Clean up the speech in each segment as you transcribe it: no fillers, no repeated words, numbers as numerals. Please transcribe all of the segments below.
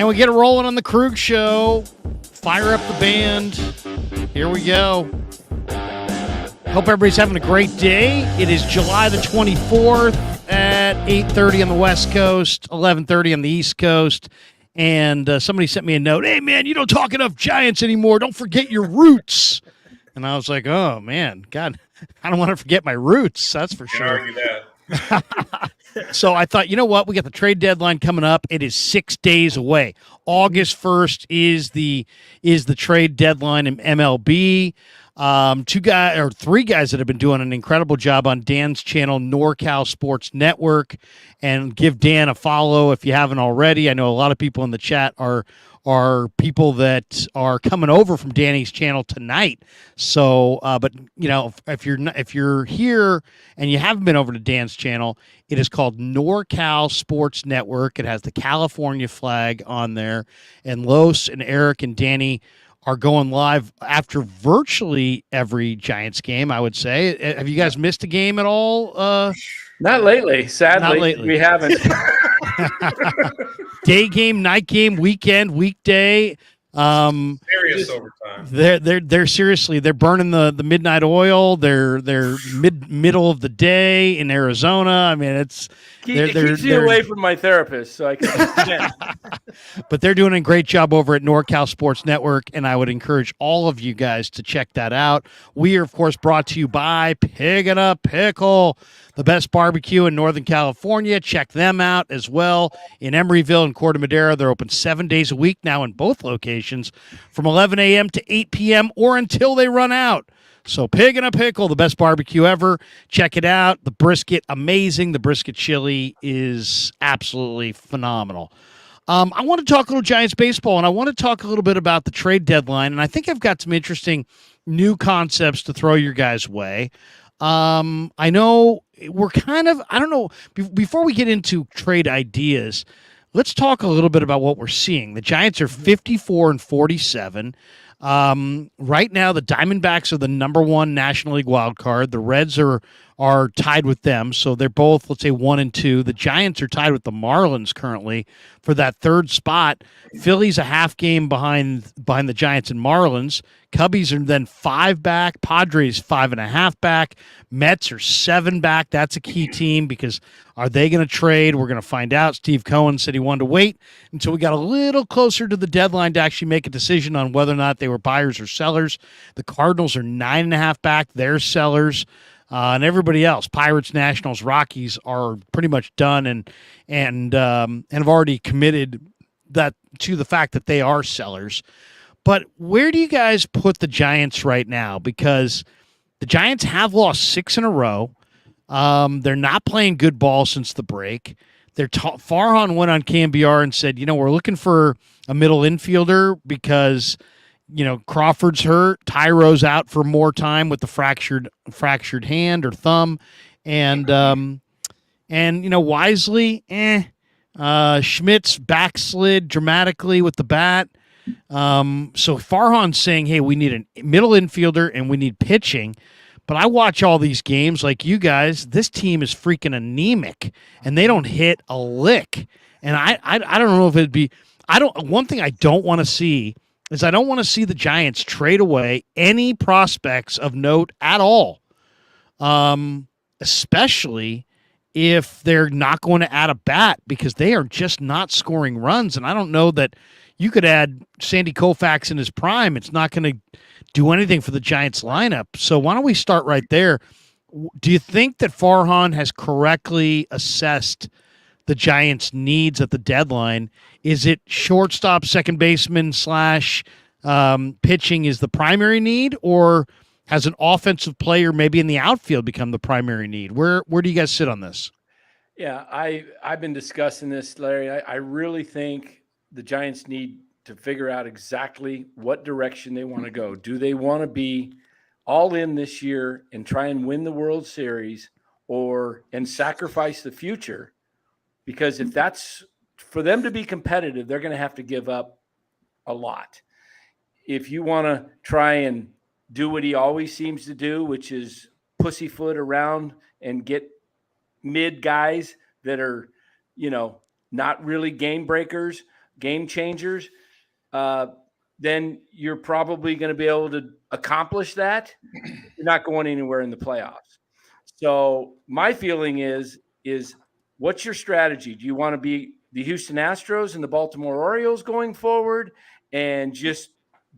And we get it rolling on the Krueg show. Fire up the band. Here we go. Hope everybody's having a great day. It is July the 24th at 8:30 on the West Coast, 11:30 on the East Coast. And somebody sent me a note. Hey, man, you don't talk enough Giants anymore. Don't forget your roots. And I was like, oh, man, God, I don't want to forget my roots. That's for sure. Can't argue that. So I thought, you know what? We got the trade deadline coming up. It is 6 days away. August 1st is the trade deadline in MLB. Three guys that have been doing an incredible job on Dan's channel, NorCal Sports Network, and give Dan a follow if you haven't already. I know a lot of people in the chat are people that are coming over from Danny's channel tonight. So, but you know, if you're here and you haven't been over to Dan's channel, it is called NorCal Sports Network. It has the California flag on there, and Los and Eric and Danny are going live after virtually every Giants game, I would say. Have you guys missed a game at all? Not lately. Sadly, Not lately. We haven't. Day game, night game, weekend, weekday. Serious overtime. They're seriously, they're burning the midnight oil. They're middle of the day in Arizona. I mean, it keeps me away from my therapist, so I can. But they're doing a great job over at NorCal Sports Network, and I would encourage all of you guys to check that out. We are, of course, brought to you by Pig and a Pickle, the best barbecue in Northern California. Check them out as well in Emeryville and Corte Madera. They're open 7 days a week now in both locations from 11 a.m. to 8 p.m. or until they run out. So Pig and a Pickle, the best barbecue ever. Check it out. The brisket, amazing. The brisket chili is absolutely phenomenal. I want to talk a little Giants baseball, and I want to talk a little bit about the trade deadline, and I think I've got some interesting new concepts to throw your guys' way. I know we're kind of, I don't know, before we get into trade ideas, let's talk a little bit about what we're seeing. The Giants are 54-47. Right now, the Diamondbacks are the number one National League wild card. The Reds are tied with them, so they're both, let's say, 1 and 2. The Giants are tied with the Marlins currently for that third spot. Philly's a half game behind the Giants and Marlins. Cubbies are then 5 back. Padres 5.5 back. Mets are 7 back. That's a key team because are they going to trade? We're going to find out. Steve Cohen said he wanted to wait until we got a little closer to the deadline to actually make a decision on whether or not they were buyers or sellers. The Cardinals are 9.5 back. They're sellers. And everybody else, Pirates, Nationals, Rockies, are pretty much done and have already committed that to the fact that they are sellers. But where do you guys put the Giants right now? Because the Giants have lost 6 in a row. They're not playing good ball since the break. Farhan went on KMBR and said, we're looking for a middle infielder because Crawford's hurt. Tyro's out for more time with the fractured hand or thumb, and Wisely, Schmidt's backslid dramatically with the bat. So Farhan's saying, hey, we need a middle infielder and we need pitching. But I watch all these games like you guys. This team is freaking anemic, and they don't hit a lick. And I don't know if it'd be. One thing I don't want to see is I don't want to see the Giants trade away any prospects of note at all, especially if they're not going to add a bat because they are just not scoring runs. And I don't know that you could add Sandy Koufax in his prime. It's not going to do anything for the Giants lineup. So why don't we start right there? Do you think that Farhan has correctly assessed the Giants' needs at the deadline? Is it shortstop, second baseman / pitching is the primary need, or has an offensive player maybe in the outfield become the primary need? Where do you guys sit on this? Yeah, I've been discussing this, Larry. I really think the Giants need to figure out exactly what direction they want to go. Do they want to be all in this year and try and win the World Series and sacrifice the future? Because if that's for them to be competitive, they're going to have to give up a lot. If you want to try and do what he always seems to do, which is pussyfoot around and get mid guys that are, not really game breakers, game changers, then you're probably going to be able to accomplish that. You're not going anywhere in the playoffs. So my feeling is what's your strategy? Do you want to be the Houston Astros and the Baltimore Orioles going forward and just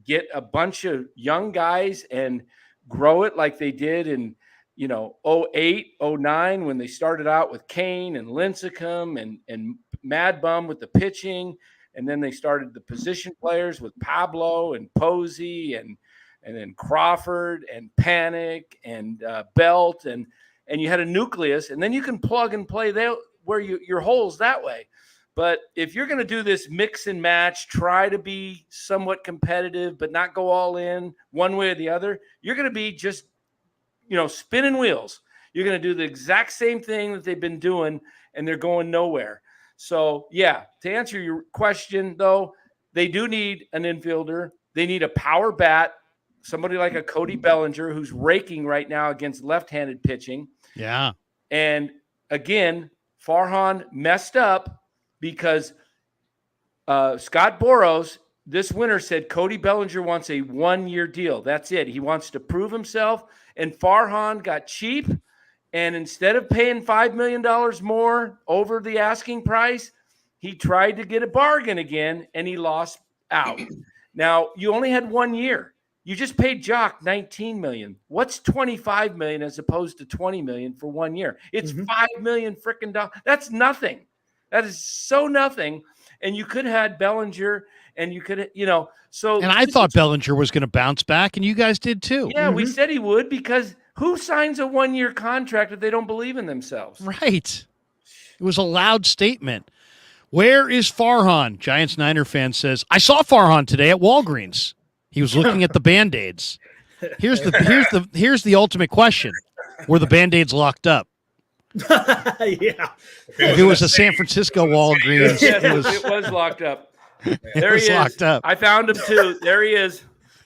get a bunch of young guys and grow it like they did in 08, 09 when they started out with Kane and Lincecum and Mad Bum with the pitching, and then they started the position players with Pablo and Posey and then Crawford and Panic and Belt and you had a nucleus, and then you can plug and play there where your holes that way. But if you're going to do this mix and match, try to be somewhat competitive, but not go all in one way or the other, you're going to be just, spinning wheels. You're going to do the exact same thing that they've been doing, and they're going nowhere. So, yeah, to answer your question, though, they do need an infielder. They need a power bat, somebody like a Cody Bellinger who's raking right now against left-handed pitching. Yeah. And, again, Farhan messed up because Scott Boros this winter said Cody Bellinger wants a 1-year deal. That's it. He wants to prove himself. And Farhan got cheap. And instead of paying $5 million more over the asking price, he tried to get a bargain again, and he lost out. Now, you only had 1 year. You just paid Jock $19 million. What's $25 million as opposed to $20 million for 1 year? It's $5 million freaking dollars. That's nothing. That is so nothing. And you could have had Bellinger, and you could, so. And I thought Bellinger was going to bounce back, and you guys did too. Yeah, we said he would, because who signs a 1-year contract if they don't believe in themselves? Right. It was a loud statement. Where is Farhan? Giants Niner fan says, I saw Farhan today at Walgreens. He was looking at the Band-Aids. Here's the ultimate question. Were the Band-Aids locked up? Yeah. If it was a San Francisco Walgreens, Yes, it was locked up. There he is. Locked up. I found him too. There he is.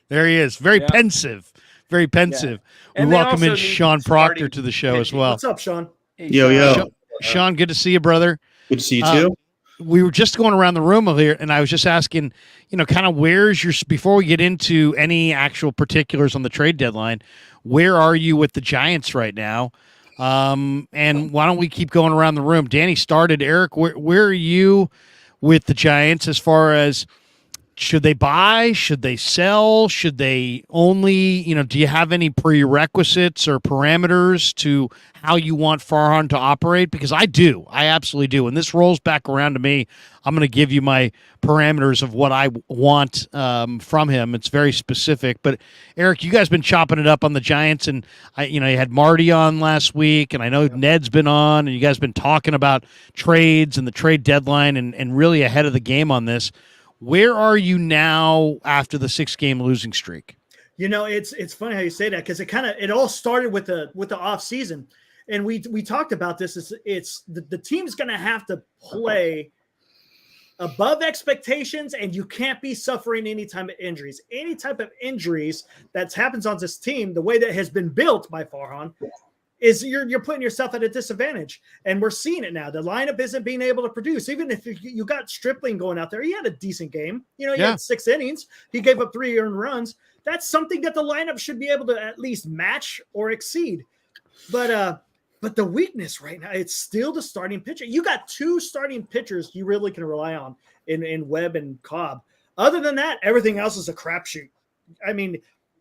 There he is. Very pensive. Very pensive. Yeah. We And they welcome also in need Sean starting Proctor to the show as well. What's up, Sean? Hey, Yo. Sean. Sean, good to see you, brother. Good to see you too. We were just going around the room here, and I was just asking, kind of where's your, before we get into any actual particulars on the trade deadline, where are you with the Giants right now? And why don't we keep going around the room? Danny started. Eric, where are you with the Giants as far as should they buy? Should they sell? Should they only, do you have any prerequisites or parameters to how you want Farhan to operate? Because I do. I absolutely do. When this rolls back around to me, I'm going to give you my parameters of what I want from him. It's very specific. But, Eric, you guys been chopping it up on the Giants, and, you had Marty on last week, and I know Ned's been on, and you guys been talking about trades and the trade deadline and really ahead of the game on this. Where are you now after the 6-game losing streak? It's funny how you say that, because it all started with the off season, and we talked about this. It's the team's going to have to play above expectations, and you can't be suffering any type of injuries. Any type of injuries that happens on this team, the way that has been built by Farhan, is you're putting yourself at a disadvantage. And we're seeing it now. The lineup isn't being able to produce. Even if you got Stripling going out there, he had a decent game. He had 6 innings. He gave up 3 earned runs. That's something that the lineup should be able to at least match or exceed. But the weakness right now, it's still the starting pitcher. You got 2 starting pitchers you really can rely on in Webb and Cobb. Other than that, everything else is a crapshoot. I mean,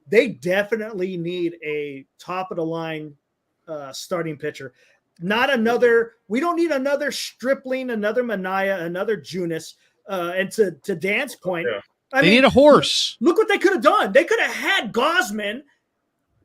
they definitely need a top-of-the-line starting pitcher. We don't need another Stripling, another Manaea, another Junis. And to Dan's point, They need a horse. Look what they could have done. They could have had Gausman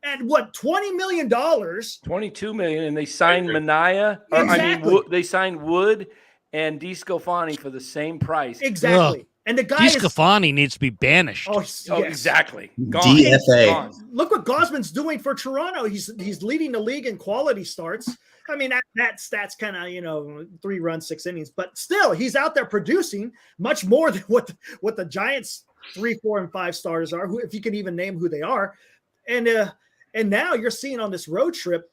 at $20 million, $22 million, and they signed Manaea. Exactly. They signed Wood and DeSclafani for the same price. Exactly. Ugh. And the guy DeSclafani needs to be banished. Oh, yes. Exactly. Gone. DFA. Gone. Look what Gausman's doing for Toronto. He's leading the league in quality starts. I mean, that stat's kind of 3 runs, 6 innings, but still he's out there producing much more than what the Giants 3, 4, and 5 starters are. If you can even name who they are, and now you're seeing on this road trip.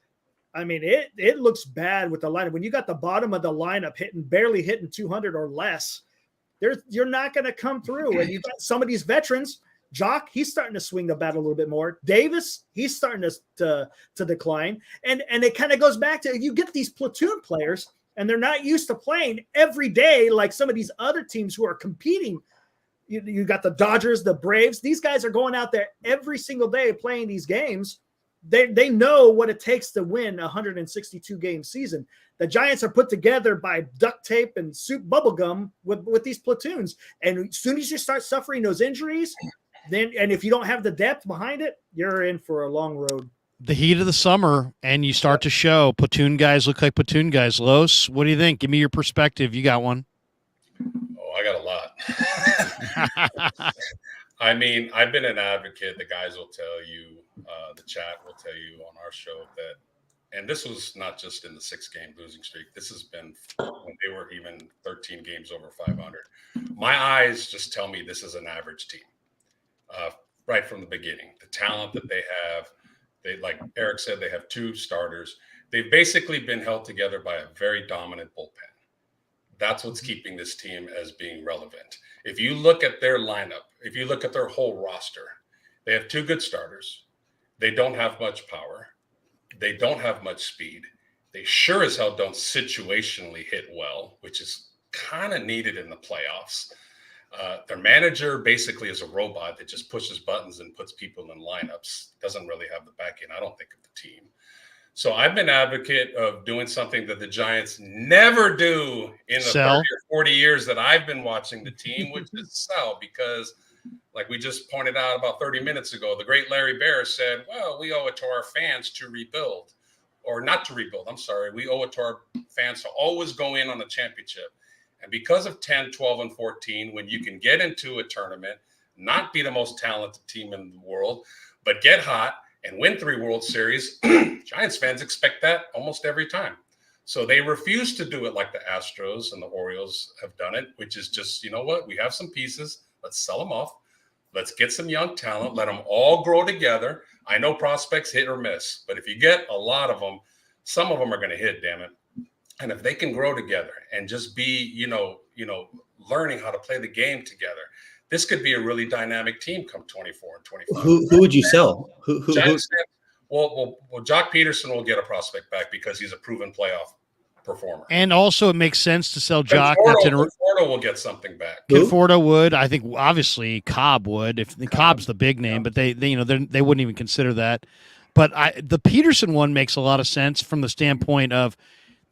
I mean, it looks bad with the lineup when you got the bottom of the lineup barely hitting 200 or less. you're not going to come through. And you've got some of these veterans. Jock, he's starting to swing the bat a little bit more. Davis, he's starting to decline. And it kind of goes back to, you get these platoon players and they're not used to playing every day like some of these other teams who are competing. You got the Dodgers, the Braves. These guys are going out there every single day playing these games. They know what it takes to win a 162 game season. The Giants are put together by duct tape and soup bubble gum with these platoons. And as soon as you start suffering those injuries, and if you don't have the depth behind it, you're in for a long road. The heat of the summer, and you start to show platoon guys look like platoon guys. Los, what do you think? Give me your perspective. You got one. Oh, I got a lot. I mean, I've been an advocate. The guys will tell you, the chat will tell you on our show that, and this was not just in the 6-game losing streak. This has been when they were even 13 games over 500. My eyes just tell me this is an average team. Right from the beginning, the talent that they have, like Eric said, they have 2 starters. They've basically been held together by a very dominant bullpen. That's what's keeping this team as being relevant. If you look at their lineup, if you look at their whole roster, they have 2 good starters. They don't have much power. They don't have much speed. They sure as hell don't situationally hit well, which is kind of needed in the playoffs. Their manager basically is a robot that just pushes buttons and puts people in lineups. Doesn't really have the backing, I don't think, of the team. So I've been advocate of doing something that the Giants never do in the 30 or 40 years that I've been watching the team, which is sell. Because like we just pointed out about 30 minutes ago, the great Larry Bear said, well, we owe it to our fans to rebuild. Or not to rebuild, I'm sorry. We owe it to our fans to always go in on a championship. And because of 10, 12, and 14, when you can get into a tournament, not be the most talented team in the world, but get hot and win 3 World Series, Giants fans expect that almost every time. So they refuse to do it like the Astros and the Orioles have done it, which is just, you know what? We have some pieces. Let's sell them off. Let's get some young talent. Let them all grow together. I know prospects hit or miss, but if you get a lot of them, some of them are going to hit, damn it. And if they can grow together and just be, learning how to play the game together, this could be a really dynamic team come 24 and 25. Who would you sell? Who? Well, Jock Peterson will get a prospect back because he's a proven playoff performer. And also, it makes sense to sell Jock. Conforto will get something back. Conforto would. I think obviously Cobb would. If Cobb's the big name, but they wouldn't even consider that. But the Peterson one makes a lot of sense from the standpoint of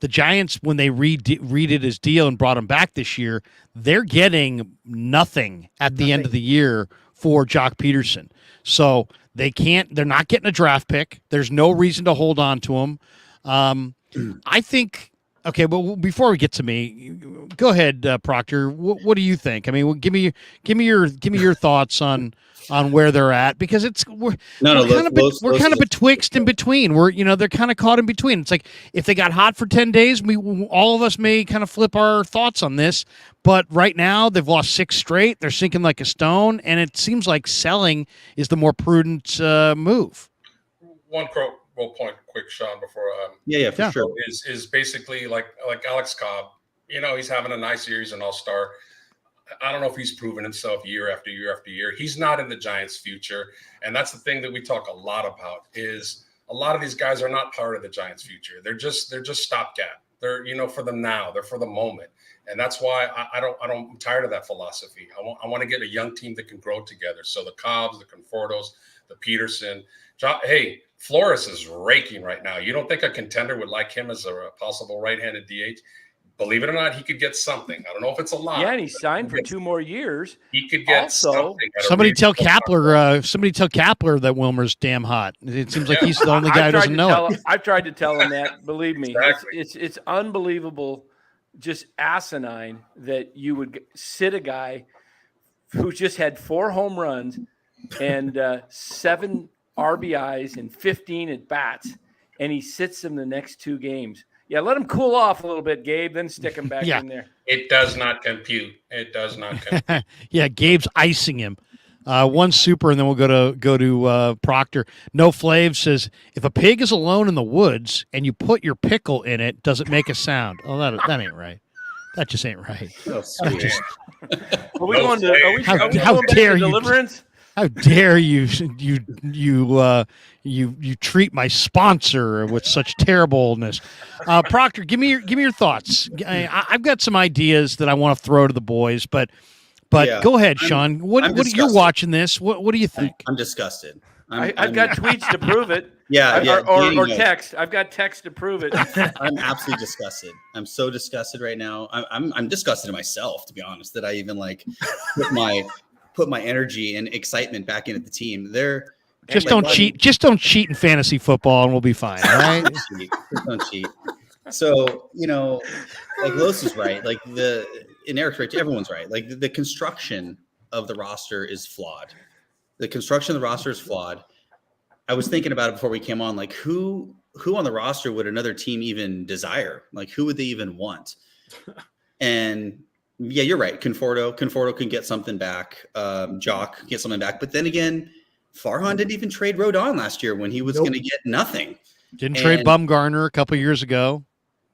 the Giants, when they redid his deal and brought him back this year, they're getting nothing at the end of the year for Jock Peterson. So they're not getting a draft pick. There's no reason to hold on to him. I think, okay, but before we get to me, go ahead, Proctor. What do you think? I mean, give me your thoughts on where they're at, because we're kind of betwixt and between. They're kind of caught in between. It's like if they got hot for 10 days, all of us may kind of flip our thoughts on this. But right now they've lost 6 straight. They're sinking like a stone, and it seems like selling is the more prudent move. One point, quick, Sean, before for sure is basically like Alex Cobb. He's having a nice year. He's an all-star. I don't know if he's proven himself year after year after year. He's not in the Giants' future. And that's the thing that we talk a lot about, is a lot of these guys are not part of the Giants' future. They're just stopgap. They're, for the now. They're for the moment. And that's why I'm tired of that philosophy. I want to get a young team that can grow together. So the Cobbs, the Confortos, the Peterson. Hey, Flores is raking right now. You don't think a contender would like him as a possible right-handed DH? Believe it or not, he could get something. I don't know if it's a lot. Yeah, and he signed for 2 more years. He could get something. Somebody tell Kepler that Wilmer's damn hot. It seems like he's the only guy who doesn't know it. I've tried to tell him that. Believe me, exactly. It's unbelievable, just asinine that you would sit a guy who just had 4 home runs and 7 RBIs and 15 at bats, and he sits him the next 2 games. Yeah, let him cool off a little bit, Gabe, then stick him back in there. It does not compute. It does not compute. Yeah, Gabe's icing him. One super, and then we'll go to Proctor. No Flav says, if a pig is alone in the woods and you put your pickle in it, does it make a sound? Oh, that ain't right. That just ain't right. Oh, sweet. Are we going to? Are we, How- are we how going back dare to you- Deliverance? How dare you treat my sponsor with such terribleness? Proctor, give me your thoughts. I've got some ideas that I want to throw to the boys, but Yeah, go ahead, Sean. What you're disgusted. watching this? What do you think? I'm disgusted. I've got tweets to prove it. Yeah, or Danny knows. text. I've got text to prove it. I'm absolutely disgusted. I'm so disgusted right now. I'm disgusted in myself, to be honest, that I even like put my energy and excitement back into the team. Just don't cheat. Just don't cheat in fantasy football, and we'll be fine. All right. Just don't cheat. So like Los is right. Like and Eric's right. Everyone's right. Like the construction of the roster is flawed. The construction of the roster is flawed. I was thinking about it before we came on. Like who on the roster would another team even desire? Like who would they even want? And yeah, you're right. Conforto can get something back. Jock can get something back. But then again, Farhan didn't even trade Rodon last year when he was going to get nothing. Didn't trade Bumgarner a couple years ago.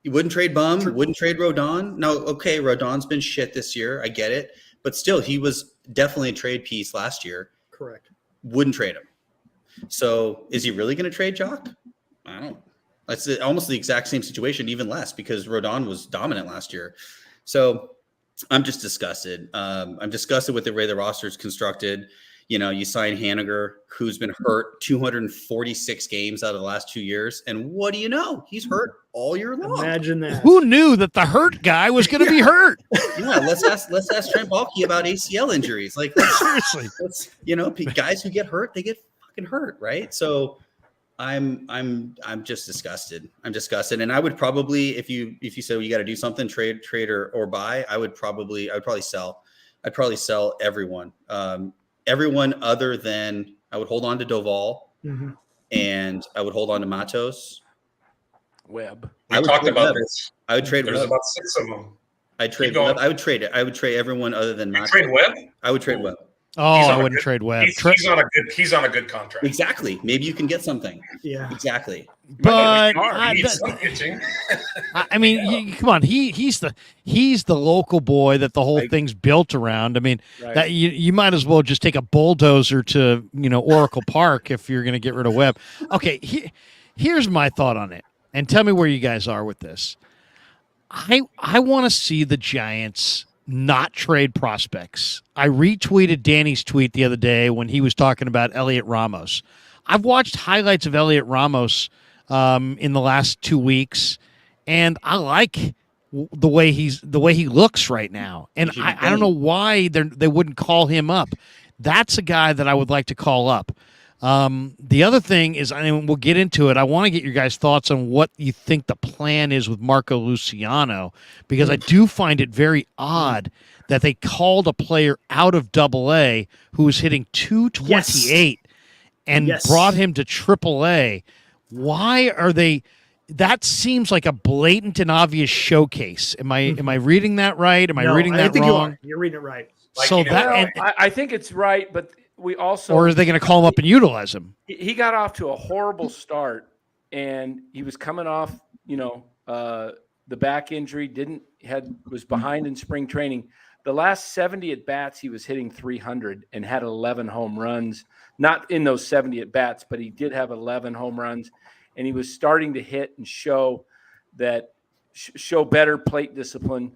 He wouldn't trade wouldn't trade Rodon. No, okay, Rodon's been shit this year. I get it. But still, he was definitely a trade piece last year. Correct. Wouldn't trade him. So is he really going to trade Jock? I don't know. That's almost the exact same situation, even less, because Rodon was dominant last year. So I'm just disgusted. I'm disgusted with the way the roster is constructed. You sign Haniger, who's been hurt 246 games out of the last 2 years. And what do you know? He's hurt all year long. Imagine that. Who knew that the hurt guy was going to be hurt? Yeah, let's ask Trent Baalke about ACL injuries. Like Seriously. Guys who get hurt, they get fucking hurt, right? So I'm just disgusted. I'm disgusted. And I would probably, if you said you got to do something, trade or buy, I would probably sell. I'd probably sell everyone. Everyone other than I would hold on to Doval, and I would hold on to Matos. Webb. We talked about this. I would trade. There's Webb. about 6 of them. I'd trade Webb. I would trade it. I would trade everyone other than Matos. Trade Webb? I would trade Webb. Oh, I wouldn't trade Webb. He's on a good contract. Exactly. Maybe you can get something. Yeah. Exactly. But I mean, come on. He's the local boy that the whole thing's built around. I mean, that you might as well just take a bulldozer to Oracle Park if you're going to get rid of Webb. Okay, here's my thought on it, and tell me where you guys are with this. I want to see the Giants not trade prospects. I retweeted Danny's tweet the other day when he was talking about Elliot Ramos. I've watched highlights of Elliot Ramos in the last 2 weeks, and I like the way he looks right now. And I don't know why they wouldn't call him up. That's a guy that I would like to call up. The other thing is, we'll get into it. I want to get your guys' thoughts on what you think the plan is with Marco Luciano, because I do find it very odd that they called a player out of AA who was hitting 228 and brought him to AAA. Why are they? That seems like a blatant and obvious showcase. Am I reading that right? Am I reading that wrong? You're reading it right. I think it's right, but we also, or are they going to call him up and utilize him? He got off to a horrible start, and he was coming off, the back injury. Was behind in spring training. The last 70 at bats, he was hitting 300 and had 11 home runs. Not in those 70 at bats, but he did have 11 home runs, and he was starting to hit and show better plate discipline,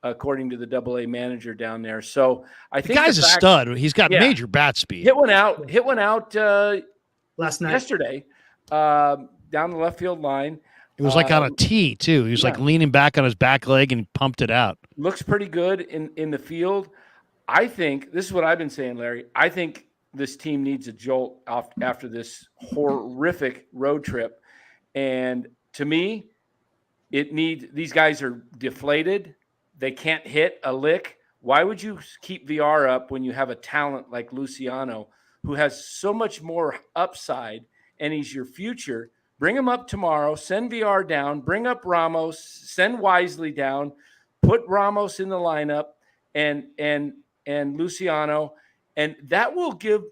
according to the AA manager down there. So I think the guy's a stud. He's got major bat speed. Hit one out last night, yesterday, down the left field line. It was like on a tee too. He was like leaning back on his back leg and pumped it out. Looks pretty good in the field. I think this is what I've been saying, Larry. I think this team needs a jolt after this horrific road trip. And to me, these guys are deflated. They can't hit a lick. Why would you keep VR up when you have a talent like Luciano, who has so much more upside, and he's your future? Bring him up tomorrow. Send VR down. Bring up Ramos. Send Wisely down. Put Ramos in the lineup and Luciano, and that will give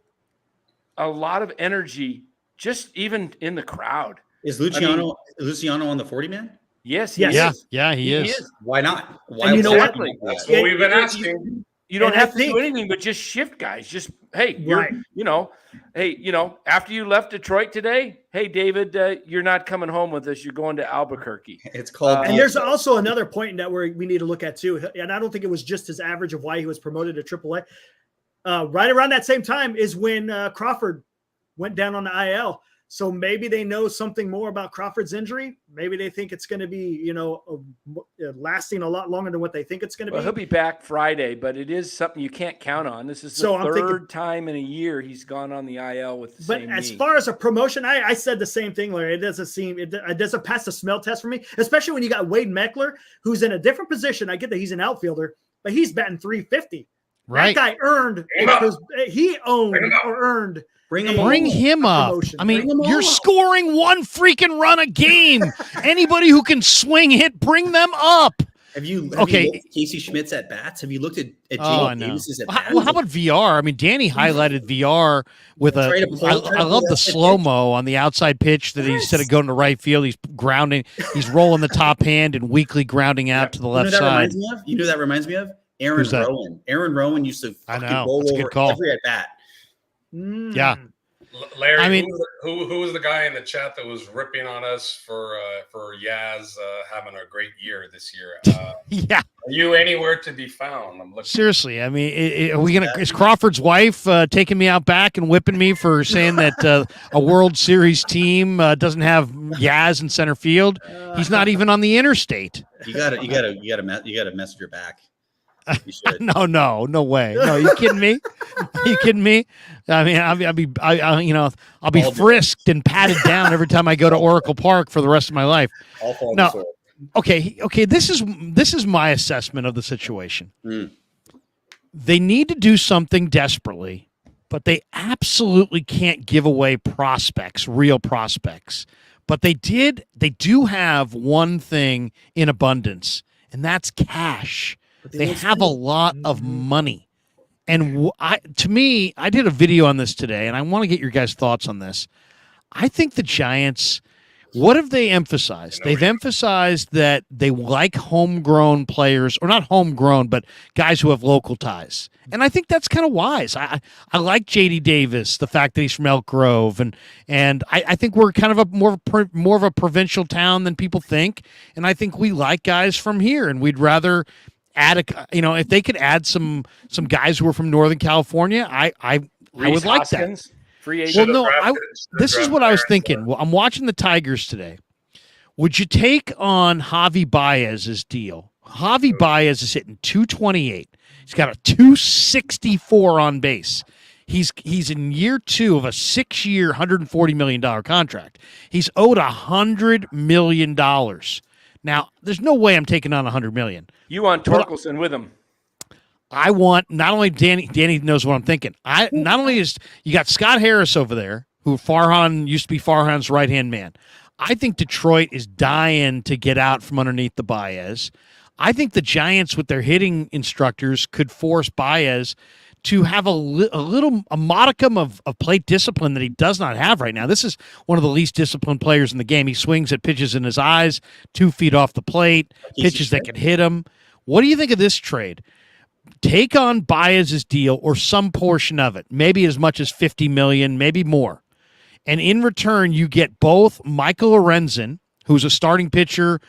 a lot of energy, just even in the crowd. Is Luciano on the 40 man? Yes, Yes. He is. Why not? Why, And you know what? why not do That's that? what we've been asking. You don't And I have to think- do anything but just shift guys. Just hey, you're Right. after you left Detroit today, hey David, you're not coming home with us. You're going to Albuquerque. It's called. And there's also another point in that where we need to look at too. And I don't think it was just his average of why he was promoted to AAA. Right around that same time is when Crawford went down on the IL. So maybe they know something more about Crawford's injury. Maybe they think it's going to be, lasting a lot longer than what they think it's going to Well, be. he'll be back Friday, but it is something you can't count on. This is the So I'm third thinking- time in a year he's gone on the IL with the But same as knee. far as a promotion, I said the same thing, Larry. It doesn't pass the smell test for me, especially when you got Wade Meckler, who's in a different position. I get that he's an outfielder, but he's batting 350. Right. That guy earned earned. Bring him Bring on. him up. promotion. I mean, Bring him you're up. scoring one freaking run a game. Anybody who can swing hit, bring them up. Have you looked at Casey Schmidt's at bats? Have you looked at Oh, I J.D. know. Davis's at Well, bats? how about VR? I mean, Danny highlighted VR with Try to pull- I try to love pull the that slow mo on the outside pitch that instead of going to right field, he's grounding. He's rolling the top hand and weakly grounding out to the left side. You know who that reminds me of? Aaron Who's that? Rowan. Aaron Rowan used to I fucking know. bowl That's a good over call. every at bat. Yeah. Larry, I mean- who was the guy in the chat that was ripping on us for Yaz having a great year this year? Yeah. Are you anywhere to be found? I'm looking. Seriously, I mean, are we gonna? Is Crawford's wife taking me out back and whipping me for saying that a World Series team doesn't have Yaz in center field? He's not even on the interstate. You gotta mess with your back. You should. No way. No, you kidding me? You kidding me? I mean, I'll be frisked and patted down every time I go to Oracle Park for the rest of my life. All fall on No. the sword. Okay. This is my assessment of the situation. Mm. They need to do something desperately, but they absolutely can't give away prospects, real prospects. But they do have one thing in abundance, and that's cash. They have a lot of money. And to me, I did a video on this today, and I want to get your guys' thoughts on this. I think the Giants, what have they emphasized? They've emphasized that they like homegrown players, or not homegrown, but guys who have local ties. And I think that's kind of wise. I like J.D. Davis, the fact that he's from Elk Grove, and I think we're kind of more of a provincial town than people think. And I think we like guys from here, and we'd rather add if they could add some guys who are from Northern California, I would like that. Free agent. Well, no, this is what I was thinking. Well, I'm watching the Tigers today. Would you take on Javi Baez's deal? Javi Baez is hitting 228. He's got a 264 on base. He's in year 2 of a 6-year, $140 million contract. He's owed $100 million. Now, there's no way I'm taking on $100 million. You want Torkelson with him? I want not only Danny knows what I'm thinking. Not only is you got Scott Harris over there, who Farhan used to be Farhan's right-hand man. I think Detroit is dying to get out from underneath the Baez. I think the Giants, with their hitting instructors, could force Baez to have a modicum of plate discipline that he does not have right now. This is one of the least disciplined players in the game. He swings at pitches in his eyes, 2 feet off the plate, pitches that can hit him. What do you think of this trade? Take on Baez's deal or some portion of it, maybe as much as $50 million, maybe more. And in return, you get both Michael Lorenzen, who's a starting pitcher,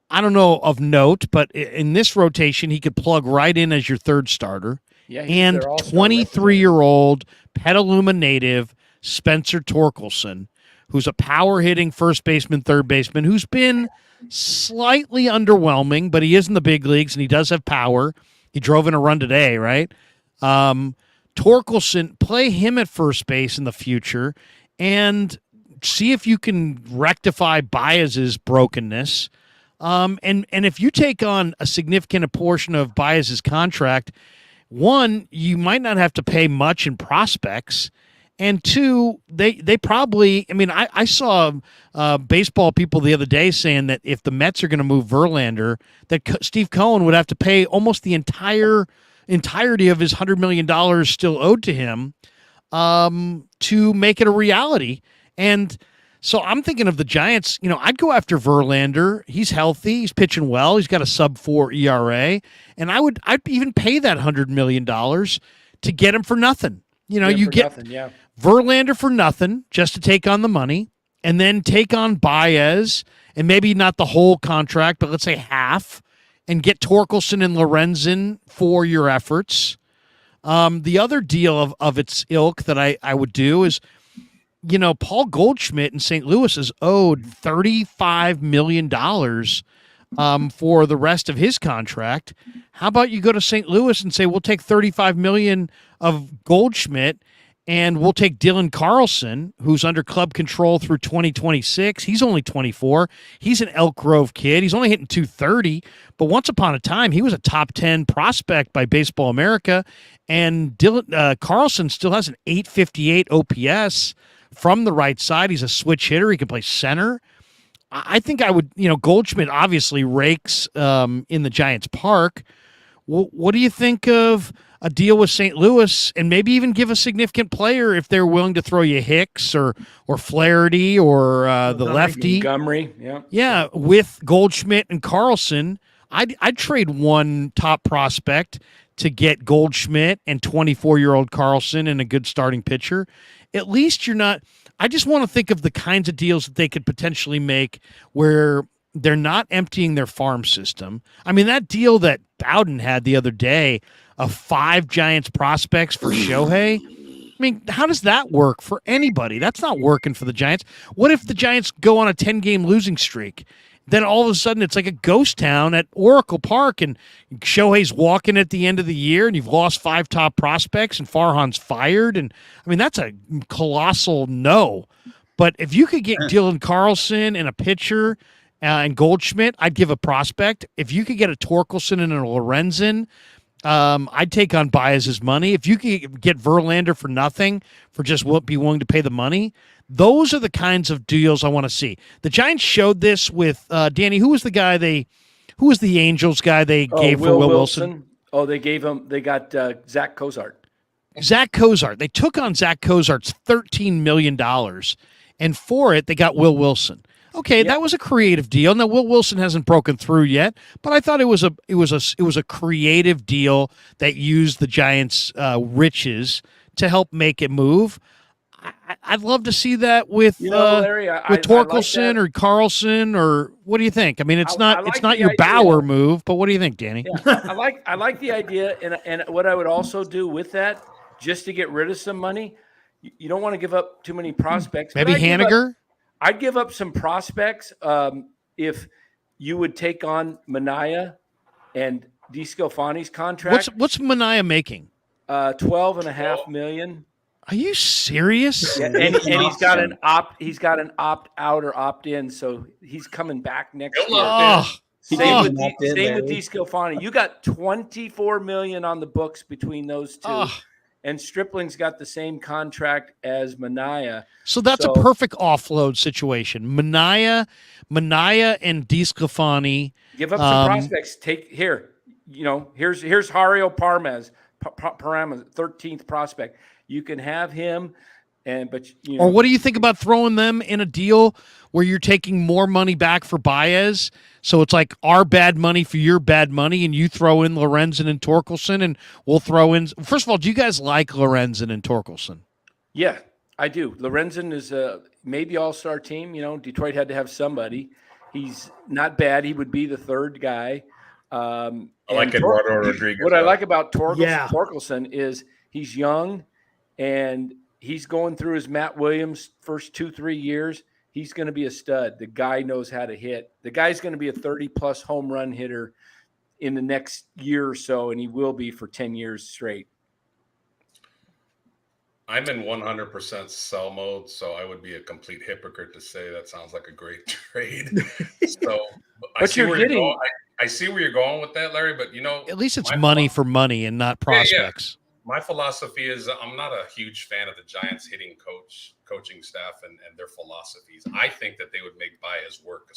I don't know of note, but in this rotation, he could plug right in as your third starter. Yeah, And 23-year-old Petaluma native Spencer Torkelson, who's a power-hitting first baseman, third baseman, who's been slightly underwhelming, but he is in the big leagues, and he does have power. He drove in a run today, right? Torkelson, play him at first base in the future and see if you can rectify Baez's brokenness. And if you take on a significant portion of Baez's contract, one, you might not have to pay much in prospects. And two, they probably, I mean, I saw baseball people the other day saying that if the Mets are going to move Verlander, that Steve Cohen would have to pay almost the entirety of his $100 million still owed to him to make it a reality. And So I'm thinking of the Giants. I'd go after Verlander. He's healthy. He's pitching well. He's got a sub-4 ERA, and I'd even pay that $100 million to get him for nothing. You get nothing, yeah. Verlander for nothing just to take on the money, and then take on Baez, and maybe not the whole contract, but let's say half, and get Torkelson and Lorenzen for your efforts. The other deal of its ilk that I would do is, Paul Goldschmidt in St. Louis is owed $35 million for the rest of his contract. How about you go to St. Louis and say, we'll take $35 million of Goldschmidt, and we'll take Dylan Carlson, who's under club control through 2026. He's only 24. He's an Elk Grove kid. He's only hitting 230, but once upon a time, he was a top 10 prospect by Baseball America, and Dylan Carlson still has an 858 OPS from the right side. He's a switch hitter. He can play center. I think I would, Goldschmidt obviously rakes in the Giants park. What do you think of a deal with St. Louis, and maybe even give a significant player if they're willing to throw you Hicks or Flaherty or the lefty Montgomery, yeah, with Goldschmidt and Carlson? I'd trade one top prospect to get Goldschmidt and 24-year-old Carlson and a good starting pitcher. At least you're not. I just want to think of the kinds of deals that they could potentially make where they're not emptying their farm system. I mean, that deal that Bowden had the other day of 5 Giants prospects for Shohei. I mean, how does that work for anybody? That's not working for the Giants. What if the Giants go on a 10-game losing streak? Then all of a sudden it's like a ghost town at Oracle Park, and Shohei's walking at the end of the year, and you've lost 5 top prospects, and Farhan's fired. And I mean, that's a colossal no. But if you could get Dylan Carlson and a pitcher and Goldschmidt, I'd give a prospect. If you could get a Torkelson and a Lorenzen, I'd take on Baez's money. If you could get Verlander for nothing, for just be willing to pay the money, those are the kinds of deals I want to see. The Giants showed this with Danny. Who was the Angels guy they gave for Will Wilson? Oh, they got Zach Cozart. Zach Cozart. They took on Zach Cozart's $13 million, and for it they got Will Wilson. Okay, that was a creative deal. Now Will Wilson hasn't broken through yet, but I thought it was a creative deal that used the Giants' riches to help make it move. I'd love to see that with Larry, with Torkelson or Carlson, or what do you think? I mean, it's not your Bauer move, but what do you think, Danny? Yeah, I like the idea, and what I would also do with that, just to get rid of some money, you don't want to give up too many prospects. Maybe Haniger. I'd give up some prospects if you would take on Manaea and DeSclafani's contract. What's Manaea making? $12.5 million. Are you serious? Yeah, and he's got an opt out or opt in, so he's coming back next year. Oh, Same with DeSclafani. You got $24 million on the books between those two. Oh. And Stripling's got the same contract as Manaea. So that's a perfect offload situation. Manaea and DeSclafani. Give up some prospects. Here's Hario Parmas, 13th prospect. You can have him, or what do you think about throwing them in a deal where you're taking more money back for Baez? So it's like our bad money for your bad money, and you throw in Lorenzen and Torkelson, and we'll throw in. First of all, do you guys like Lorenzen and Torkelson? Yeah, I do. Lorenzen is a maybe all-star team. Detroit had to have somebody. He's not bad. He would be the third guy. I like Eduardo Rodriguez. What I like about Torkelson is he's young, and he's going through his Matt Williams first 2-3 years. He's going to be a stud. The guy knows how to hit. The guy's going to be a 30-plus home run hitter in the next year or so, and he will be for 10 years straight. I'm in 100% sell mode, so I would be a complete hypocrite to say that sounds like a great trade. So, I see where you're going with that, Larry. But at least it's money for money and not prospects. Yeah. My philosophy is I'm not a huge fan of the Giants hitting coaching staff and their philosophies. I think that they would make Baez work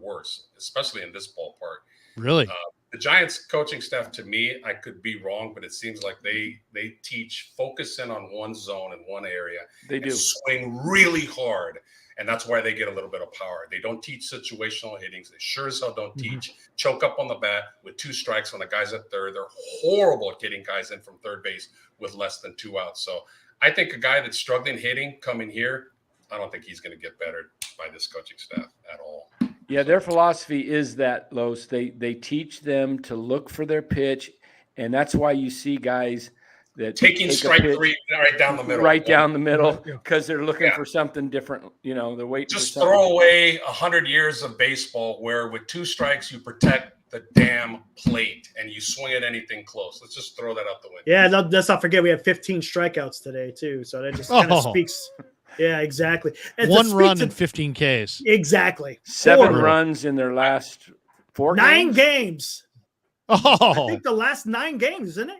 worse, especially in this ballpark. Really? the Giants coaching staff, to me, I could be wrong, but it seems like they teach focus in on one zone in one area. They do swing really hard, and that's why they get a little bit of power. They don't teach situational hittings. They sure as hell don't teach choke up on the bat with 2 strikes when the guy's at third. They're horrible at getting guys in from third base with less than 2 outs. So I think a guy that's struggling hitting coming here, I don't think he's going to get better by this coaching staff at all. Yeah, their philosophy is that, Los. They teach them to look for their pitch, and that's why you see guys that taking strike 3 right down the middle. Right down the middle, because they're looking for something different. You know, they're waiting. Just throw away 100 years of baseball where with 2 strikes you protect the damn plate and you swing at anything close. Let's just throw that out the window. Yeah, let's not forget we had 15 strikeouts today too. So that just kind of speaks. Yeah, exactly. And 1 run and 15 Ks. Exactly. 7 runs in their last 4 9 games. Oh, I think the last 9 games, isn't it?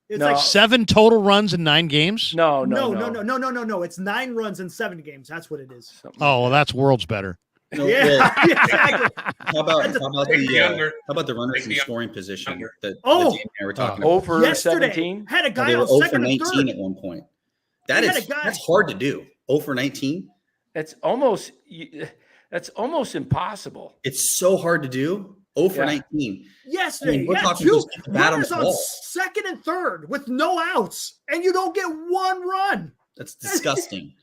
It's No. like 7 total runs in 9 games. No. No. It's 9 runs in 7 games. That's what it is. Something Oh, well, like that's worlds better. No, Yeah, well, exactly. how about under. the runners Take in the scoring position under. that Oh. Dan and I were talking that. about? Over Yesterday 17. had a They guy were on 0 for second and 19 third. at one point. We had a That's guy- hard to do. 0 for 19. That's almost impossible. It's so hard to do. 0 for Yeah. 19. Yesterday, I mean, we're you had talking 2 just keep the bat on runners the on ball. second and third with no outs, and you don't get 1 run. That's disgusting.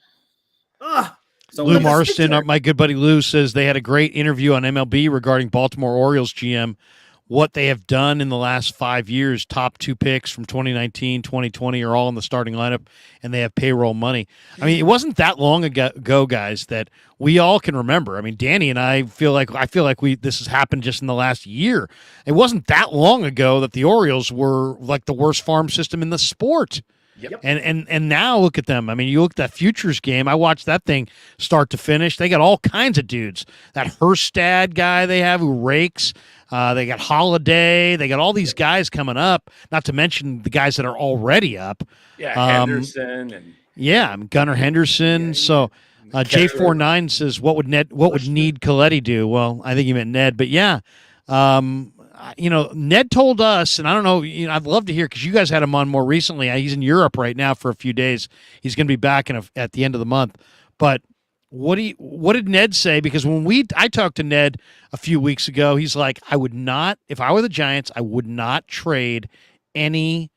Ugh. So Lou But the Marston, pitcher- my good buddy Lou, says they had a great interview on MLB regarding Baltimore Orioles GM, what they have done in the last 5 years. Top 2 picks from 2019, 2020 are all in the starting lineup, and they have payroll money. I mean, it wasn't that long ago, guys, that we all can remember. I mean, Danny and I feel like this has happened just in the last year. It wasn't that long ago that the Orioles were like the worst farm system in the sport. Yep. And now look at them. I mean, you look at that futures game. I watched that thing start to finish. They got all kinds of dudes. That Herstad guy they have who rakes. They got Holiday. They got all these guys coming up. Not to mention the guys that are already up. Yeah, Henderson and Yeah, Gunnar Henderson. So J49 says, what would Need Coletti do? Well, I think he meant Ned, but yeah. Ned told us, and I don't know, I'd love to hear because you guys had him on more recently. He's in Europe right now for a few days. He's going to be back at the end of the month. But what did Ned say? Because I talked to Ned a few weeks ago, he's like, I would not, if I were the Giants, I would not trade any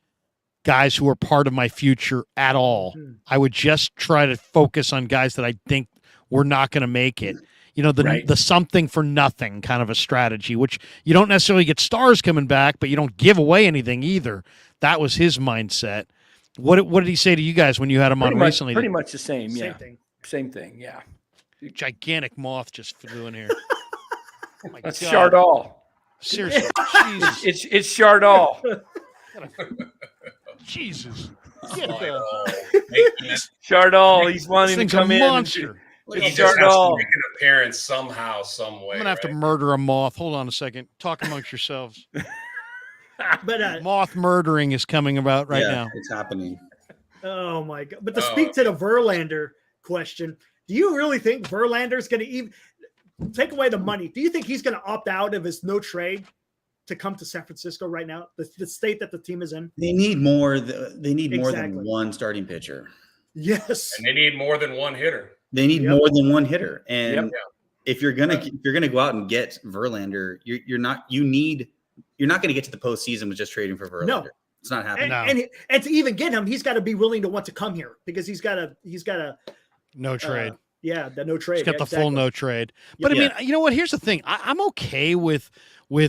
guys who are part of my future at all. I would just try to focus on guys that I think we're not going to make it. The something for nothing kind of a strategy, which you don't necessarily get stars coming back, but you don't give away anything either. That was his mindset. What did he say to you guys when you had him on recently? Pretty much the same. Same thing. Yeah. Gigantic moth just flew in here. Oh my That's God. Chardol. Seriously. Jesus. It's Chardol. Jesus. Chardol. He's wanting This to thing's come a in. monster. He It's just has to Chardol. make an appearance somehow, some way. I'm going to have to right? murder a moth. Hold on a second. Talk amongst yourselves. But Moth murdering is coming about right now. It's happening. oh my God! But to speak to the Verlander question, do you really think Verlander's going to even take away the money? Do you think he's going to opt out of his no trade to come to San Francisco right now? The state that the team is in. They need more. They need more than Exactly. one starting pitcher. Yes. And they need more than one hitter. They need more than one hitter. And Yep. if you're gonna go out and get Verlander, you're not going to get to the postseason with just trading for Verlander. No. It's not happening. And to even get him, he's got to be willing to want to come here because he's got a No trade. the no trade. He's got the exactly. full no trade. But I mean, you know what? Here's the thing. I'm okay with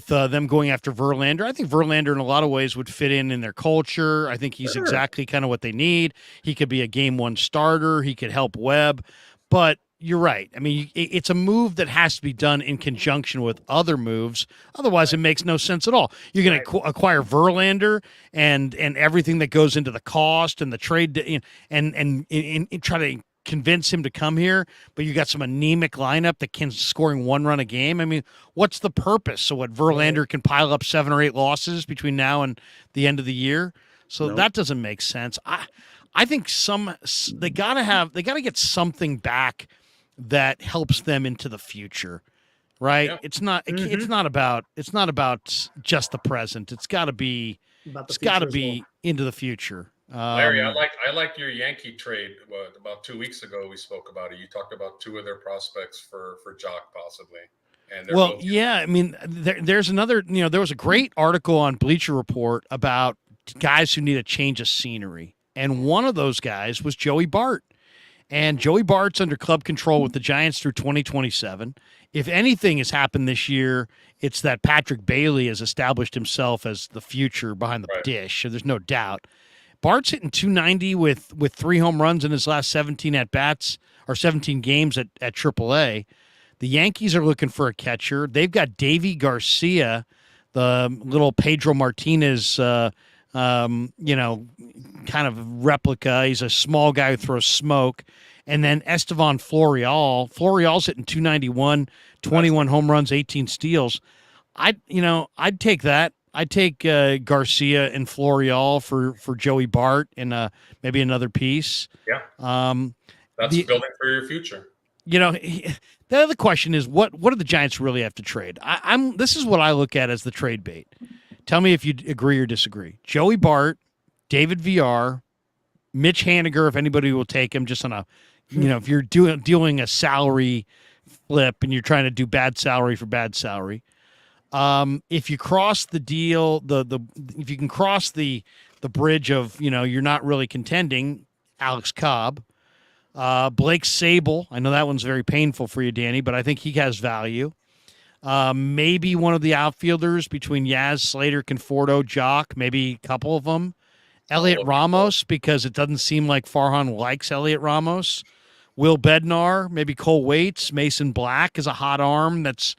them going after Verlander. I think Verlander in a lot of ways would fit in their culture. I think he's exactly kind of what they need. He could be a game 1 starter. He could help Webb. But you're right. I mean, it's a move that has to be done in conjunction with other moves. Otherwise, it makes no sense at all. You're going to acquire Verlander and everything that goes into the cost and the trade and try to convince him to come here, but you got some anemic lineup that can scoring 1 run a game. I mean, what's the purpose? So what, Verlander can pile up 7 or 8 losses between now and the end of the year? So that doesn't make sense. I think they got to get something back that helps them into the future. right? Yeah. It's not Mhm. it's not about just the present. It's got to be About the it's got to future as well. be into the future. Larry, I like your Yankee trade. About 2 weeks ago, we spoke about it. You talked about two of their prospects for Jock possibly, and they're Well, both yeah, I mean, there's another, there was a great article on Bleacher Report about guys who need a change of scenery. And one of those guys was Joey Bart. And Joey Bart's under club control with the Giants through 2027. If anything has happened this year, it's that Patrick Bailey has established himself as the future behind the Right. dish. So there's no doubt. Bart's hitting 290 with 3 home runs in his last 17 at bats or 17 games at AAA. The Yankees are looking for a catcher. They've got Davy Garcia, the little Pedro Martinez, kind of replica. He's a small guy who throws smoke. And then Estevan Florial. Florial's hitting 291, 21 home runs, 18 steals. I'd take that. I'd take Garcia and Florial for Joey Bart and maybe another piece. Yeah. That's the- building for your future. The other question is what do the Giants really have to trade? This is what I look at as the trade bait. Tell me if you agree or disagree. Joey Bart, David VR, Mitch Haniger, if anybody will take him, just on a, if you're doing a salary flip and you're trying to do bad salary for bad salary. If you cross the deal, if you can cross the bridge of, you're not really contending, Alex Cobb. Blake Sable. I know that one's very painful for you, Danny, but I think he has value. Maybe one of the outfielders between Yaz, Slater, Conforto, Jock, maybe a couple of them. Elliot Ramos, because it doesn't seem like Farhan likes Elliot Ramos. Will Bednar, maybe Cole Waits. Mason Black is a hot arm that's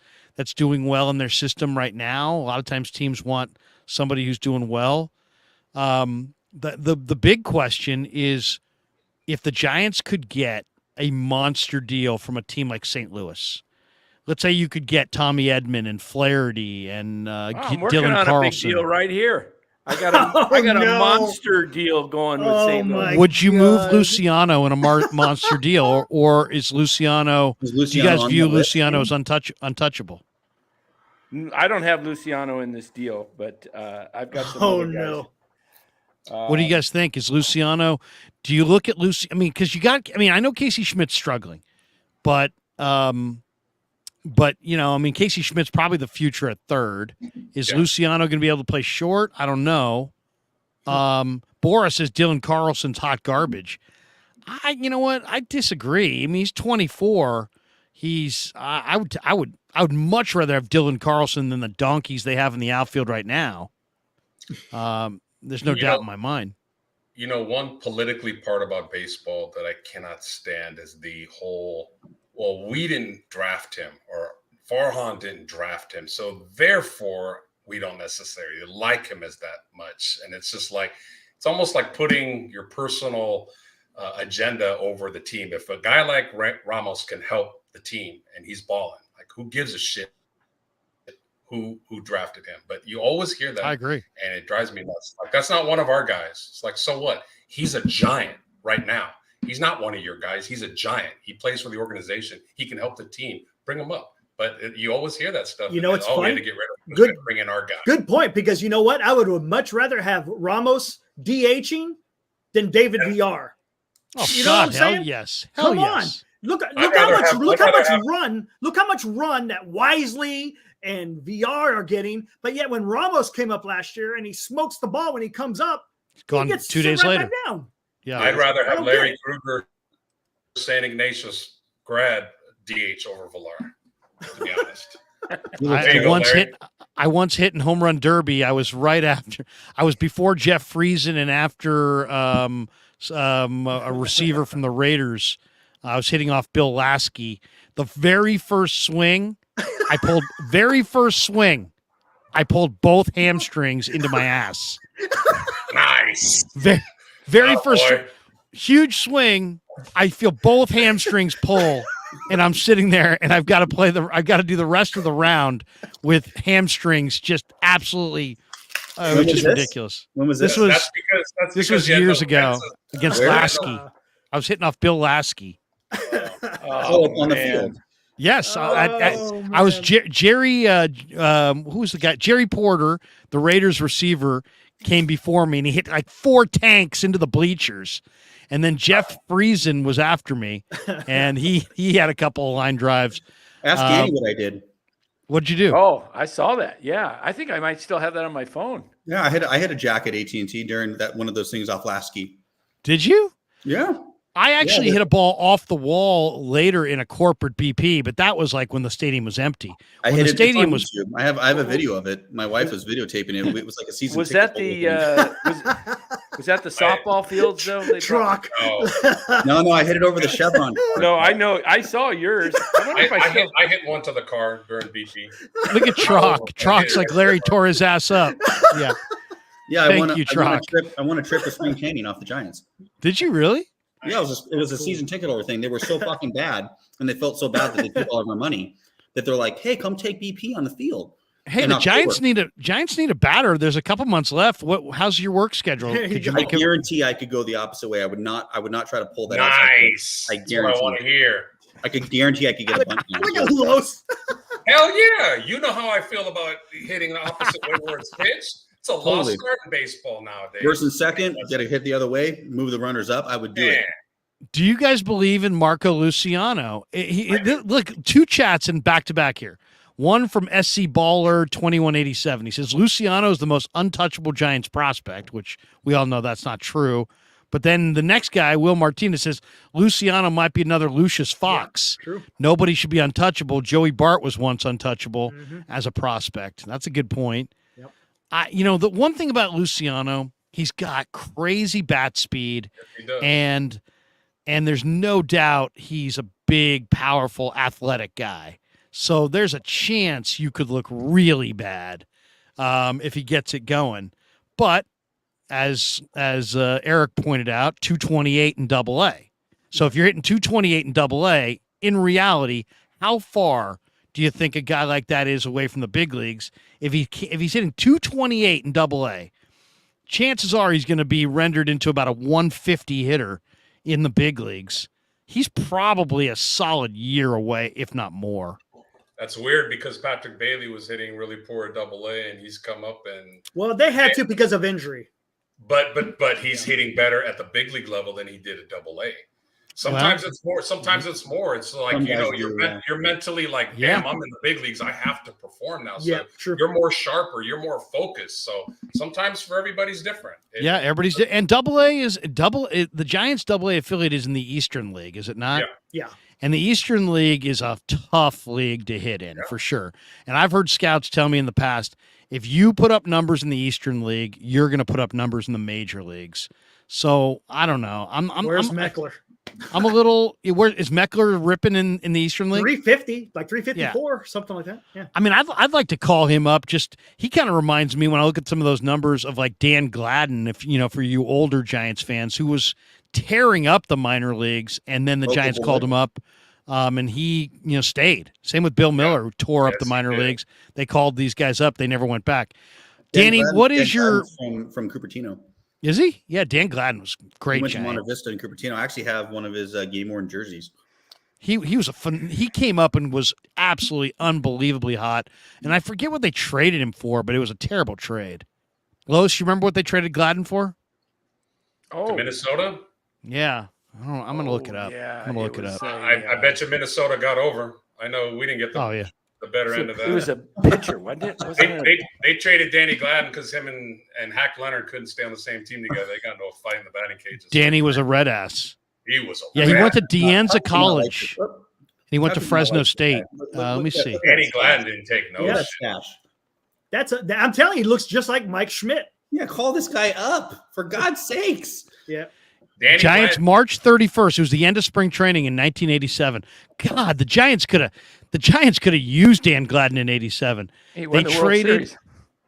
doing well in their system right now. A lot of times teams want somebody who's doing well. The big question is, if the Giants could get a monster deal from a team like St. Louis, let's say you could get Tommy Edman and Flaherty and I'm working Dylan on Carlson. a big deal right here. I got a monster deal going with St. Louis. Would you move Luciano in a monster deal, or is Luciano? Do you guys view Luciano as untouchable? I don't have Luciano in this deal, but I've got some other guys. No. What do you guys think? Is Luciano? Do you look at Lucy? I mean, because I know Casey Schmidt's struggling, but Casey Schmidt's probably the future at third. Is Luciano going to be able to play short? I don't know. Boris says Dylan Carlson's hot garbage. You know what? I disagree. I mean, he's 24. I would much rather have Dylan Carlson than the donkeys they have in the outfield right now. There's no doubt in my mind. One politically part about baseball that I cannot stand is the whole, well, we didn't draft him or Farhan didn't draft him, so therefore we don't necessarily like him as that much. And it's just like, it's almost like putting your personal agenda over the team. If a guy like Ramos can help the team and he's balling, like, who gives a shit who drafted him? But you always hear that. I agree. And it drives me nuts. Like, that's not one of our guys. It's like, so what? He's a giant right now. He's not one of your guys. He's a giant. He plays for the organization. He can help the team. Bring him up. But you always hear that stuff. It's we funny. had to get rid of him. Bring in our guy. Good point, because you know what? I would much rather have Ramos DHing than David VR. Oh, you know what I'm saying? Yes. Come Hell on. yes. Look how much run that Wisely and VR are getting. But yet when Ramos came up last year and he smokes the ball when he comes up, gone he gets 2 days right later. back down. Yeah. I'd rather have don't Larry get it. Krueger, St. Ignatius grad DH over Villar, to be honest. I once hit in home run derby. I was before Jeff Friesen and after a receiver from the Raiders. I was hitting off Bill Lasky. The very first swing, I pulled both hamstrings into my ass. Nice. Very first huge swing. I feel both hamstrings pull, and I'm sitting there, and I've got to do the rest of the round with hamstrings just absolutely, which is ridiculous. When was this? This was years ago against Lasky. I was hitting off Bill Lasky. On the field. Yes, Oh, I was man. Jerry. Who was the guy? Jerry Porter, the Raiders receiver, came before me, and he hit like 4 tanks into the bleachers. And then Jeff Friesen was after me, and he had a couple of line drives. Ask Danny what I did. What'd you do? Oh, I saw that. Yeah, I think I might still have that on my phone. Yeah, I had a jack at AT&T during that one of those things off Lasky. Did you? Yeah. I actually hit a ball off the wall later in a corporate BP, but that was like when the stadium was empty. I When hit the it stadium on was YouTube. I have a video of it. My wife was videotaping it. It was like a season. Was ticket that the holder thing. was that the softball fields though? They Truck. Oh, No, I hit it over the Chevron. No, I know. I saw yours. I wonder if I hit one to the car during BP. look at Trock. Trock's like Larry tore his ass up. Yeah. Yeah, Thank I you, won a trip to Spring Canyon off the Giants. Did you really? Yeah, it was a season ticket holder thing. They were so fucking bad, and they felt so bad that they took all of our money that they're like, "Hey, come take BP on the field." Hey, In the October. Giants need a batter. There's a couple months left. How's your work schedule? There you Could you go. I make it? guarantee I could go the opposite way. I would not try to pull that out. Nice. I That's what I guarantee want to hear. I could guarantee I could get a bunch. Look at Los. Hell yeah. You know how I feel about hitting the opposite way where it's pitched. It's a lost Totally. start in baseball nowadays. First and second, get it hit the other way, move the runners up. I would do it. Do you guys believe in Marco Luciano? Look, 2 chats in back-to-back here. One from SC Baller 2187. He says Luciano is the most untouchable Giants prospect, which we all know that's not true. But then the next guy, Will Martinez, says Luciano might be another Lucius Fox. True. Nobody should be untouchable. Joey Bart was once untouchable as a prospect. That's a good point. Yep. The one thing about Luciano, he's got crazy bat speed, He does. and there's no doubt he's a big, powerful, athletic guy. So there's a chance you could look really bad if he gets it going. But as Eric pointed out, 228 in Double-A. So if you're hitting 228 in Double-A, in reality, how far do you think a guy like that is away from the big leagues? If he's hitting 228 in Double-A, chances are he's going to be rendered into about a 150 hitter in the big leagues. He's probably a solid year away, if not more. That's weird because Patrick Bailey was hitting really poor at Double-A, and he's come up and. Well, they had to because of injury. But he's hitting better at the big league level than he did at Double-A. Sometimes it's more. Sometimes it's more. It's like Some guys do, you're mentally like, Yeah. damn, I'm in the big leagues. I have to perform now. So Yeah, true. you're more sharper. You're more focused. So sometimes for everybody's different. Yeah, everybody's and Double-A is the Giants Double-A affiliate is in the Eastern League, is it not? Yeah. And the Eastern League is a tough league to hit in for sure. And I've heard scouts tell me in the past, if you put up numbers in the Eastern League, you're going to put up numbers in the major leagues. So I don't know. Where's Meckler? I'm a little. Where is Meckler ripping in the Eastern League? 350, like 354, something like that. Yeah. I mean, I'd like to call him up. Just he kind of reminds me when I look at some of those numbers of like Dan Gladden, if for you older Giants fans, who was tearing up the minor leagues, and then the Giants called him up, and he stayed. Same with Bill Miller, who tore up the minor leagues. They called these guys up. They never went back. Danny, what is your from Cupertino? Is he? Yeah, Dan Gladden was great. He went to Giant. Monte Vista in Cupertino. I actually have one of his game worn jerseys. He was he came up and was absolutely unbelievably hot. And I forget what they traded him for, but it was a terrible trade. Lois, you remember what they traded Gladden for? To Minnesota. Yeah. I'm going to look it up. Yeah, I'm going to look it up. I bet you Minnesota got over. I know we didn't get the better end of that. It was a pitcher, wasn't it? They traded Danny Gladden because him and Hack Leonard couldn't stay on the same team together. They got into a fight in the batting cages. Danny was a red ass. He was a Yeah, he red went to ass. Dianza College. He went to Fresno State. Let me see. Danny Gladden didn't take no Yeah. shit. I'm telling you, he looks just like Mike Schmidt. Yeah, call this guy up for God's sakes. Yeah. Danny Giants Gladden, March 31st. It was the end of spring training in 1987. God, the Giants could have used Dan Gladden in 87. He won the World Series.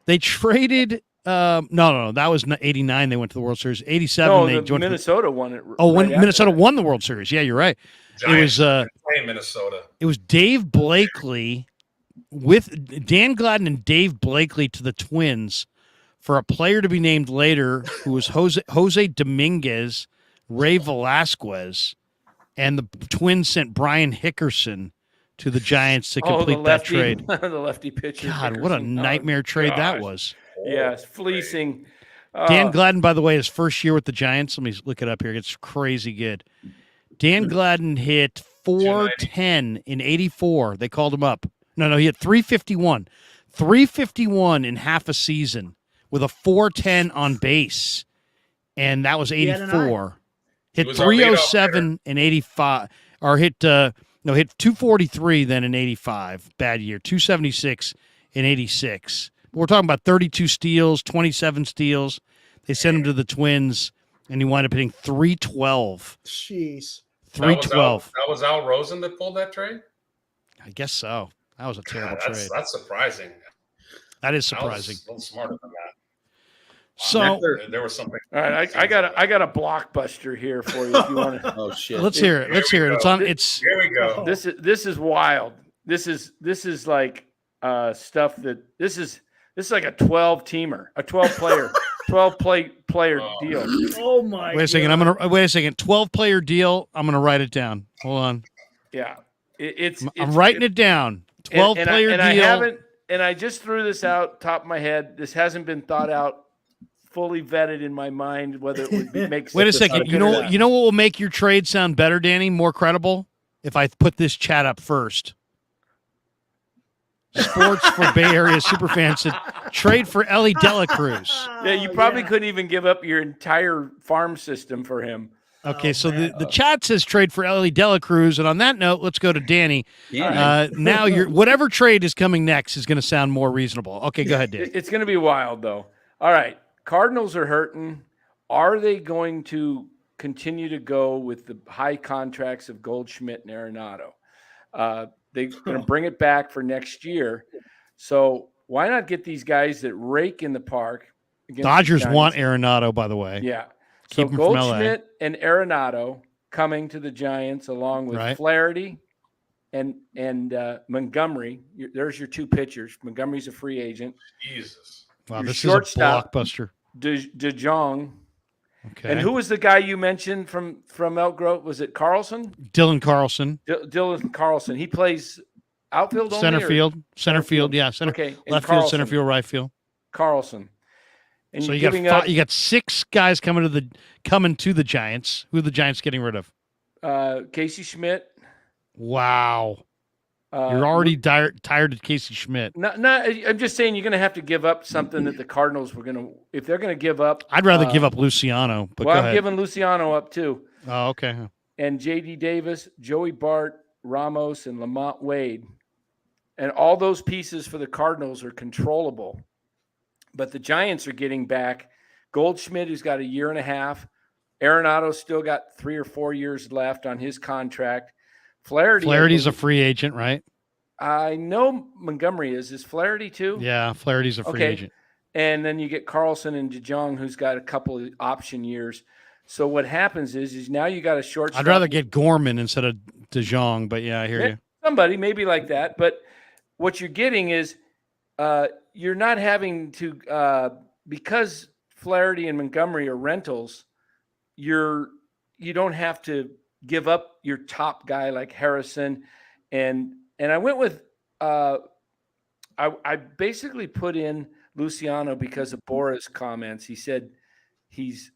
They traded no, that was 89 they went to the World Series. 87 No, they joined Minnesota won it. when right Minnesota after won the World Series. Yeah, you're right. Giants It was playing Minnesota. it was Dave Blakely with Dan Gladden and Dave Blakely to the Twins for a player to be named later who was Jose Dominguez, Ray Velasquez, and the Twins sent Brian Hickerson to the Giants to the complete that lefty, trade. the lefty pitcher. God, what a Dickerson. Oh, nightmare trade that gosh. was. Yes, fleecing. Dan Gladden, by the way, his first year with the Giants. Let me look it up here. It's crazy good. Dan Gladden hit 410 in 84. They called him up. No, he hit 351. 351 in half a season with a 410 on base. And that was 84. Hit 307 in 85. Or hit 243 then in 85. Bad year. 276 in 86. We're talking about 32 steals, 27 steals. They sent him to the Twins, and he wound up hitting 312. Jeez. 312. That was Al Rosen that pulled that trade? I guess so. That was a terrible trade. That's surprising. That is surprising. I was a little smarter than that. So there was something. All right, I got a blockbuster here for you if you want to. Oh shit! let's hear it. Let's hear it. It's on. It's Here we go. This is wild. This is like stuff that this is like a 12-teamer, a 12-player, 12-player deal. Oh my! wait a second. God. Wait a second. 12-player deal. I'm gonna write it down. Hold on. Yeah, it's I'm writing it down. 12-player deal. And I just threw this out top of my head. This hasn't been thought out, fully vetted in my mind whether it would make sense. Wait a second. You know what will make your trade sound better, Danny? More credible? If I put this chat up first. Sports for Bay Area superfans said trade for Ellie Dela Cruz. Yeah, you probably couldn't even give up your entire farm system for him. Okay, so the chat says trade for Ellie Dela Cruz, and on that note, let's go to Danny. Now, whatever trade is coming next is going to sound more reasonable. Okay, go ahead, Danny. It's going to be wild, though. All right, Cardinals are hurting. Are they going to continue to go with the high contracts of Goldschmidt and Arenado? They're going to bring it back for next year. So why not get these guys that rake in the park? Dodgers want Arenado, by the way. Yeah. Keep So him from LA. Goldschmidt and Arenado coming to the Giants along with Flaherty and Montgomery. There's your two pitchers. Montgomery's a free agent. Jesus. Wow, Your this is a blockbuster. DeJong. Okay. And who was the guy you mentioned from Elk Grove? Was it Carlson? Dylan Carlson. Dylan Carlson. He plays outfield only? Center field. Center field, yeah. Okay. Left field, center field, right field. Carlson. And so you got 6 guys coming to the Giants. Who are the Giants getting rid of? Casey Schmidt. Wow. You're already tired of Casey Schmidt. I'm just saying you're going to have to give up something that the Cardinals were going to – if they're going to give up – I'd rather give up Luciano. But I'm giving Luciano up too. Oh, okay. And J.D. Davis, Joey Bart, Ramos, and Lamont Wade. And all those pieces for the Cardinals are controllable. But the Giants are getting back Goldschmidt, who's got a year and a half. Arenado's still got 3 or 4 years left on his contract. Flaherty's a free agent, right? I know Montgomery is. Is Flaherty too? Yeah, Flaherty's a free agent. And then you get Carlson and DeJong, who's got a couple of option years. So what happens is now you got a shortstop. I'd rather get Gorman instead of DeJong, but yeah, I hear you. Somebody maybe like that. But what you're getting is you're not having to because Flaherty and Montgomery are rentals. You don't have to give up your top guy like Harrison, and I went with I basically put in Luciano because of Bora's comments. He said he's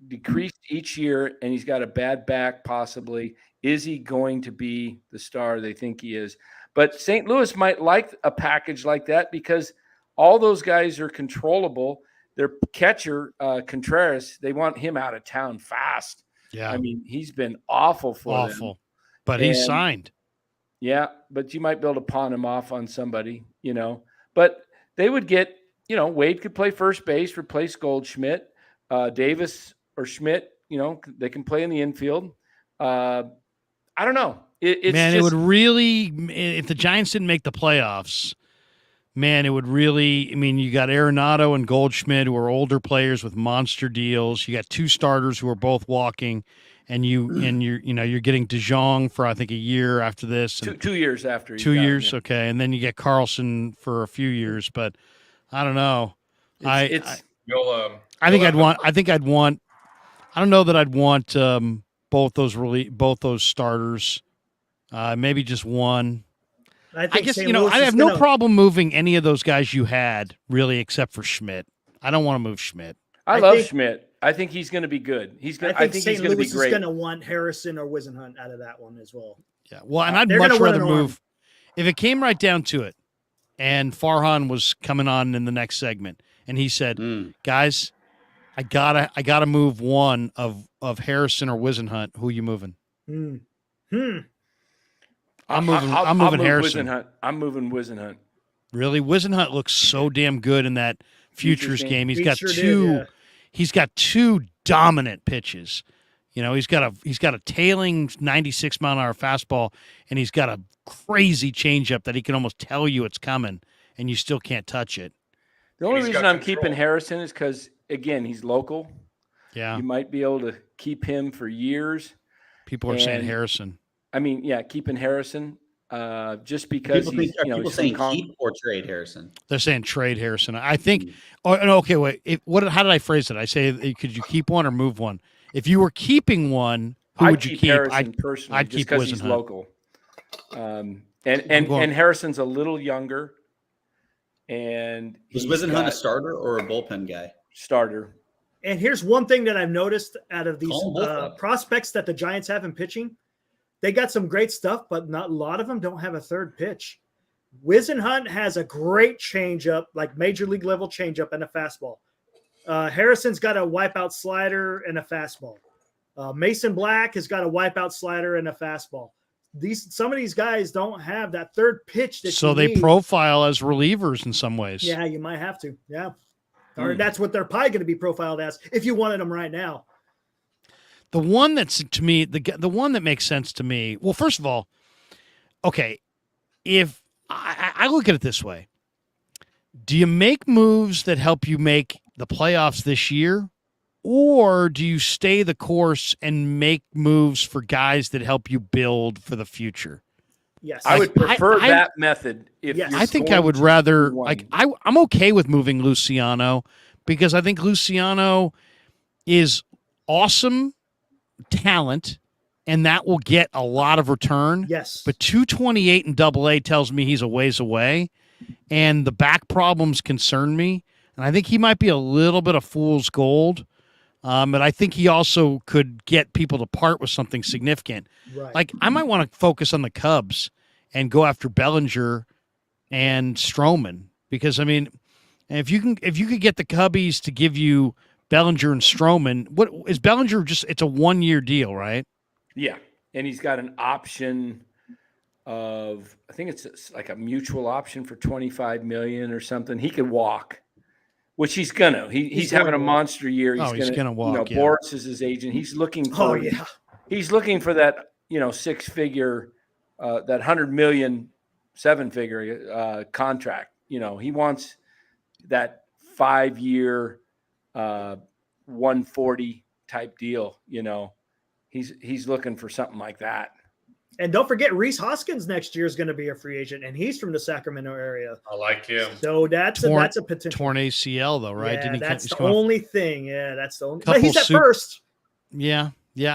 decreased each year and he's got a bad back possibly. Is he going to be the star they think he is? But St. Louis might like a package like that because all those guys are controllable. Their catcher, Contreras, they want him out of town fast. Yeah. I mean, he's been awful for them. But he's signed. Yeah, but you might be able to pawn him off on somebody, But they would get, Wade could play first base, replace Goldschmidt. Davis or Schmidt, they can play in the infield. I don't know. It would really, if the Giants didn't make the playoffs, it would really, you got Arenado and Goldschmidt who are older players with monster deals. You got 2 starters who are both walking, and you're getting DeJong for I think a year after this. And 2 years after. 2 years, okay, and then you get Carlson for a few years, but I don't know. I don't know that I'd want both those starters Maybe just one. I guess, St. Louis I is have no gonna- problem moving any of those guys you had, really, except for Schmidt. I don't want to move Schmidt. I love Schmidt. I think he's going to be good. I think St. he's going to be Louis great. is going to want Harrison or Wisenhunt out of that one as well. Yeah. Well, and I'd They're much gonna win rather an arm. move if it came right down to it. And Farhan was coming on in the next segment, and he said, "Guys, I gotta move one of Harrison or Wisenhunt. Who are you moving?" I'm moving Harrison. I'm moving Wisenhunt. Really, Wisenhunt looks so damn good in that futures game. He's He got sure two. did, yeah. He's got two dominant pitches. He's got a tailing 96-mile-an-hour fastball, and he's got a crazy changeup that he can almost tell you it's coming, and you still can't touch it. The only He's reason got I'm control. keeping Harrison is because, again, he's local. Yeah, You might be able to keep him for years. people are saying and- Harrison. I mean, yeah, keeping Harrison just because People he's, are people he's saying from keep or trade Harrison? They're saying trade Harrison. I think. Oh, no, okay. Wait. How did I phrase it? I say, could you keep one or move one? If you were keeping one, who I'd would you keep? Harrison personally, I'd just keep because he's Wisenhunt. local. And Harrison's a little younger, and Was he's Wisenhunt got a starter or a bullpen guy? starter. And here's one thing that I've noticed out of these Call 'em both up. prospects that the Giants have in pitching. They got some great stuff, but not a lot of them don't have a third pitch. Wisenhunt has a great changeup, like major league level changeup and a fastball. Harrison's got a wipeout slider and a fastball. Mason Black has got a wipeout slider and a fastball. Some of these guys don't have that third pitch that So you they need. profile as relievers in some ways. Yeah, you might have to. Yeah. Or that's what they're probably going to be profiled as if you wanted them right now. The one that's to me, the one that makes sense to me. Well, first of all, okay, if I look at it this way, do you make moves that help you make the playoffs this year, or do you stay the course and make moves for guys that help you build for the future? Yes. I would prefer I- that method. If Yes. you're I think I going would to rather do one. like I'm okay with moving Luciano because I think Luciano is awesome talent and that will get a lot of return. Yes. But 228 in AA tells me he's a ways away and the back problems concern me. And I think he might be a little bit of fool's gold. But I think he also could get people to part with something significant. right. Like I might want to focus on the Cubs and go after Bellinger and Stroman because I mean, if you could get the Cubbies to give you Bellinger and Stroman, what is Bellinger? It's a 1-year deal, right? Yeah, and he's got an option of I think it's like a mutual option for $25 million or something. He could walk, which he's gonna. He's having a going to walk. monster year. He's gonna walk, yeah. Boris is his agent. He's looking for. Oh yeah. He's looking for that 6-figure, that $100 million 7-figure contract. He wants that 5-year 140 type deal. He's looking for something like that. And don't forget, Reese Hoskins next year is going to be a free agent, and he's from the Sacramento area. I like him. So that's a potential. Torn ACL though, right? Yeah, that's he's the come off- only thing. Yeah, that's the only. Couple But he's at soup- first. Yeah,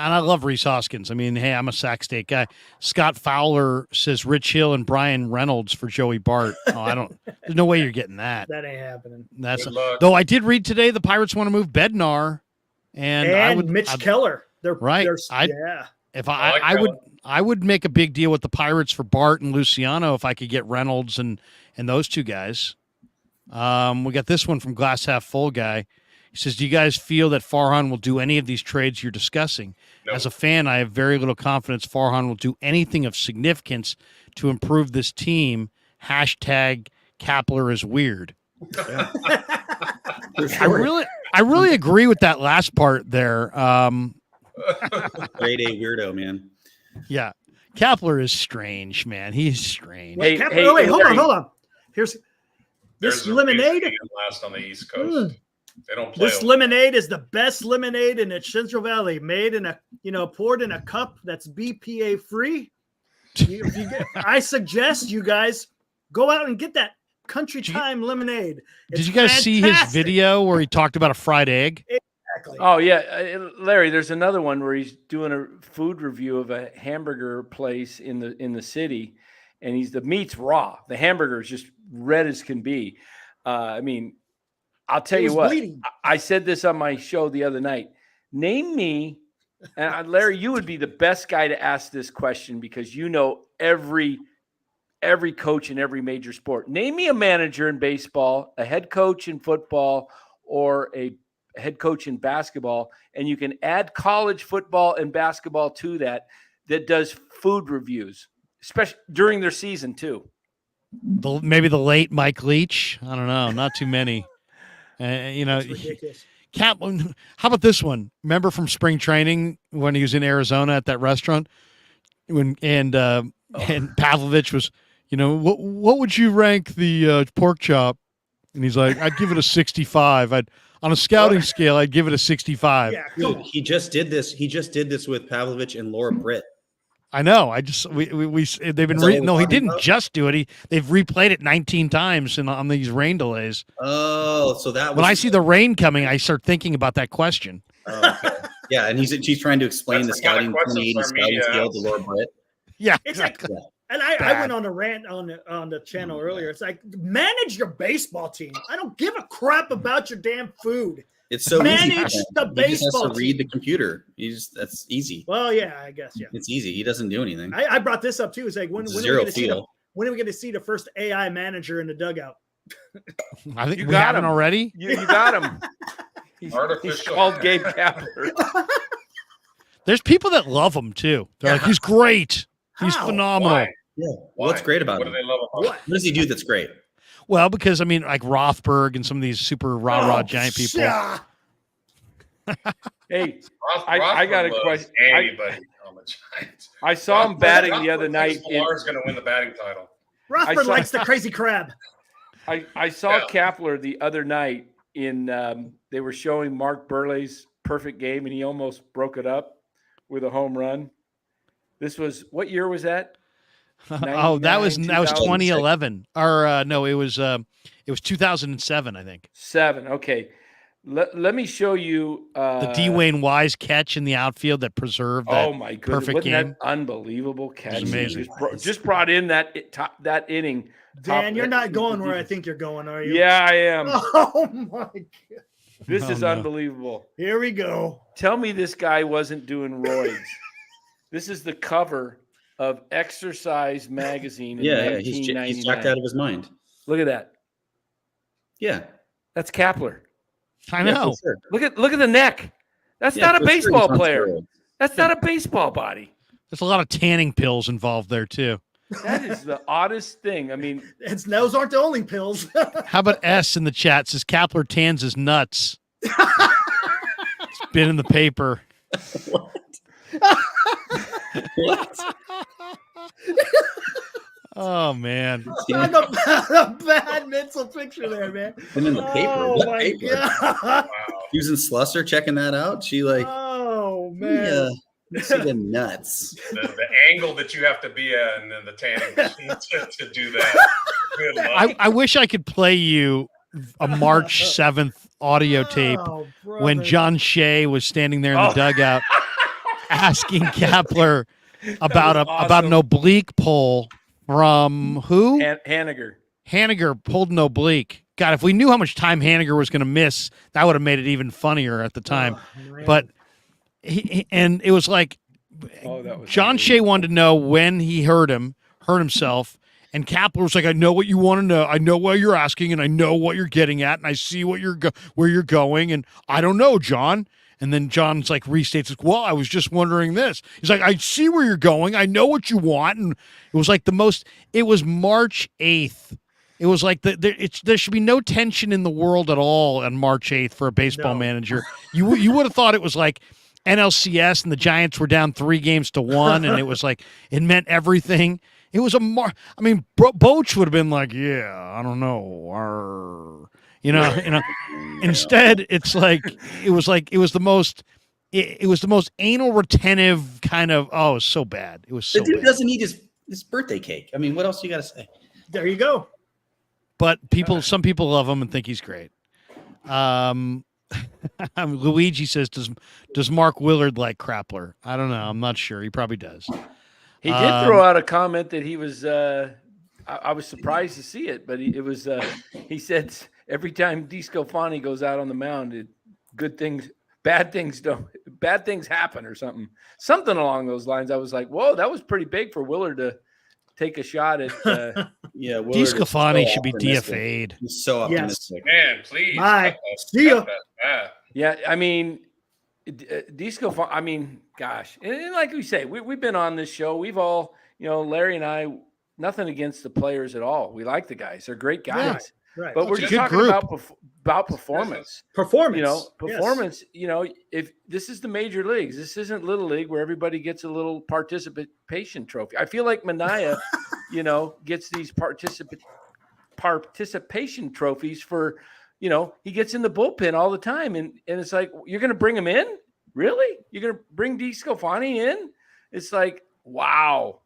and I love Reese Hoskins. I mean, hey, I'm a Sac State guy. Scott Fowler says Rich Hill and Brian Reynolds for Joey Bart. Oh, I don't. There's no way you're getting that. That ain't happening. That's Good luck. though. I did read today the Pirates want to move Bednar, and I would Mitch Keller. They're Right. yeah. If I like I would make a big deal with the Pirates for Bart and Luciano if I could get Reynolds and those two guys. We got this one from Glass Half Full guy. He says, "Do you guys feel that Farhan will do any of these trades you're discussing? Nope. As a fan, I have very little confidence Farhan will do anything of significance to improve this team. Hashtag Kepler is weird." I really agree with that last part there. Grade A weirdo, man. Yeah. Kepler is strange, man. He's strange. Hey, Wait, hold Larry. on. Here's There's this a lemonade. reason he last on the East Coast. They don't play. This lemonade is the best lemonade in the Central Valley, made in poured in a cup that's BPA free. I suggest you guys go out and get that Country Time lemonade. Did It's you guys see his fantastic. video where he talked about a fried egg? Exactly. Oh yeah, Larry. There's another one where he's doing a food review of a hamburger place in the city, and the meat's raw. The hamburger is just red as can be. I mean, I'll tell It you was what. bleeding. I said this on my show the other night. Name me, and Larry, you would be the best guy to ask this question because you know every coach in every major sport. Name me a manager in baseball, a head coach in football, or a head coach in basketball, and you can add college football and basketball to that does food reviews, especially during their season too. Maybe the late Mike Leach. I don't know. Not too many. That's ridiculous. How about this one? Remember from spring training when he was in Arizona at that restaurant and Pavlovich was, what would you rank the pork chop? And he's like, I'd give it a 65. On a scouting scale, I'd give it a 65. Yeah, Dude, he just did this. He just did this with Pavlovich and Laura Britt. I know. They've been no, he didn't just do it. They've replayed it 19 times on these rain delays. Oh, so that was when I see the rain coming, I start thinking about that question. Oh, okay. Yeah, and he's trying to explain the scouting 2080 scouting scale to Laura Britt. Yeah, exactly. And I went on a rant on the channel earlier. It's like, manage your baseball team. I don't give a crap about your damn food. It's so manage easy. the baseball he just has to team. read the computer. That's easy. Well, yeah, I guess, yeah. It's easy. He doesn't do anything. I brought this up too. It's like when are we going to see the first AI manager in the dugout? I think we have him already. You got him. He's called Gabe Kepler. There's people that love him too. They're like, he's great. He's phenomenal. Why? Yeah. What's great about What him? do they love about him? What does he do that's great? Well, because I mean, like Rothberg and some of these super rah giant people. Yeah. Hey, I got a question. Anybody on the Giants? I saw him batting the other night. Millar's going to win the batting title. Rothberg likes the crazy crab. I saw Kepler the other night in. They were showing Mark Burley's perfect game, and he almost broke it up with a home run. This was what year was that? That was 2011. Or no, it was 2007, I think. 7. Okay. Let me show you the D. Wayne Wise catch in the outfield that preserved that perfect game. That unbelievable catch. Amazing. Just brought in that inning. Dan, you're not going where I think you're going, are you? Yeah, I am. Oh my God. This is unbelievable. Here we go. Tell me this guy wasn't doing roids. This is the cover of Exercise magazine in 1999. He's jacked out of his mind. Look at that. Yeah. That's Kepler. I know. Yeah, sure. Look at the neck. That's not a baseball player. That's not a baseball body. There's a lot of tanning pills involved there too. That is the oddest thing. I mean, those aren't the only pills. How about S in the chat? Says Kepler tans his nuts. It's been in the paper. What? Oh man, a bad mental picture there, man. And in the paper. Oh What my paper? God. Wow. Using Slusser, checking that out. She like, oh man. see the nuts. The angle that you have to be in the tanning machine to do that. Good luck. I wish I could play you a March 7th audio tape when John Shea was standing there in the dugout asking Kepler about an oblique pull from who? Haniger. Haniger pulled an oblique. God, if we knew how much time Haniger was going to miss, that would have made it even funnier at the time. But and it was like John Shea wanted to know when he hurt himself, and Kepler was like, "I know what you want to know. I know what you're asking, and I know what you're getting at, and I see where you're going, and I don't know, John." And then John's like restates, well, I was just wondering this. He's like, I see where you're going. I know what you want. And it was like it was March 8th. It was like there should be no tension in the world at all on March 8th for a baseball manager. You would have thought it was like NLCS and the Giants were down 3-1, and it was like, it meant everything. It was Boach would have been like, yeah, I don't know. Instead, it's like it was the most anal retentive kind of. Oh, it was so bad. It was so. The dude bad. doesn't need his birthday cake. I mean, what else you got to say? There you go. But some people love him and think he's great. Luigi says, does Mark Willard like Krappler? I don't know. I'm not sure. He probably does. He did throw out a comment that he was. I was surprised to see it, but he said every time DeSclafani goes out on the mound, bad things happen or something along those lines. I was like, whoa, that was pretty big for Willard to take a shot at. Yeah, DeSclafani should be DFA'd. He's so optimistic. Man, please. Bye. See ya. Yeah, I mean, DeSclafani. I mean, gosh, and like we say, we've been on this show. We've all, Larry and I, nothing against the players at all. We like the guys; they're great guys. Right. But we're just talking about performance. Performance. Performance. Yes. If this is the major leagues, this isn't Little League where everybody gets a little participation trophy. I feel like Mania, gets these participation trophies for, he gets in the bullpen all the time, and it's like, you're going to bring him in? Really? You're going to bring DeSclafani in? It's like, wow.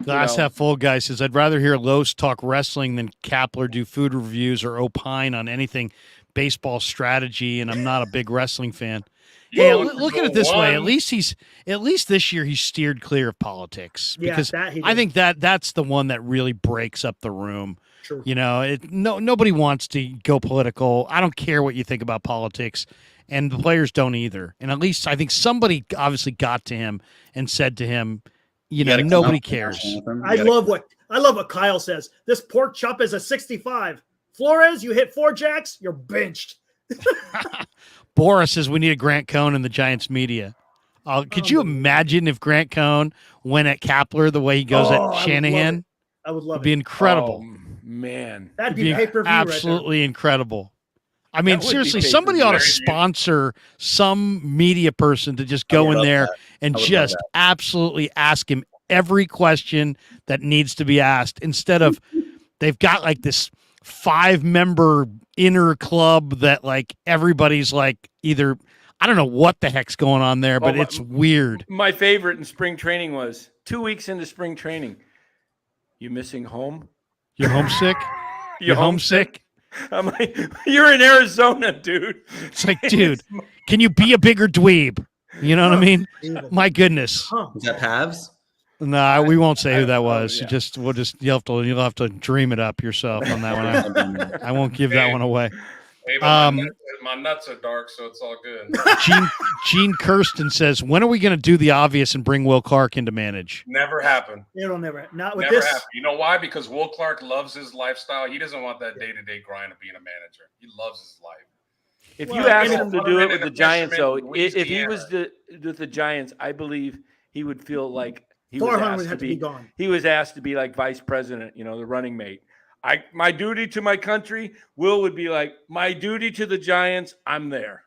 Glass half full guy says, I'd rather hear Los talk wrestling than Kepler do food reviews or opine on anything baseball strategy, and I'm not a big wrestling fan. Hey, look at it this way. At least this year he's steered clear of politics, because I think that's the one that really breaks up the room. True. Nobody wants to go political. I don't care what you think about politics, and the players don't either. And at least I think somebody obviously got to him and said to him, nobody cares. I love what Kyle says. This pork chop is a 65. Flores, you hit 4 jacks, you're benched. Boris says we need a Grant Cohn in the Giants media. Could you imagine if Grant Cohn went at Kepler the way he goes at Shanahan? I would love it. It'd be incredible. Oh, man. That'd be pay-per-view. Absolutely incredible. I mean, seriously, somebody ought to sponsor some media person to just go in there and just absolutely ask him every question that needs to be asked, instead of they've got like this 5-member inner club that like everybody's like either, I don't know what the heck's going on there, but it's weird. My favorite in spring training was 2 weeks into spring training. You missing home? You're homesick? You're homesick? I'm like, you're in Arizona, dude. It's like, dude, can you be a bigger dweeb? You know what I mean? My goodness. Is that Pavs? No, we won't say who that was. Yeah. You'll have to dream it up yourself on that one. I won't give that one away. Hey, my nuts are dark, so it's all good. Gene Kirsten says, when are we going to do the obvious and bring Will Clark in to manage? Never happen. It'll never. Not with Never this. happen. You know why? Because Will Clark loves his lifestyle. He doesn't want that day-to-day grind of being a manager. He loves his life. If you asked him to do it with the Giants, though, if he was with the Giants, I believe he would feel like Farhan would have to be gone. He was asked to be like vice president, the running mate. My duty to my country. Will would be like, my duty to the Giants. I'm there.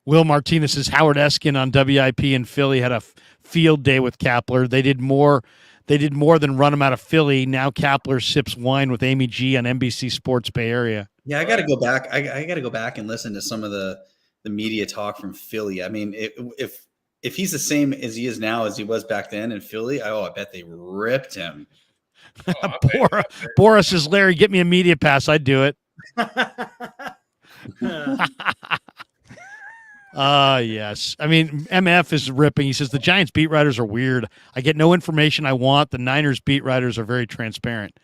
Will Martinez says Howard Eskin on WIP in Philly had a field day with Kepler. They did more than run him out of Philly. Now Kepler sips wine with Amy G on NBC Sports Bay Area. Yeah, I got to go back. I got to go back and listen to some of the media talk from Philly. I mean, if he's the same as he is now as he was back then in Philly, I bet they ripped him. Boris says, Larry, get me a media pass. I'd do it. Yes. I mean, MF is ripping. He says the Giants beat writers are weird. I get no information I want. The Niners beat writers are very transparent.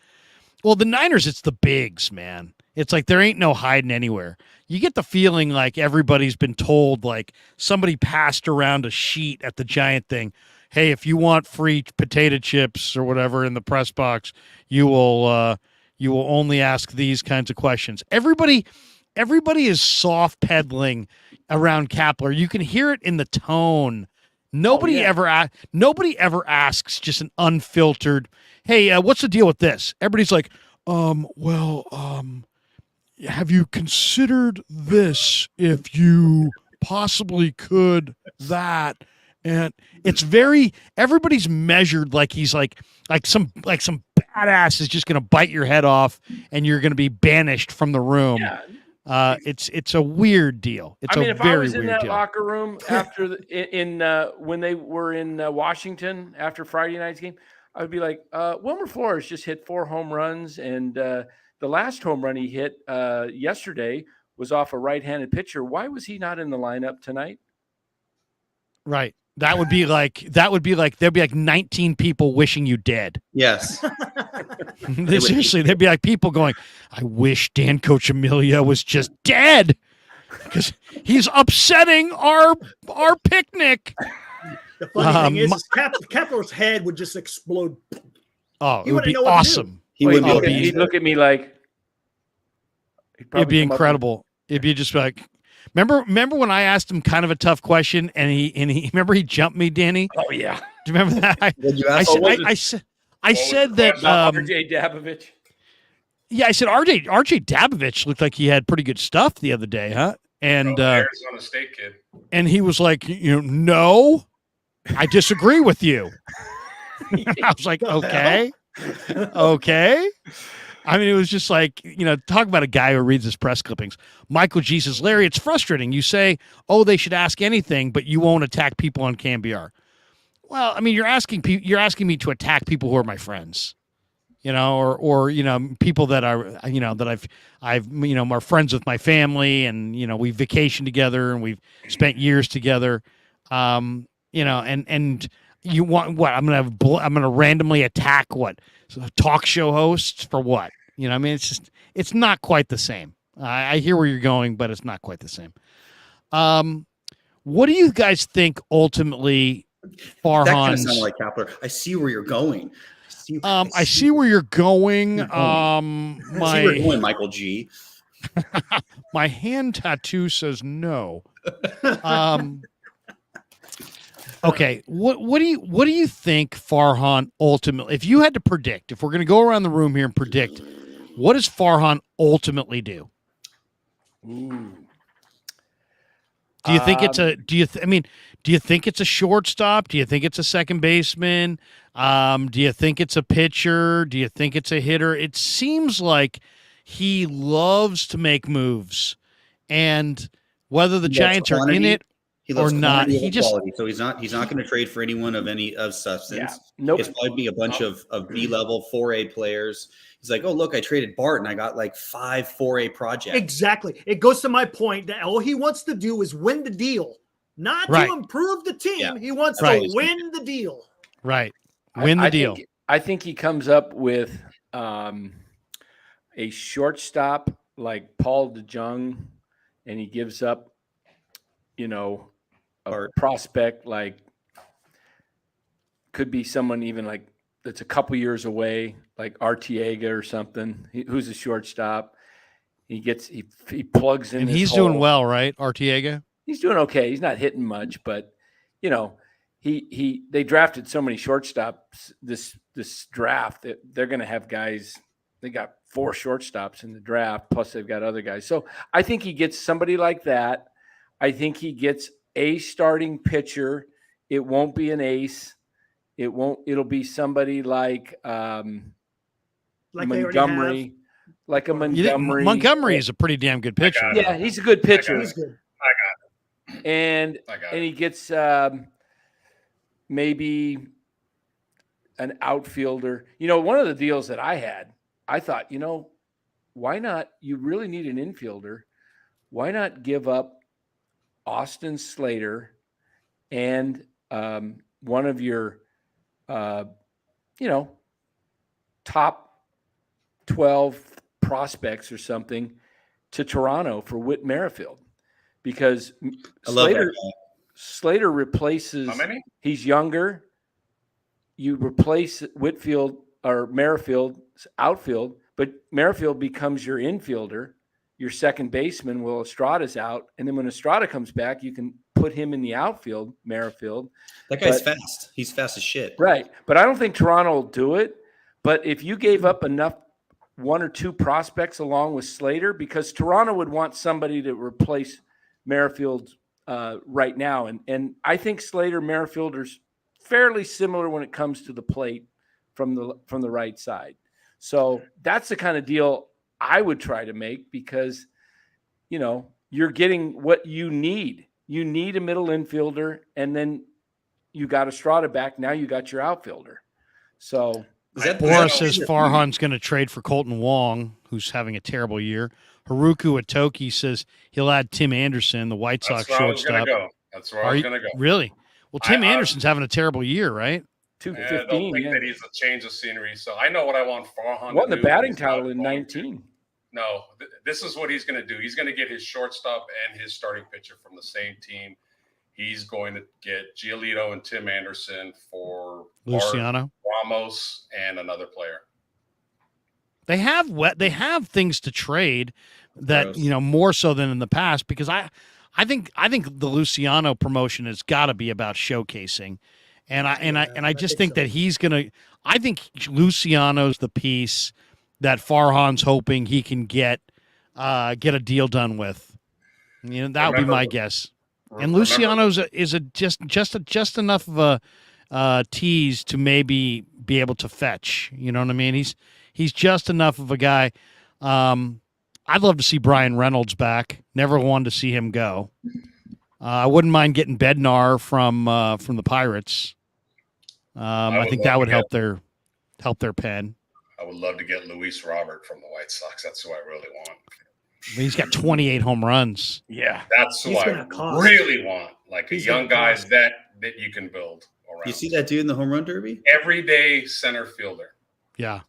Well, the Niners, it's the bigs, man. It's like there ain't no hiding anywhere. You get the feeling like everybody's been told, like somebody passed around a sheet at the Giant thing. Hey, if you want free potato chips or whatever in the press box, you will only ask these kinds of questions. Everybody is soft peddling around Kepler. You can hear it in the tone. Nobody ever asks just an unfiltered, hey, what's the deal with this? Everybody's like, have you considered this if you possibly could that? And it's everybody's measured like he's like some badass is just going to bite your head off and you're going to be banished from the room. Yeah. It's a weird deal. It's if I was in that locker room after when they were in Washington after Friday night's game, I would be like, Wilmer Flores just hit 4 home runs, and the last home run he hit yesterday was off a right-handed pitcher. Why was he not in the lineup tonight? Right. That would be like there'd be like 19 people wishing you dead. Yes. Seriously, there'd be like people going, I wish Dan Coccimilgio was just dead because he's upsetting our picnic. The funny thing is Kepler's head would just explode. Oh, He it would wouldn't be know what to do. awesome. He'd look at me like It'd be incredible. It'd be just like, remember when I asked him kind of a tough question and he remember he jumped me, Danny? Oh yeah. Do you remember that? I said that RJ Dabovich. Yeah, I said RJ Dabovich looked like he had pretty good stuff the other day, huh? And Arizona State kid. And he was like, no, I disagree with you. I was like, okay. I mean, it was just like, talk about a guy who reads his press clippings. Michael G says, Larry, it's frustrating. You say, they should ask anything, but you won't attack people on CanBR. Well, I mean, you're asking me to attack people who are my friends, or people that are, that I've are friends with my family, and we vacation together and we've spent years together, and you want what? I'm gonna randomly attack what? Talk show hosts for what? I mean, it's not quite the same. I hear where you're going, but it's not quite the same. What do you guys think ultimately Farhan's? That kind of sounded like Kepler. I see where you're going. I see where you're going. I see where you're going, Michael G. My hand tattoo says no. Okay, what do you think Farhan ultimately? If you had to predict, if we're going to go around the room here and predict, what does Farhan ultimately do? Ooh. Do you think it's a? Do you think it's a shortstop? Do you think it's a second baseman? Do you think it's a pitcher? Do you think it's a hitter? It seems like he loves to make moves, and whether the Giants are in it or not, he just quality. So he's not going to trade for anyone of substance. Yeah. Nope. It's probably be a bunch of B-level 4A players. He's like, oh look, I traded Bart and I got like 5 4A projects. Exactly. It goes to my point that all he wants to do is win the deal, not to improve the team. Yeah. He wants to win the deal. Right. Win the deal. I think he comes up with a shortstop like Paul DeJong, and he gives up, a prospect like could be someone even like that's a couple years away, like Arteaga or something, who's a shortstop. He plugs in, and he's doing well, right? Arteaga. He's doing okay. He's not hitting much, but they drafted so many shortstops this draft that they're going to have guys. They got 4 shortstops in the draft, plus they've got other guys. So I think he gets somebody like that. I think he gets a starting pitcher. It won't be an ace. It'll be somebody like Montgomery. Like a Montgomery. Montgomery is a pretty damn good pitcher. Yeah, he's a good pitcher. He's good. I got it. And he gets maybe an outfielder. One of the deals that I had, I thought, why not? You really need an infielder. Why not give up Austin Slater and one of your, top 12 prospects or something to Toronto for Whit Merrifield, because Slater replaces. How many? He's younger. You replace Whitfield or Merrifield's outfield, but Merrifield becomes your infielder, your second baseman while Estrada's out. And then when Estrada comes back, you can put him in the outfield, Merrifield. That guy's fast. He's fast as shit. Right. But I don't think Toronto will do it. But if you gave up enough 1 or 2 prospects along with Slater, because Toronto would want somebody to replace Merrifield right now. And I think Slater, Merrifield are fairly similar when it comes to the plate from the right side. So that's the kind of deal I would try to make, because, you're getting what you need. You need a middle infielder, and then you got Estrada back. Now you got your outfielder. So Boris says Farhan's going to trade for Colton Wong, who's having a terrible year. Haruku Atoki says he'll add Tim Anderson, the White Sox That's where I was going shortstop. to go. That's where I was going to go. Really? Well, Tim Anderson's having a terrible year, right? I don't 215. think that he's a change of scenery. So I know what I want Farhan Won to the do. batting He's not title in going 19. to. No, this is what he's going to do. He's going to get his shortstop and his starting pitcher from the same team. He's going to get Giolito and Tim Anderson for Luciano, Ramos, and another player. They have things to trade that Gross. more so than in the past, because I think the Luciano promotion has got to be about showcasing, and I just think that he's gonna. I think Luciano's the piece that Farhan's hoping he can get a deal done with. That would be my guess. And Luciano's is just enough of a tease to maybe be able to fetch. You know what I mean? He's just enough of a guy. I'd love to see Brian Reynolds back. Never wanted to see him go. I wouldn't mind getting Bednar from the Pirates. I think that would help their pen. I would love to get Luis Robert from the White Sox. That's who I really want. He's got 28 home runs. Yeah. That's who He's I gonna cost. really want. Like He's a young gonna guy cost. that you can build around. You see that dude in the home run derby? Everyday center fielder. Yeah.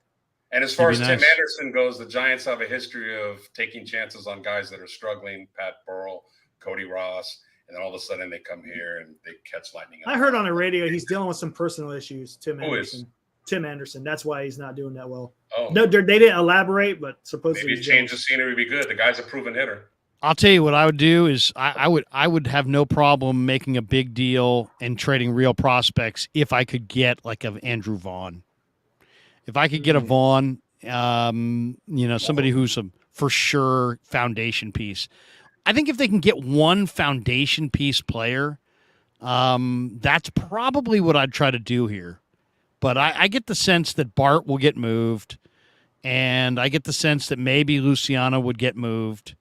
And as far as That'd be Tim nice. Anderson goes, the Giants have a history of taking chances on guys that are struggling. Pat Burrell, Cody Ross, and then all of a sudden they come here and they catch lightning. I heard on the radio he's dealing with some personal issues. Tim Who is? Anderson. Tim Anderson. That's why he's not doing that well. Oh, No, they didn't elaborate, but supposedly maybe he's change dealing- the scenery would be good. The guy's a proven hitter. I'll tell you what I would do is I would have no problem making a big deal and trading real prospects if I could get like of Andrew Vaughn. If I could get a Vaughn, somebody who's a for sure foundation piece. I think if they can get one foundation piece player, that's probably what I'd try to do here. But I get the sense that Bart will get moved, and I get the sense that maybe Luciano would get moved.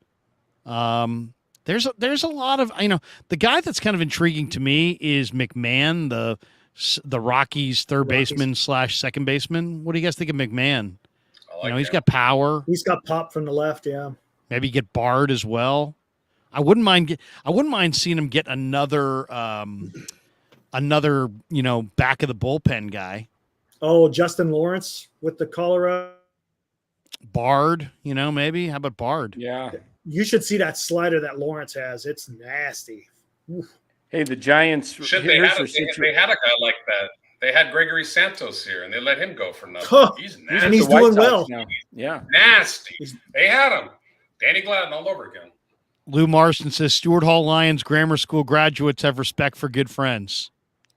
There's a lot of the guy that's kind of intriguing to me is McMahon, the Rockies third baseman / second baseman. What do you guys think of McMahon? I like He's him. got power. He's got pop from the left, yeah. Maybe get Bard as well. I wouldn't mind seeing him get another back of the bullpen guy. Oh, Justin Lawrence with the Colorado. Bard, maybe. How about Bard? Yeah. You should see that slider that Lawrence has. It's nasty. Oof. Hey, the Giants. Shit, here's they their had a guy like that. They had Gregory Santos here, and they let him go for nothing. Huh. He's He's nasty. And he's with the White doing Sox well. now. Yeah. Nasty. They had him. Danny Gladden all over again. Lou Marston says Stewart Hall Lions grammar school graduates have respect for good friends.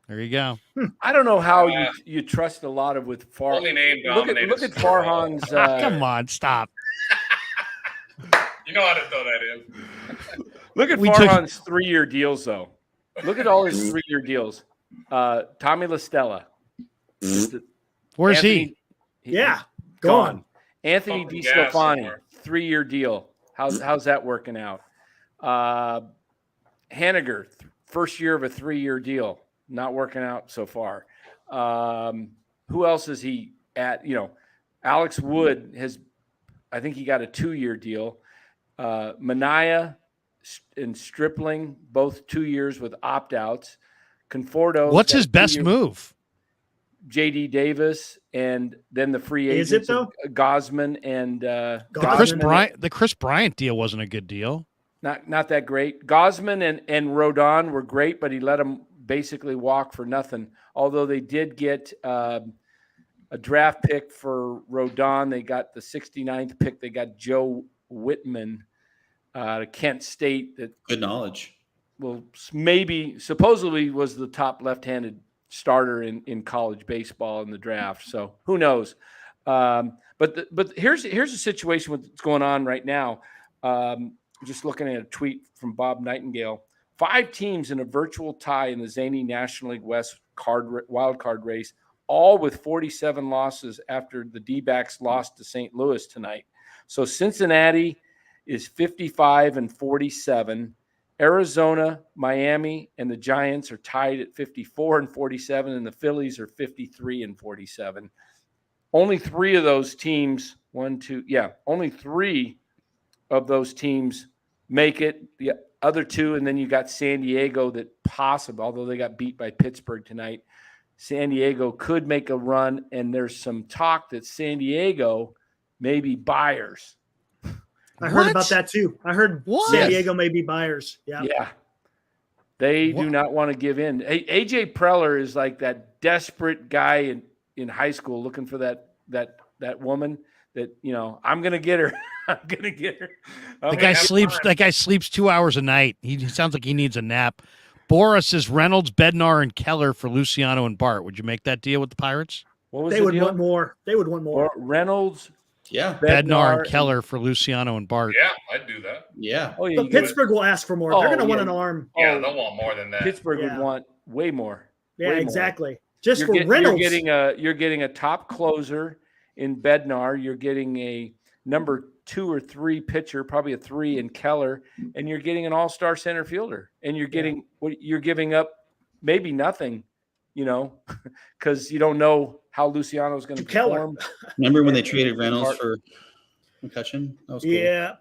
There you go. I don't know how you trust a lot of with Farhan. Only name Look dominated. at Farhan's. Come on, stop. You know how to throw that in. Look at We took- Farhan's 3-year deals, though. Look at all his 3-year deals. Tommy LaStella. Where's Anthony- Yeah, gone. Anthony Pumping gas DiStefani, somewhere. 3-year deal. How's that working out? Haniger, first year of a 3-year deal, not working out so far. Who else is he at? Alex Wood I think he got a 2-year deal. Mania and Stripling, both 2 years with opt-outs. Conforto. What's his best move? J.D. Davis, and then the free agents. Is it, though? of Gosman and The Gosman. Chris Bryant deal wasn't a good deal. not that great. Gosman and Rodon were great, but he let them basically walk for nothing. Although they did get a draft pick for Rodon. They got the 69th pick. They got Joe Whitman to Kent State. That Good knowledge. well, maybe supposedly was the top left-handed starter in college baseball in the draft. So who knows? But here's a situation with what's going on right now. Just looking at a tweet from Bob Nightingale. 5 teams in a virtual tie in the Zany National League West wild card race, all with 47 losses after the D-backs lost to St. Louis tonight. So Cincinnati is 55-47. Arizona, Miami, and the Giants are tied at 54-47, and the Phillies are 53-47. Only 3 of those teams only 3 of those teams make it. The other 2, and then you got San Diego that possible, although they got beat by Pittsburgh tonight. San Diego could make a run, and there's some talk that San Diego may be buyers. I heard What? about that too. I heard What? San Diego may be buyers. Yeah. Yeah. They What? do not want to give in. AJ Preller is like that desperate guy in high school looking for that woman that, I'm going to get her. I'm going to get her. That guy sleeps 2 hours a night. He sounds like he needs a nap. Boris says Reynolds, Bednar, and Keller for Luciano and Bart. Would you make that deal with the Pirates? What was They the would deal? want more. They would want more. Or Reynolds, Yeah. Bednar and Keller for Luciano and Bart. Yeah, I'd do that. Yeah. Oh, yeah, But you gotta- Pittsburgh will ask for more. Oh, They're going to want yeah. an arm. Yeah, Oh, they'll want more than that. Pittsburgh Yeah. would want way more. Yeah, Way more. exactly. Just You're for Reynolds. You're getting a top closer in Bednar. You're getting a number 2 or 3 pitcher, probably a 3 in Keller, and you're getting an all-star center fielder. And you're getting what you're giving up, maybe nothing, because you don't know how Luciano's going to Keller. perform. Remember when they traded Reynolds for McCutcheon? That was cool. Yeah.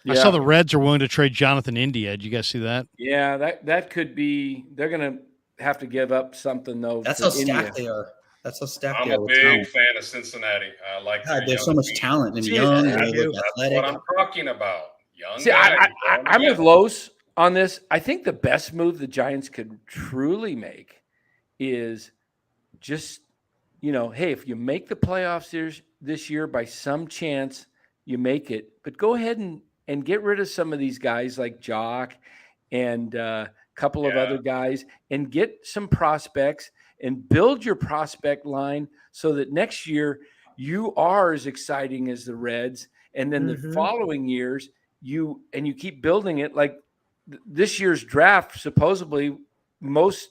I saw the Reds are willing to trade Jonathan India. Did you guys see that? Yeah, that could be. They're going to have to give up something though. That's for how stacked India. they are. That's how stacked I'm they are. a with big talent. fan of Cincinnati. I like God, their they have so young much team. talent and See, young. I They do. look That's athletic. what I'm talking about. Young See, guys. I'm with Los on this. I think the best move the Giants could truly make is just, hey, if you make the playoffs this year by some chance, you make it. But go ahead and get rid of some of these guys like Jock and a couple of other guys and get some prospects and build your prospect line so that next year you are as exciting as the Reds. And then the following years, you keep building it. Like this year's draft, supposedly most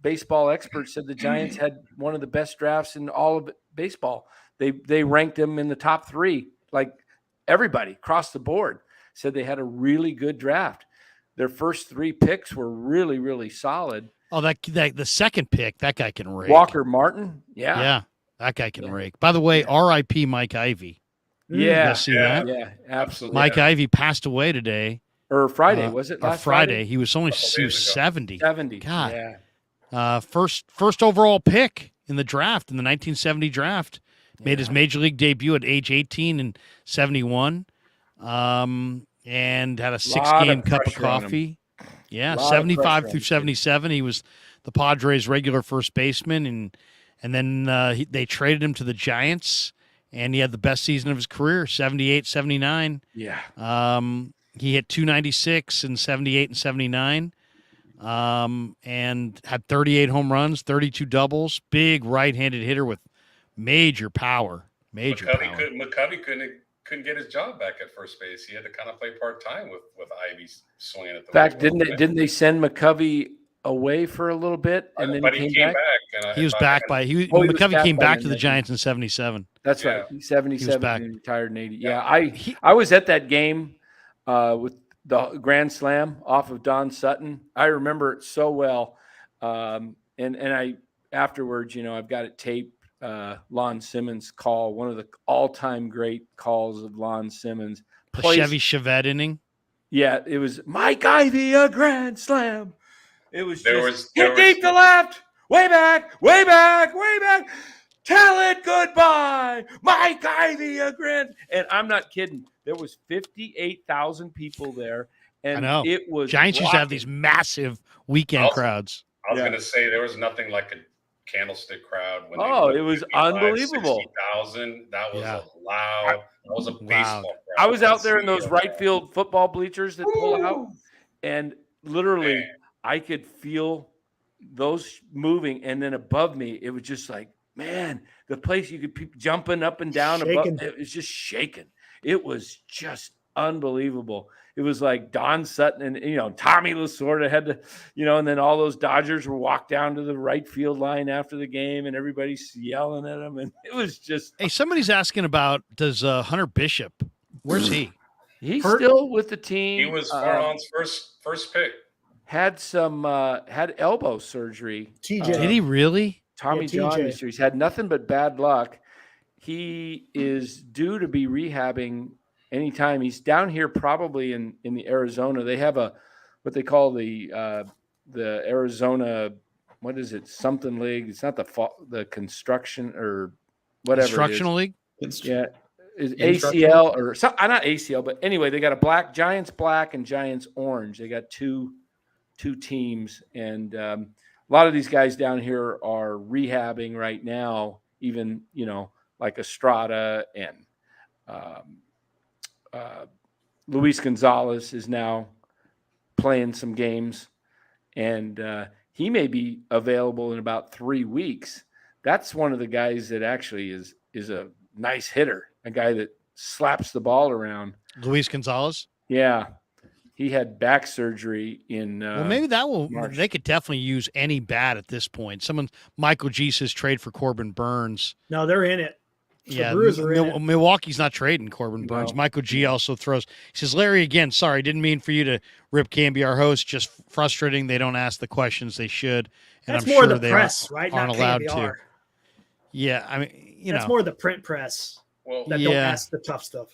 baseball experts said the Giants had one of the best drafts in all of baseball. They ranked them in the top 3, like everybody across the board said they had a really good draft. Their first 3 picks were really, really solid. Oh, that the second pick, that guy can rake. Walker Martin, Yeah, that guy can rake. By the way, R.I.P. Mike Ivy. You yeah, guys see that? yeah, absolutely. Mike Ivy passed away today. Or Friday, was it Or last Friday? He was only Couple days ago. 70. 70. God. Yeah. First overall pick in the draft, in the 1970 draft. Made his major league debut at age 18 in 71. And had a 6-game cup of pressure on him. coffee. Yeah, Lot of 75 pressure on through the kid. 77. He was the Padres' regular first baseman, and then they traded him to the Giants, and he had the best season of his career, 78, 79. Yeah. He hit 296 in 78 and 79, and had 38 home runs, 32 doubles. Big right-handed hitter with major power. McCovey couldn't get his job back at first base. He had to kind of play part-time with Ivy swinging at the In fact, baseball. didn't they send McCovey away for a little bit and then But he came back? and He was back by he was McCovey back came by back then, to the I think. Giants in 77. That's right. 77 back. and retired in 80. Yeah. I was at that game with the grand slam off of Don Sutton. I remember it so well. And I afterwards, I've got it taped. Lon Simmons call, one of the all-time great calls of Lon Simmons. The Chevy Chevette inning. Yeah, it was Mike Ivy, a grand slam. It was There deep to left, way back, way back, way back. Tell it goodbye, Mike Ivy, a grand. And I'm not kidding. There was 58,000 people there, and I know. it was Giants used to have rocking. these massive weekend Also- crowds. I was Yeah. going to say there was nothing like a candlestick crowd. When It was unbelievable. 60,000. That was Yeah. loud. That was a baseball crowd. I was out there in That's those the- right field football bleachers that pull out, and literally Man. I could feel those moving. And then above me, it was just like, man, the place you could be jumping up and down above, Shaking. it was just shaking. It was just unbelievable. It was like Don Sutton and, Tommy Lasorda had to, and then all those Dodgers were walked down to the right field line after the game and everybody's yelling at them. And it was just, Hey, somebody's asking about does Hunter Bishop? Where's he? he's Hurt? still with the team. He was Farhan's first pick. Had elbow surgery. TJ. Did he really? Tommy Yeah, John TJ. Easter. He's had nothing but bad luck. he is due to be rehabbing anytime. He's down here probably in the Arizona. They have what they call the Arizona, what is it? Something league. It's not the construction or whatever. Instructional league. Yeah. Is ACL or not ACL, but anyway, they got a Giants black and Giants orange. They got two teams, and a lot of these guys down here are rehabbing right now. Even like Estrada and Luis Gonzalez is now playing some games, and he may be available in about 3 weeks. That's one of the guys that actually is a nice hitter, a guy that slaps the ball around. Luis Gonzalez. Yeah, he had back surgery in. Well, maybe that will. March. They could definitely use any bat at this point. Michael G says trade for Corbin Burns. No, they're in it. Yeah, The Brewers are in it. Milwaukee's not trading Corbin Burns. No. Michael G also throws. He says, Larry, again, sorry, didn't mean for you to rip Canby, our host. Just frustrating. They don't ask the questions they should. And That's I'm more sure the they press, right? aren't Not allowed KBR. to. Yeah, I mean, That's more the print press Well, that don't ask the tough stuff.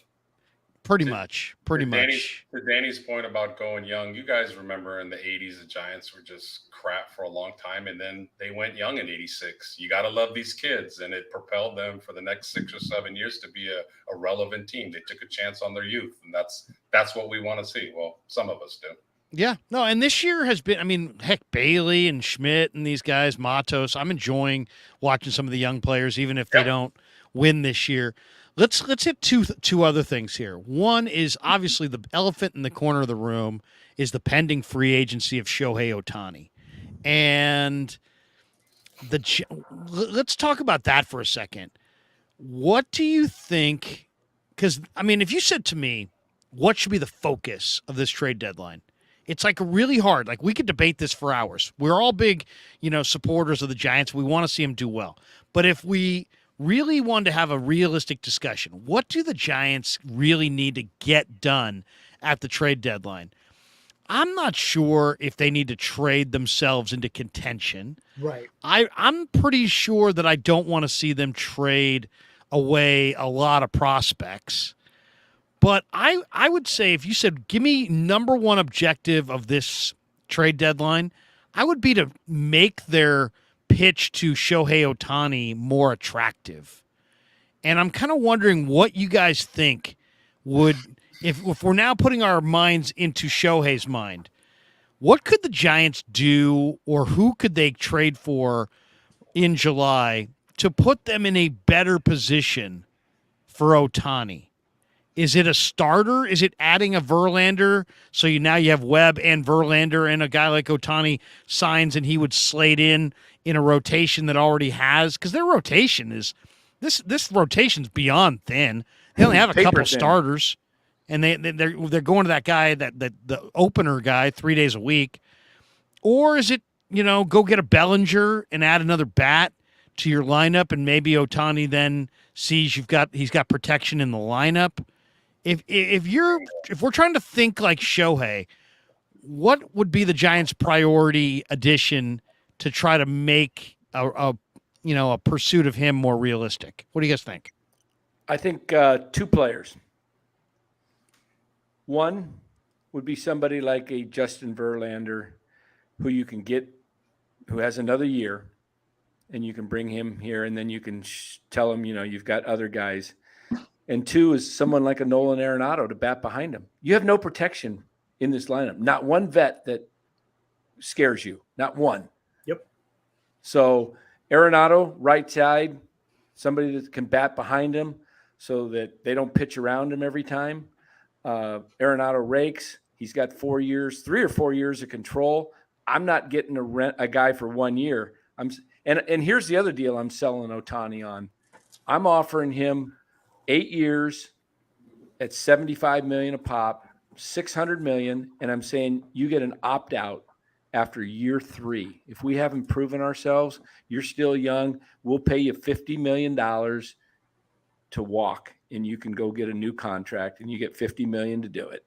pretty much. To Danny's point about going young, you guys remember in the 80s, the Giants were just crap for a long time, and then they went young in 86. You got to love these kids, and it propelled them for the next 6 or 7 years to be a relevant team. They took a chance on their youth, and that's what we want to see. Well, some of us do. Yeah, no, and this year has been, I mean, heck, Bailey and Schmidt and these guys, Matos. I'm enjoying watching some of the young players, even if they don't win this year. Let's hit two other things here. One is obviously the elephant in the corner of the room is the pending free agency of Shohei Ohtani. And let's talk about that for a second. What do you think? Because, I mean, if you said to me, what should be the focus of this trade deadline? It's like really hard. Like we could debate this for hours. We're all big, supporters of the Giants. We want to see them do well. But if we really wanted to have a realistic discussion, what do the Giants really need to get done at the trade deadline? I'm not sure if they need to trade themselves into contention. Right. I'm pretty sure that I don't want to see them trade away a lot of prospects. But I would say if you said, give me number one objective of this trade deadline, I would be to make their pitch to Shohei Ohtani more attractive. And I'm kind of wondering what you guys think would, if we're now putting our minds into Shohei's mind, what could the Giants do or who could they trade for in July to put them in a better position for Ohtani? Is it a starter? Is it adding a Verlander? So now you have Webb and Verlander, and a guy like Ohtani signs and he would slate in a rotation that already has, because their rotation is this rotation's beyond thin. They only have a couple of starters, and they're going to that guy that the opener guy 3 days a week. Or is it go get a Bellinger and add another bat to your lineup, and maybe Ohtani then sees he's got protection in the lineup. If we're trying to think like Shohei, what would be the Giants' priority addition to try to make a pursuit of him more realistic? What do you guys think? I think two players. One would be somebody like a Justin Verlander, who you can get, who has another year, and you can bring him here, and then you can tell him, you've got other guys. And two is someone like a Nolan Arenado to bat behind him. You have no protection in this lineup. Not one vet that scares you. Not one. Yep. So Arenado, right side, somebody that can bat behind him so that they don't pitch around him every time. Arenado rakes. He's got 4 years, 3 or 4 years of control. I'm not getting a guy for 1 year. And here's the other deal I'm selling Ohtani on. I'm offering him 8 years at $75 million a pop, $600 million, and I'm saying you get an opt-out after year 3. If we haven't proven ourselves, you're still young, we'll pay you $50 million to walk, and you can go get a new contract, and you get $50 million to do it.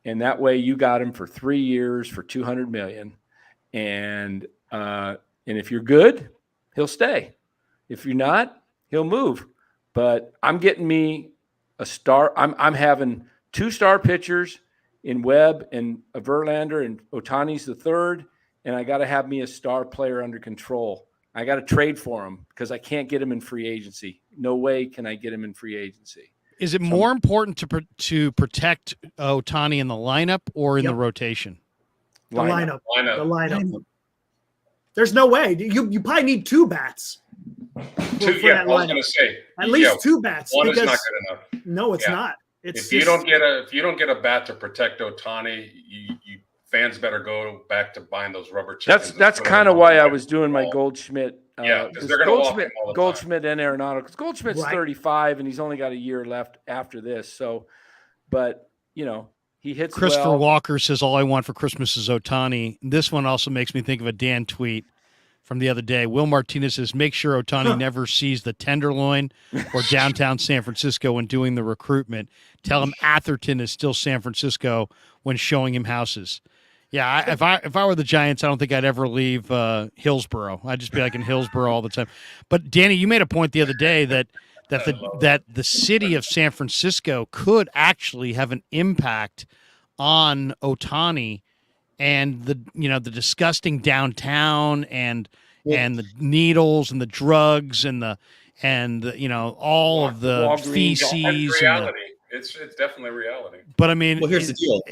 And that way you got him for 3 years for $200 million. And if you're good, he'll stay. If you're not, he'll move. but I'm getting me a star. I'm having 2-star pitchers in Webb and Verlander, and Ohtani's the third, and I got to have me a star player under control. I got to trade for him because I can't get him in free agency. No way can I get him in free agency. Is it more important to protect Ohtani in the lineup or in the rotation? The lineup. The lineup. There's no way. You probably need 2 bats. I was going to say at least 2 bats. One is not good enough. No, it's not. If you don't get a bat to protect Ohtani, you fans better go back to buying those rubber chickens. That's kind of why I was doing my Goldschmidt. Because they're going to walk him all the Goldschmidt and Arenado. Because Goldschmidt's 35 and he's only got a year left after this. So, but he hits. Christopher well. Walker says, "All I want for Christmas is Ohtani." This one also makes me think of a Dan tweet from the other day. Will Martinez says, "Make sure Ohtani never sees the Tenderloin or downtown San Francisco when doing the recruitment. Tell him Atherton is still San Francisco when showing him houses." Yeah, if I were the Giants, I don't think I'd ever leave Hillsborough. I'd just be like in Hillsborough all the time. But Danny, you made a point the other day that the city of San Francisco could actually have an impact on Ohtani and the disgusting downtown and the needles and the drugs and the all of the Walgreens, feces. reality. It's definitely reality. But I mean, Well, here's the deal.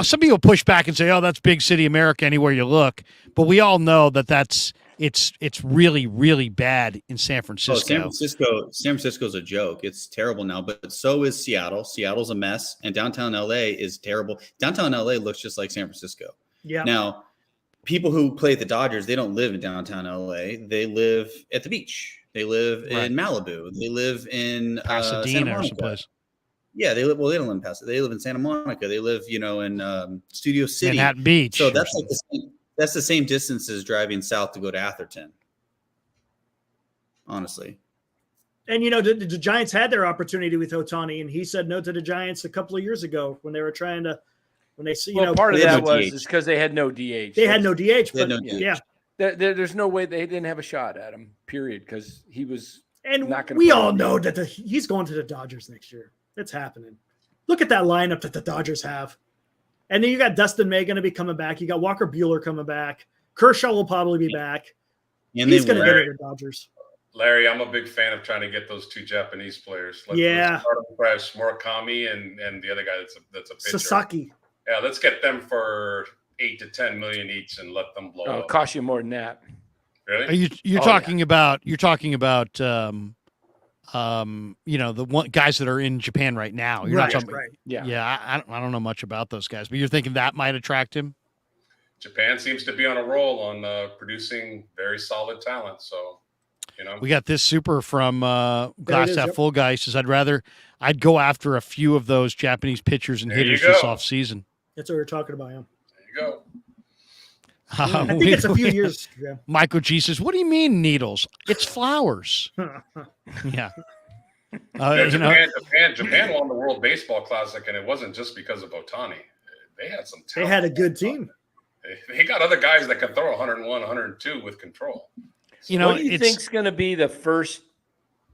Some people push back and say, "Oh, that's big city America anywhere you look." But we all know that it's really, really bad in San Francisco. San Francisco's a joke. It's terrible now, but so is Seattle. Seattle's a mess, and downtown LA is terrible. Downtown LA looks just like San Francisco. Yeah. Now, people who play at the Dodgers, they don't live in downtown LA. They live at the beach. They live in Malibu. They live in Pasadena or someplace. Yeah, they live. Well, they don't live in Pasadena. They live in Santa Monica. They live, in Studio City, Manhattan Beach. So that's like that's the same distance as driving south to go to Atherton. Honestly. And the Giants had their opportunity with Ohtani, and he said no to the Giants a couple of years ago when they were trying to. When they see, part of that no was because they had no DH. They had no DH, but yeah. There's no way they didn't have a shot at him. Period, because he was. And not gonna we play all the know game. that he's going to the Dodgers next year. It's happening. Look at that lineup that the Dodgers have. And then you got Dustin May going to be coming back. You got Walker Buehler coming back. Kershaw will probably be back. And he's going to go to the Dodgers. Larry, I'm a big fan of trying to get those 2 Japanese players. Let's start them fresh. Murakami and the other guy that's a pitcher. Sasaki. Yeah, let's get them for $8 to $10 million each and let them blow up. Cost you more than that. Really? You're talking about the guys that are in Japan right now. You're not talking. Right. Yeah. I don't know much about those guys, but you're thinking that might attract him. Japan seems to be on a roll on producing very solid talent. So, we got this super from Glass Half Full guy. He says, I'd go after a few of those Japanese pitchers and hitters this off season. That's what we're talking about. Yeah. There you go. I think it's a few years. Yeah. Michael G says, "What do you mean needles? It's flowers." Yeah. Japan won the World Baseball Classic, and it wasn't just because of Ohtani. They had some talent. They had a good team. They got other guys that can throw 101, 102 with control. What do you think's going to be the first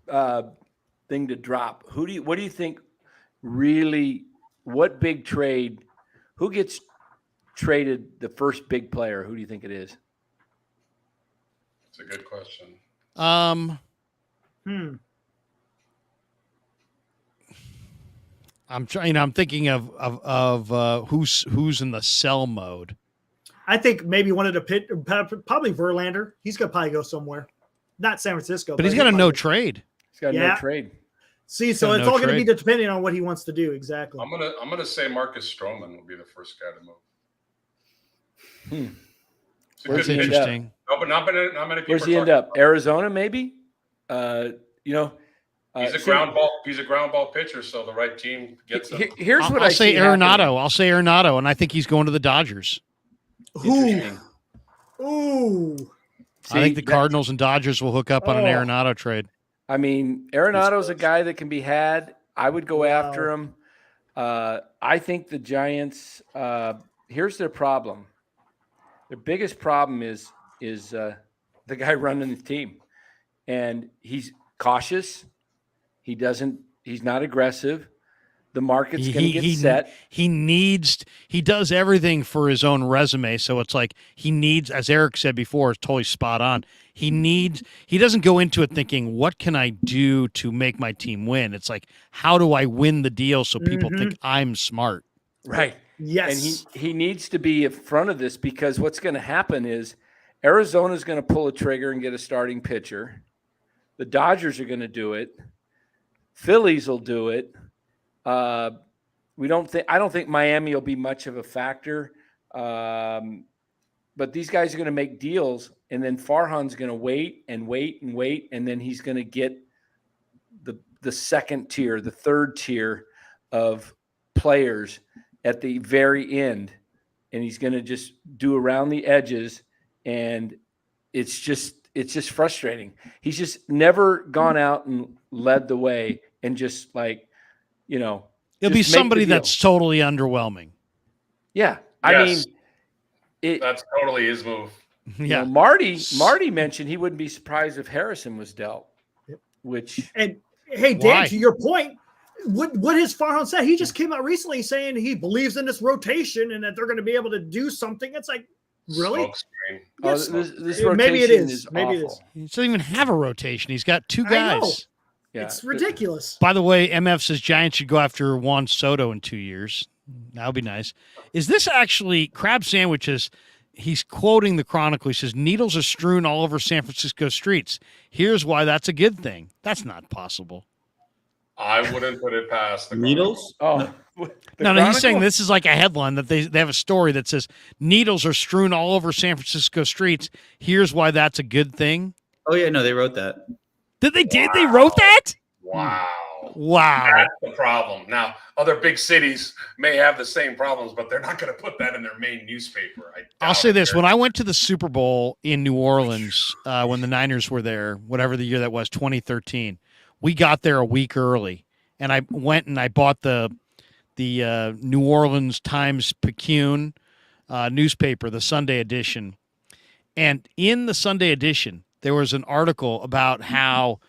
thing to drop? What do you think really? What big trade? Who gets traded the first big player? Who do you think it is? It's a good question. I'm trying. I'm thinking of who's in the sell mode. I think maybe one of the probably Verlander. He's gonna probably go somewhere, not San Francisco. But he's got a no trade. He's got no trade. See, so it's all going to be depending on what he wants to do. Exactly. I'm gonna say Marcus Stroman will be the first guy to move. That's interesting. No, but not many people. Where's he end up? Arizona, maybe. He's a ground ball pitcher, so the right team gets him. Here's what I'll say Arenado. I'll say Arenado, and I think he's going to the Dodgers. Ooh. I think the Cardinals and Dodgers will hook up on an Arenado trade. I mean, Arenado's a guy that can be had. I would go after him. I think the Giants. Here's their problem. Their biggest problem is the guy running the team, and he's cautious. He's not aggressive. The market's going to get set. He does everything for his own resume. So it's like he needs, as Eric said before, is totally spot on. He doesn't go into it thinking, what can I do to make my team win? It's like, how do I win the deal so people think I'm smart? Right. Yes. And he needs to be in front of this, because what's going to happen is Arizona's going to pull a trigger and get a starting pitcher. The Dodgers are going to do it. Phillies will do it. I don't think Miami will be much of a factor. But these guys are going to make deals, and then Farhan's going to wait, and then he's going to get the second tier, the third tier of players at the very end, and he's going to just do around the edges, and it's just frustrating. He's just never gone out and led the way, and just like, it'll be somebody that's totally underwhelming. Yeah. Yes. I mean, that's totally his move. Yeah. Marty mentioned he wouldn't be surprised if Harrison was dealt, which. And hey, Dan, to your point, what has Farhan said? He just came out recently saying he believes in this rotation and that they're going to be able to do something. It's like, really? Yes. This rotation maybe it is. Maybe awful. it is. He doesn't even have a rotation. He's got two guys. Yeah. It's ridiculous. By the way, MF says Giants should go after Juan Soto in 2 years. That would be nice. Is this actually Crab Sandwiches? He's quoting the Chronicle. He says, needles are strewn all over San Francisco streets. Here's why that's a good thing. That's not possible. I wouldn't put it past the Needles? Chronicle. Oh, No, he's saying this is like a headline that they have a story that says needles are strewn all over San Francisco streets. Here's why that's a good thing. Oh, yeah, no, they wrote that. Did they wrote that? Wow. Wow. That's the problem. Now, other big cities may have the same problems, but they're not going to put that in their main newspaper. I'll say this. When I went to the Super Bowl in New Orleans, when the Niners were there, whatever the year that was, 2013, we got there a week early, and I went and I bought the New Orleans Times-Picayune newspaper, the Sunday edition. And in the Sunday edition, there was an article about how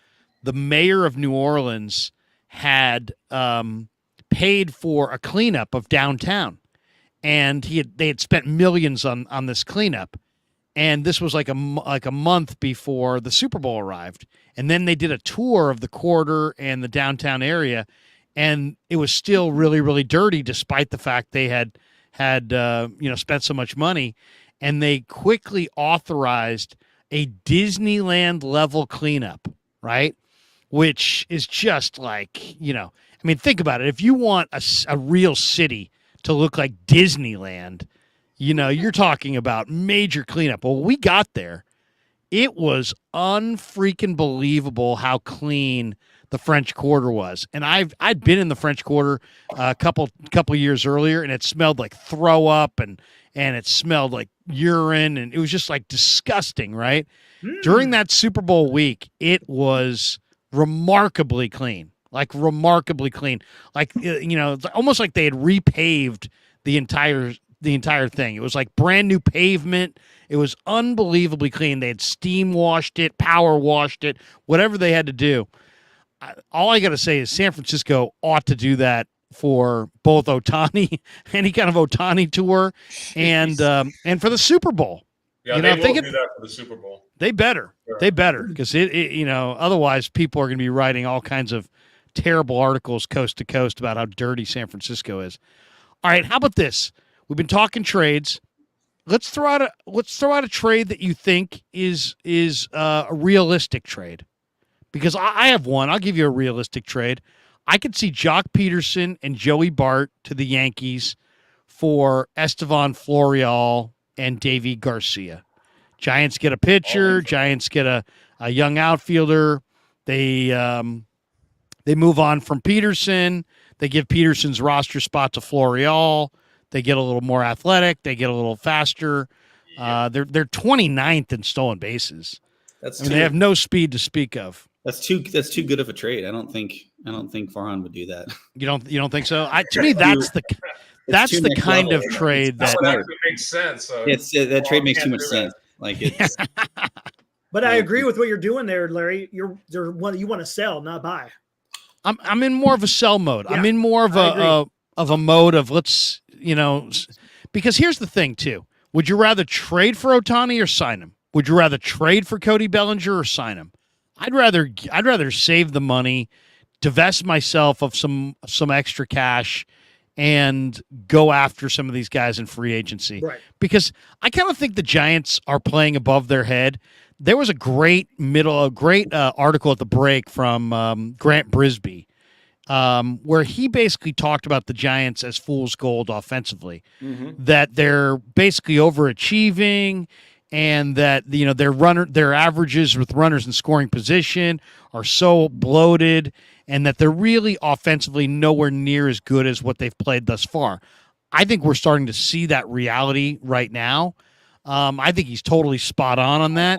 the mayor of New Orleans had paid for a cleanup of downtown, and they had spent millions on this cleanup, and this was like a month before the Super Bowl arrived, and then they did a tour of the corridor and the downtown area, and it was still really, really dirty despite the fact they had spent so much money, and they quickly authorized a Disneyland level cleanup, right? Which is just like, I mean, think about it. If you want a real city to look like Disneyland, you're talking about major cleanup. Well, we got there. It was unfreaking believable how clean the French Quarter was. And I'd been in the French Quarter a couple years earlier, and it smelled like throw up and it smelled like urine, and it was just like disgusting, right? During that Super Bowl week, it was remarkably clean, like it's almost like they had repaved the entire thing. It was like brand new pavement. It was unbelievably clean. They had steam washed it, power washed it, whatever they had to do. All I got to say is San Francisco ought to do that for both Ohtani, any kind of Ohtani tour, and for the Super Bowl. Yeah, they will do that for the Super Bowl. They better. Sure. They better, because otherwise people are going to be writing all kinds of terrible articles coast to coast about how dirty San Francisco is. All right, how about this? We've been talking trades. Let's throw out a trade that you think is a realistic trade, because I have one. I'll give you a realistic trade. I could see Jock Peterson and Joey Bart to the Yankees for Estevan Florial and Davy Garcia. Giants get a pitcher. Giants get a young outfielder. They move on from Peterson. They give Peterson's roster spot to Florial. They get a little more athletic. They get a little faster. They're 29th in stolen bases. They have no speed to speak of. That's too good of a trade. I don't think Farhan would do that. You don't think so? To me, that's the kind of trade that makes sense. So that trade makes too much sense. Like it's. But I agree with what you're doing there, Larry. You want to sell, not buy. I'm in more of a sell mode. Yeah, I'm in more of I a mode of let's, because here's the thing too. Would you rather trade for Ohtani or sign him? Would you rather trade for Cody Bellinger or sign him? I'd rather save the money, divest myself of some extra cash, and go after some of these guys in free agency. Right. Because I kind of think the Giants are playing above their head. There was a great article at the break from Grant Brisbee, where he basically talked about the Giants as fool's gold offensively, that they're basically overachieving, and that their averages with runners in scoring position are so bloated, and that they're really offensively nowhere near as good as what they've played thus far. I think we're starting to see that reality right now. I think he's totally spot on that.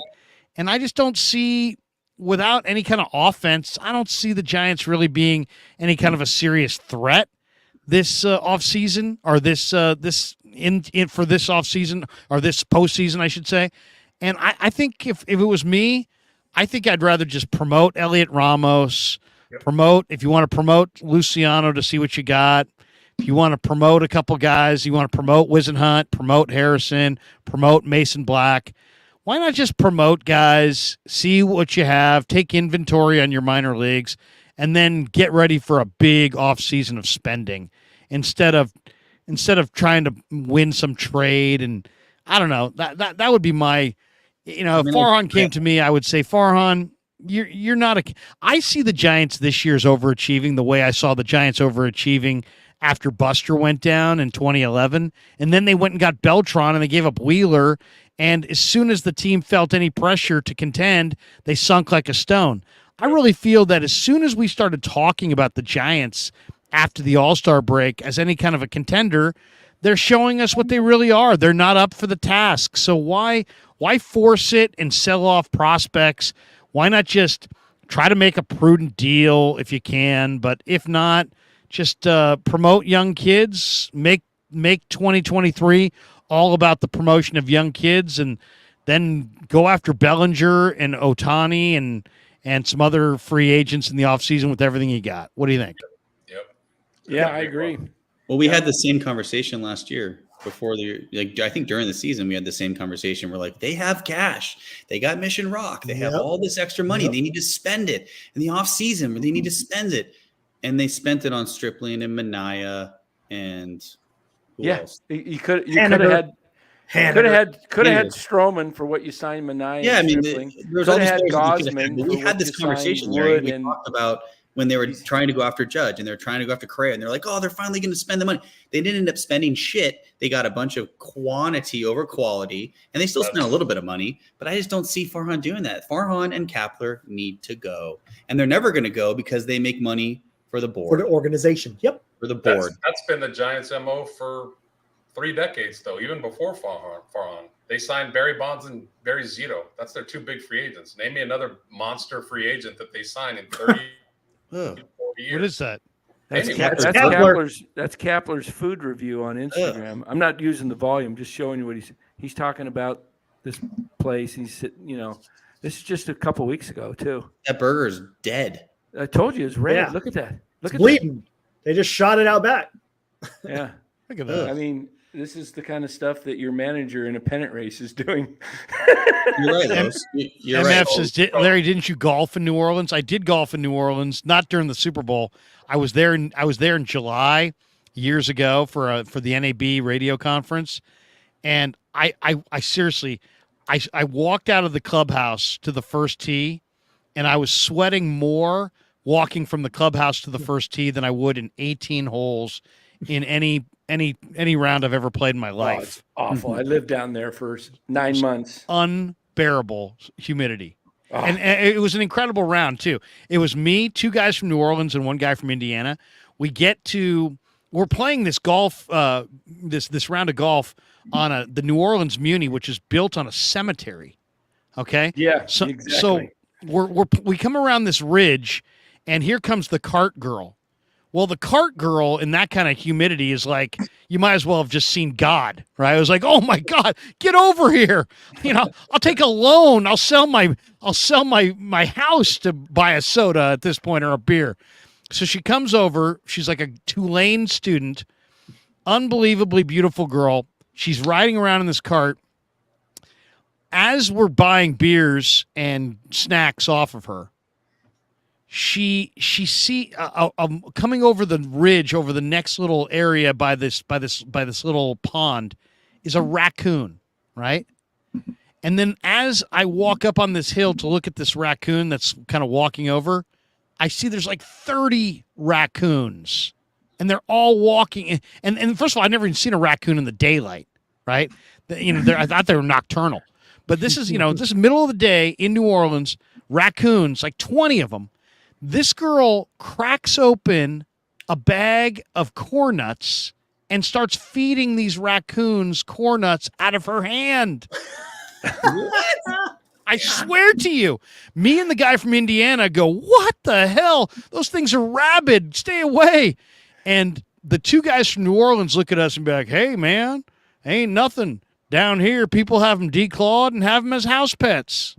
And I just don't see, without any kind of offense, I don't see the Giants really being any kind of a serious threat this offseason, or for this offseason, or this postseason, I should say. And I think if it was me, I think I'd rather just promote Elliot Ramos, if you want to promote Luciano to see what you got. If you want to promote a couple guys, you want to promote Wisenhunt, promote Harrison, promote Mason Black. Why not just promote guys, see what you have, take inventory on your minor leagues, and then get ready for a big offseason of spending instead of trying to win some trade. And I don't know, that would be my, if Farhan came to me, I would say, Farhan, you're not I see the Giants this year's overachieving the way I saw the Giants overachieving after Buster went down in 2011, and then they went and got Beltran and they gave up Wheeler. And as soon as the team felt any pressure to contend, they sunk like a stone. I really feel that as soon as we started talking about the Giants after the All-Star break as any kind of a contender, they're showing us what they really are. They're not up for the task. So why force it and sell off prospects? Why not just try to make a prudent deal if you can? But if not, just promote young kids, make 2023 all about the promotion of young kids, and then go after Bellinger and Ohtani and some other free agents in the offseason with everything you got. What do you think? Yep. Yeah, I agree. Well, we had the same conversation last year before I think during the season, we had the same conversation. We're like, they have cash. They got Mission Rock. They have all this extra money. They need to spend it in the off season where they need to spend it. And they spent it on Stripling and Mania and who else? You could have had Stroman for what you signed Mania. Yeah, I mean, there's all these had players Gosman. but we had this conversation, Larry. We talked about when they were trying to go after Judge and they're trying to go after Craig, and they're like, oh, they're finally going to spend the money. They didn't end up spending shit. They got a bunch of quantity over quality, and they still spent a little bit of money, but I just don't see Farhan doing that. Farhan and Kepler need to go, and they're never going to go because they make money for the board. For the organization. Yep. For the board. That's been the Giants' MO for 3 decades, though, even before Farhan. They signed Barry Bonds and Barry Zito. That's their 2 big free agents. Name me another monster free agent that they signed in 30, 40 years. What is that? That's Kepler's food review on Instagram. I'm not using the volume, just showing you what he's talking about. This place, this is just a couple weeks ago too. That burger's dead. I told you it's red. Yeah. Look at that. Look at bleeding. That. They just shot it out back. Yeah. Look at that. I mean, this is the kind of stuff that your manager in a pennant race is doing. You're right, Los. You're MF right. says, Larry, didn't you golf in New Orleans? I did golf in New Orleans, not during the Super Bowl. I was there in July years ago for the NAB radio conference, and I seriously, I walked out of the clubhouse to the first tee, and I was sweating more walking from the clubhouse to the first tee than I would in 18 holes in any round I've ever played in my life. It's awful. I lived down there for 9 months. Unbearable humidity. Oh. And it was an incredible round too. It was me, 2 guys from New Orleans and 1 guy from Indiana. We're playing this golf, this round of golf on the New Orleans Muni, which is built on a cemetery. Okay. Yeah. So, exactly. So we come around this ridge, and here comes the cart girl. Well, the cart girl in that kind of humidity is like, you might as well have just seen God, right? I was like, oh my God, get over here. I'll take a loan. I'll sell my house to buy a soda at this point, or a beer. So she comes over. She's like a Tulane student, unbelievably beautiful girl. She's riding around in this cart. As we're buying beers and snacks off of her, she coming over the ridge over the next little area by this little pond is a raccoon, right? And then as I walk up on this hill to look at this raccoon that's kind of walking over, I see there's like 30 raccoons, and they're all walking. And first of all, I've never even seen a raccoon in the daylight, right? I thought they were nocturnal. But this is, this is middle of the day in New Orleans, raccoons, like 20 of them. This girl cracks open a bag of corn nuts and starts feeding these raccoons corn nuts out of her hand. I swear to you, me and the guy from Indiana go, what the hell? Those things are rabid. Stay away. And the two guys from New Orleans look at us and be like, hey, man, ain't nothing. Down here, people have them declawed and have them as house pets.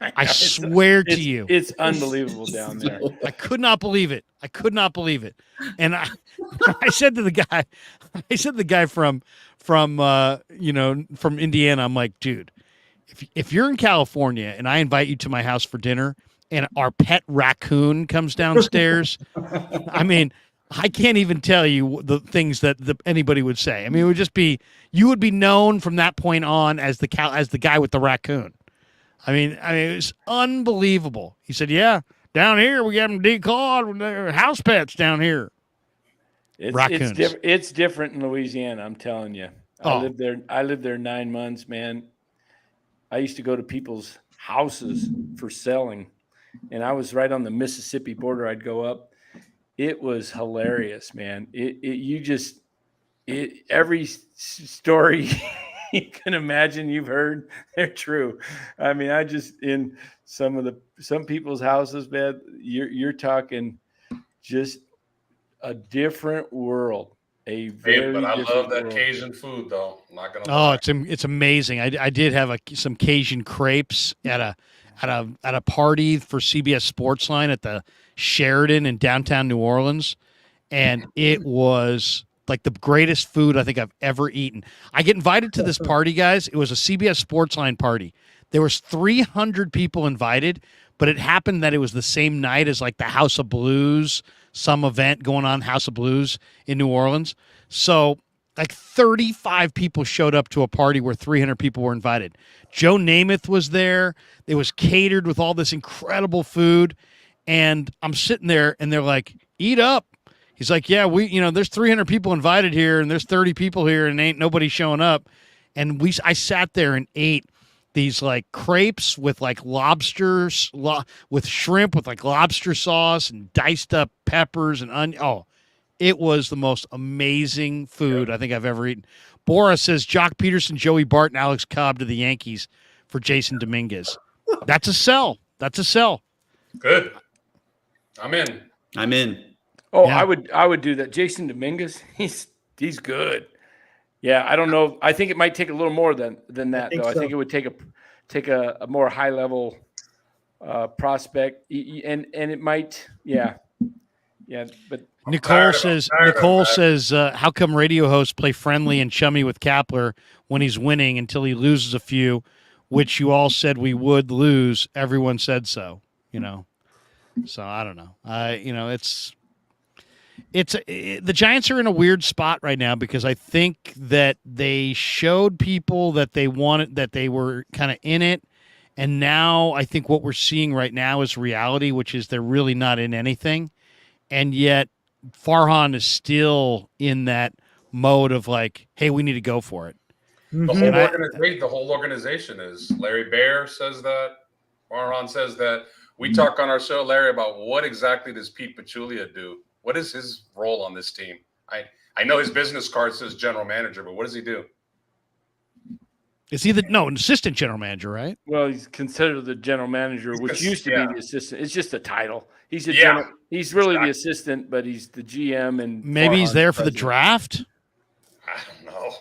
I swear to you. It's unbelievable down there. I could not believe it. And I said to the guy from Indiana, I'm like, dude, if you're in California and I invite you to my house for dinner and our pet raccoon comes downstairs, I mean, I can't even tell you the things that anybody would say. I mean, it would just be, you would be known from that point on as the guy with the raccoon. I mean, it was unbelievable. He said, yeah, down here we have them declawed. They're house pets down here. Raccoons. It's different in Louisiana, I'm telling you. I lived there 9 months, man. I used to go to people's houses for selling, and I was right on the Mississippi border. I'd go up. It was hilarious, man. Every story you can imagine you've heard, they're true. I mean, in some people's houses, man, you're talking just a different world. But I love that Cajun food, though. I'm not gonna lie. It's amazing. I did have some Cajun crepes at a party for CBS Sportsline at the Sheridan in downtown New Orleans, and it was like the greatest food I think I've ever eaten. I get invited to this party, guys. It was a CBS Sportsline party. There was 300 people invited, but it happened that it was the same night as like the House of Blues, some event going on, House of Blues in New Orleans. So like 35 people showed up to a party where 300 people were invited. Joe Namath was there. It was catered with all this incredible food. And I'm sitting there and they're like, eat up. He's like, yeah, there's 300 people invited here and there's 30 people here and ain't nobody showing up. And I sat there and ate these like crepes with like lobsters, with shrimp with like lobster sauce and diced up peppers and onion. Oh, it was the most amazing food I think I've ever eaten. Bora says Jock Peterson, Joey Bart, and Alex Cobb to the Yankees for Jason Dominguez. That's a sell. Good. I'm in. Oh, Yeah. I would do that. Jason Dominguez, he's good. Yeah, I don't know. I think it might take a little more than that, though. I think it would take a more high level prospect, and it might, yeah. But Nicole says, how come radio hosts play friendly and chummy with Kepler when he's winning until he loses a few, which you all said we would lose. Everyone said so, So I don't know. The Giants are in a weird spot right now because I think that they showed people that they were kind of in it. And now I think what we're seeing right now is reality, which is they're really not in anything. And yet Farhan is still in that mode of like, hey, we need to go for it. The whole organization is. Larry Bear says that. Farhan says that. We talk on our show, Larry, about what exactly does Pete Pachulia do? What is his role on this team? I know his business card says general manager, but what does he do? Is he an assistant general manager, right? Well, he's considered the general manager, which used to be the assistant. It's just a title. He's he's really the assistant, but he's the GM, and maybe he's there for the draft. I don't know.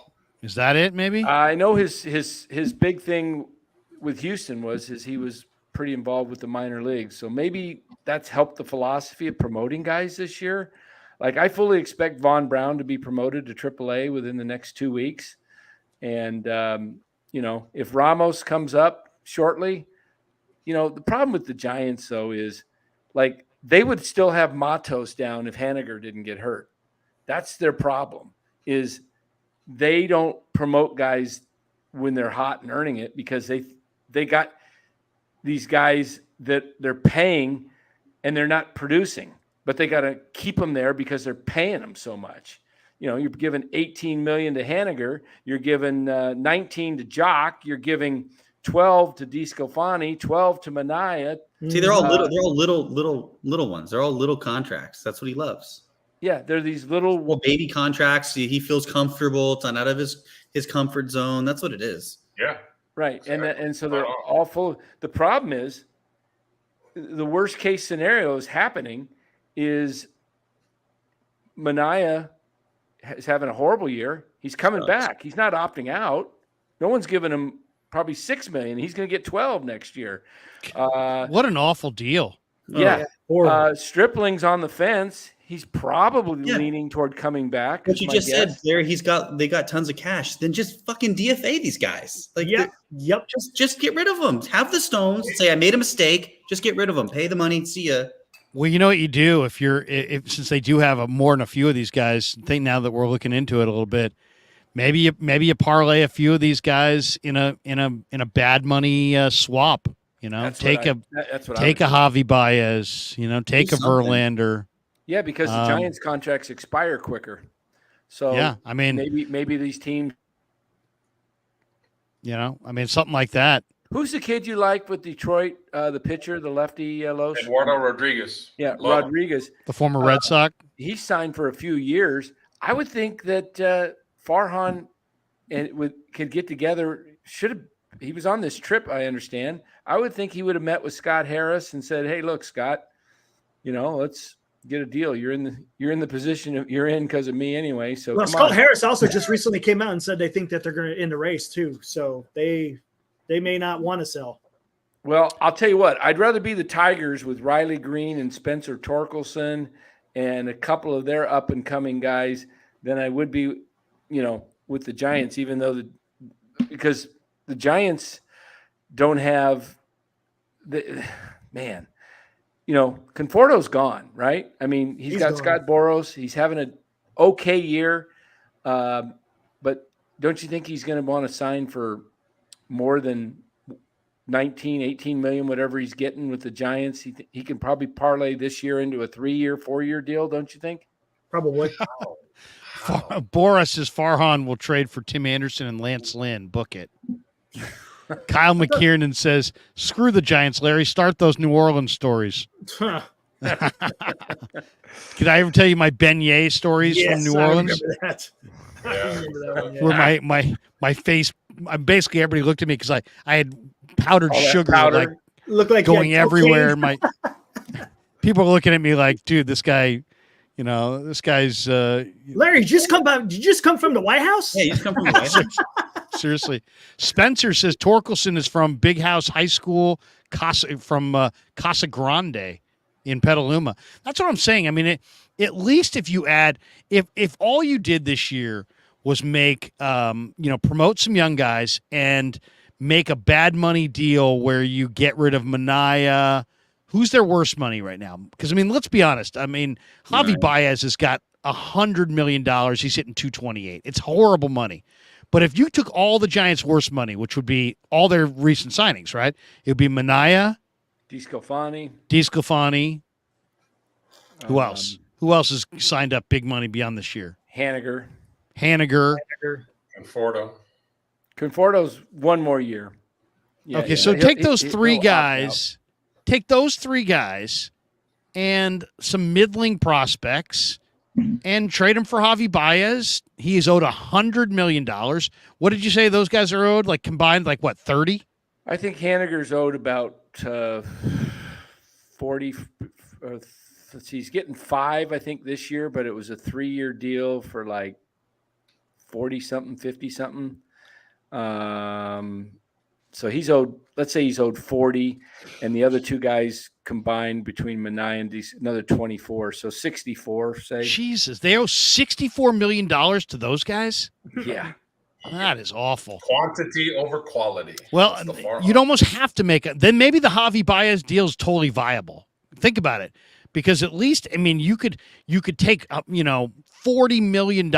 Is that it? Maybe I know his big thing with Houston was he was pretty involved with the minor leagues. So maybe that's helped the philosophy of promoting guys this year. Like I fully expect Von Brown to be promoted to AAA within the next 2 weeks. And, if Ramos comes up shortly, the problem with the Giants, though, is like they would still have Matos down if Haniger didn't get hurt. That's their problem, is they don't promote guys when they're hot and earning it, because they got these guys that they're paying and they're not producing, but they got to keep them there because they're paying them so much. You're giving $18 million to Haniger, you're giving 19 to Jock, you're giving 12 to DeSclafani, 12 to Manaea. See, they're all little ones. They're all little contracts. That's what he loves. Yeah, they're these little baby contracts. He feels comfortable. It's not out of his comfort zone. That's what it is. Yeah. Right. And so they're all full. The problem is the worst case scenario is happening is Manaea is having a horrible year. He's coming back. He's not opting out. No one's giving him probably $6 million. He's going to get 12 next year. What an awful deal. Yeah. Stripling's on the fence. He's probably leaning toward coming back. But you just said, Larry, they got tons of cash. Then just fucking DFA these guys. Like, just get rid of them. Have the stones. Say, I made a mistake. Just get rid of them. Pay the money. See ya. Well, you know what you do if since they do have more than a few of these guys. I think now that we're looking into it a little bit, maybe you parlay a few of these guys in a bad money swap. Take a Javi Baez. Take a Verlander. Yeah, because the Giants' contracts expire quicker. So maybe these teams. Something like that. Who's the kid you like with Detroit? The pitcher, the lefty, Los? Eduardo Rodriguez. Yeah, Rodriguez, the former Red Sox. He's signed for a few years. I would think that Farhan could get together. He was on this trip, I understand. I would think he would have met with Scott Harris and said, "Hey, look, Scott, let's get a deal. You're in the position you're in because of me anyway." So Scott Harris also just recently came out and said they think that they're going to end the race too. So they may not want to sell. Well, I'll tell you what, I'd rather be the Tigers with Riley Green and Spencer Torkelson and a couple of their up and coming guys than I would be, with the Giants, even though because the Giants don't have Conforto's gone, right? I mean, he's got gone. Scott Boras. He's having an okay year. But don't you think he's going to want to sign for more than 19, 18 million, whatever he's getting with the Giants? He can probably parlay this year into a 3-year, 4-year deal, don't you think? Probably. Boras says Farhan will trade for Tim Anderson and Lance Lynn. Book it. Kyle McKiernan says, screw the Giants, Larry. Start those New Orleans stories. Can I ever tell you my beignet stories from New Orleans? I remember that. Where my face, basically everybody looked at me because I had powdered sugar looked like going everywhere. My people were looking at me like, dude, this guy, this guy's Larry, did you just come from the White House? Yeah, you just come from the White House. Seriously. Spencer says Torkelson is from Big House High School, from Casa Grande in Petaluma. That's what I'm saying. I mean, at least if you add, if all you did this year was make, promote some young guys and make a bad money deal where you get rid of Manaea. Who's their worst money right now? Because, let's be honest. Javi Baez has got $100 million. He's hitting 228. It's horrible money. But if you took all the Giants' worst money, which would be all their recent signings, right? It would be Manaea, DeSclafani. Who else? Who else has signed up big money beyond this year? Haniger. Conforto's 1 more year. Yeah, okay, so take those three guys. Take those 3 guys and some middling prospects and trade them for Javi Baez. He is owed $100 million. What did you say those guys are owed? Like combined, 30? I think Haniger's owed about 40. He's getting 5, I think, this year, but it was a 3-year deal for 40-something, 50-something. So let's say he's owed 40, and the other two guys combined between Minai and another 24. So 64, say. Jesus, they owe $64 million to those guys? Yeah. That is awful. Quantity over quality. Well, you'd almost have to make it. Then maybe the Javi Baez deal is totally viable. Think about it, because at least, I mean, you could take $40 million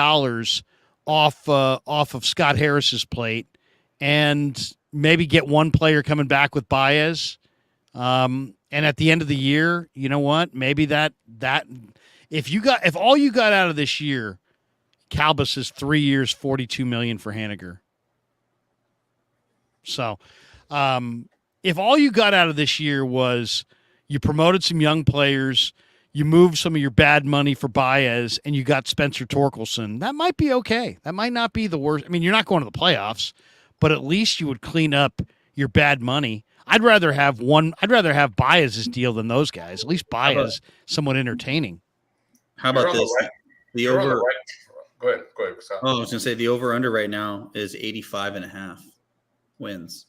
off of Scott Harris's plate, and maybe get one player coming back with Baez. And at the end of the year, you know what? Maybe that if all you got out of this year, Calbus is 3 years, $42 million for Haniger. So, if all you got out of this year was you promoted some young players, you moved some of your bad money for Baez, and you got Spencer Torkelson, that might be okay. That might not be the worst. I mean, you're not going to the playoffs, but at least you would clean up your bad money. I'd rather have Baez's deal than those guys. At least Baez somewhat entertaining. How about this? The over. Go ahead. Oh, I was going to say the over under right now is 85.5 wins.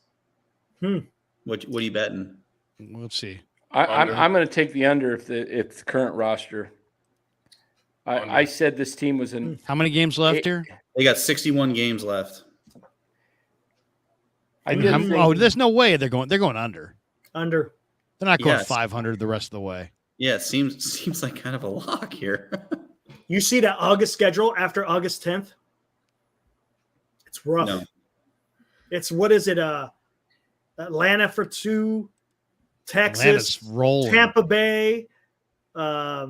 What are you betting? Let's see. I'm going to take the under if the current roster. I said this team was in. How many games left here? They got 61 games left. There's no way they're going under. Under. They're not going 500 the rest of the way. Yeah, it seems like kind of a lock here. You see that August schedule after August 10th? It's rough. No. It's what is it? Atlanta for 2, Texas, Tampa Bay. I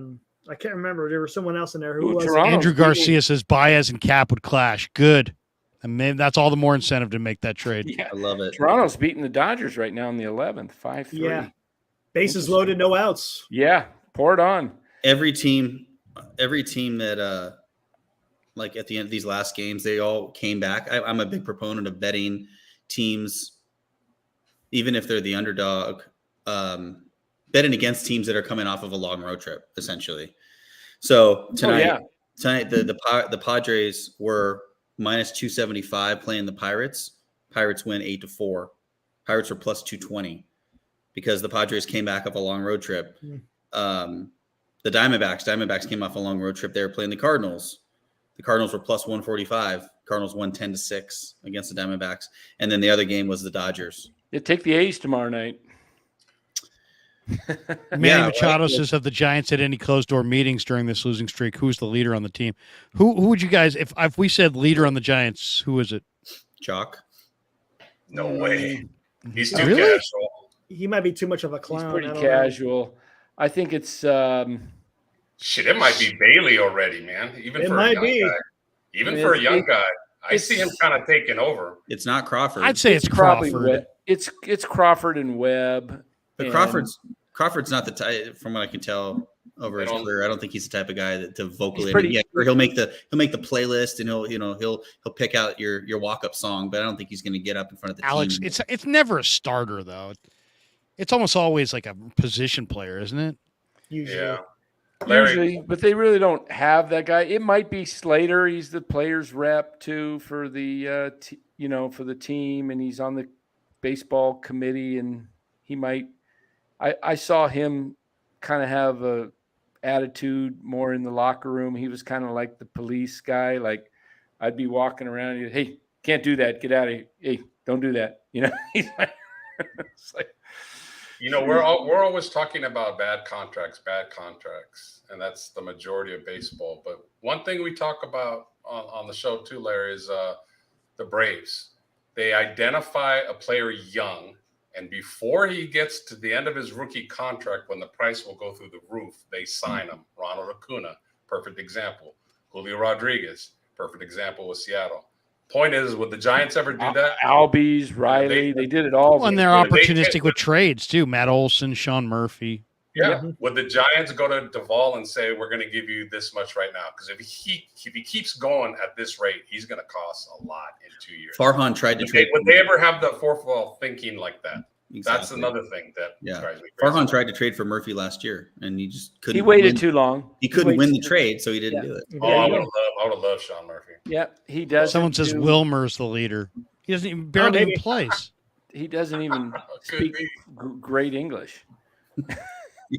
can't remember. There was someone else in there. Who was it? Andrew Garcia says Baez and Cap would clash. Good. And maybe that's all the more incentive to make that trade. Yeah, I love it. Toronto's beating the Dodgers right now in the 11th, 5-3. Yeah. Bases loaded, no outs. Yeah, pour it on. Every team that like at the end of these last games, they all came back. I'm a big proponent of betting teams, even if they're the underdog, betting against teams that are coming off of a long road trip, essentially. So tonight the Padres were minus 275 playing the Pirates. Pirates win 8-4. Pirates are plus 220 because the Padres came back off a long road trip. The Diamondbacks came off a long road trip. They were playing the Cardinals. The Cardinals were plus 145. Cardinals won 10-6 against the Diamondbacks. And then the other game was the Dodgers. You take the A's tomorrow night. Manny Machado says, have the Giants had any closed-door meetings during this losing streak? Who's the leader on the team? Who would you guys, if we said leader on the Giants, who is it? Chalk. No way. He's too Really? casual. He might be too much of a clown. He's pretty casual. I think it's shit. It might be Bailey already, man. Even for a young guy, I see him kind of taking over. It's not Crawford. I'd say it's Crawford. It's Crawford and Webb. But Crawford's not the type, from what I can tell over his career. I don't think he's the type of guy to vocally. He'll make the playlist and he'll pick out your walk up song, but I don't think he's going to get up in front of the team. It's never a starter though. It's almost always like a position player, isn't it? Usually. Yeah. Usually, but they really don't have that guy. It might be Slater. He's the player's rep too for the for the team, and he's on the baseball committee, and he might. I saw him kind of have a attitude more in the locker room. He was kind of like the police guy. Like I'd be walking around, and, hey, can't do that. Get out of here. Hey, don't do that. He's like, it's like. We're always talking about bad contracts, and that's the majority of baseball. But one thing we talk about on the show too, Larry, is the Braves. They identify a player young, and before he gets to the end of his rookie contract, when the price will go through the roof, they sign him. Ronald Acuna, perfect example. Julio Rodriguez, perfect example with Seattle. Point is, would the Giants ever do that? Albies, Riley, they did it all. Well, and they're opportunistic with trades too. Matt Olson, Sean Murphy. Yeah. Would the Giants go to Duvall and say, we're going to give you this much right now? Because if he keeps going at this rate, he's going to cost a lot in 2 years. Farhan tried to trade. Would they ever have the forethought thinking like that? Exactly. That's another thing that drives me crazy. Farhan tried to trade for Murphy last year, and he just couldn't. He waited too long. He couldn't win the trade, so he didn't do it. I would have loved Sean Murphy. Yeah, he does. Someone says Wilmer's the leader. He doesn't even barely even plays. he doesn't even speak great English.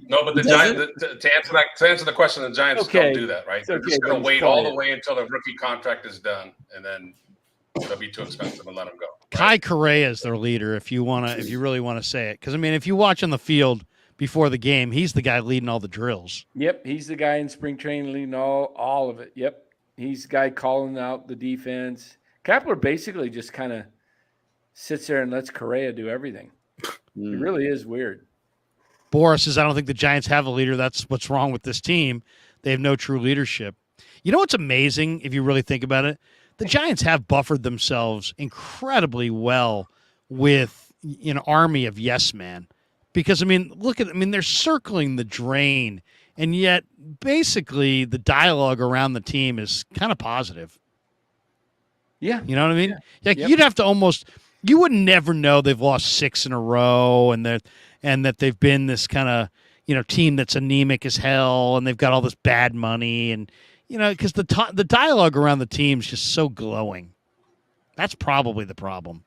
No, but the Giants. To answer the question, the Giants don't do that, right? They're just going to wait all the way until the rookie contract is done, and then they'll be too expensive and let him go. Kai Correa is their leader. If you really want to say it, because I mean, if you watch on the field before the game, he's the guy leading all the drills. Yep, he's the guy in spring training leading all of it. Yep, he's the guy calling out the defense. Kepler basically just kind of sits there and lets Correa do everything. It really is weird. Boris says, I don't think the Giants have a leader. That's what's wrong with this team. They have no true leadership. You know what's amazing, if you really think about it? The Giants have buffered themselves incredibly well with an army of yes men. Because, I mean, they're circling the drain, and yet basically the dialogue around the team is kind of positive. Yeah. You know what I mean? Yeah. Like you'd have to you would never know they've lost 6 in a row and that they've been this kind of, team that's anemic as hell and they've got all this bad money and, because the dialogue around the team is just so glowing. That's probably the problem.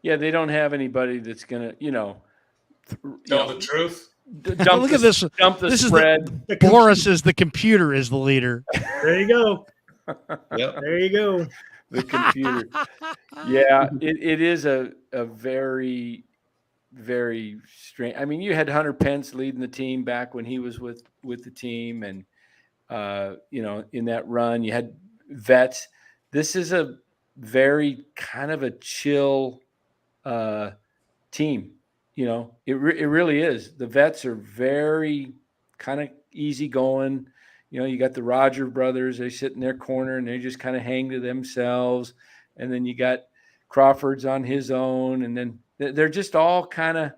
Yeah, they don't have anybody that's going to, Tell the truth. Look at this. Dump the spread. Boris is the computer is the leader. There you go. Yep. There you go. The computer. Yeah, it is a very, very strange. I mean, you had Hunter Pence leading the team back when he was with the team, and in that run, you had vets. This is a very kind of a chill team. It really is. The vets are very kind of easygoing. You got the Roger brothers. They sit in their corner and they just kind of hang to themselves. And then you got Crawford's on his own. And then they're just all kind of,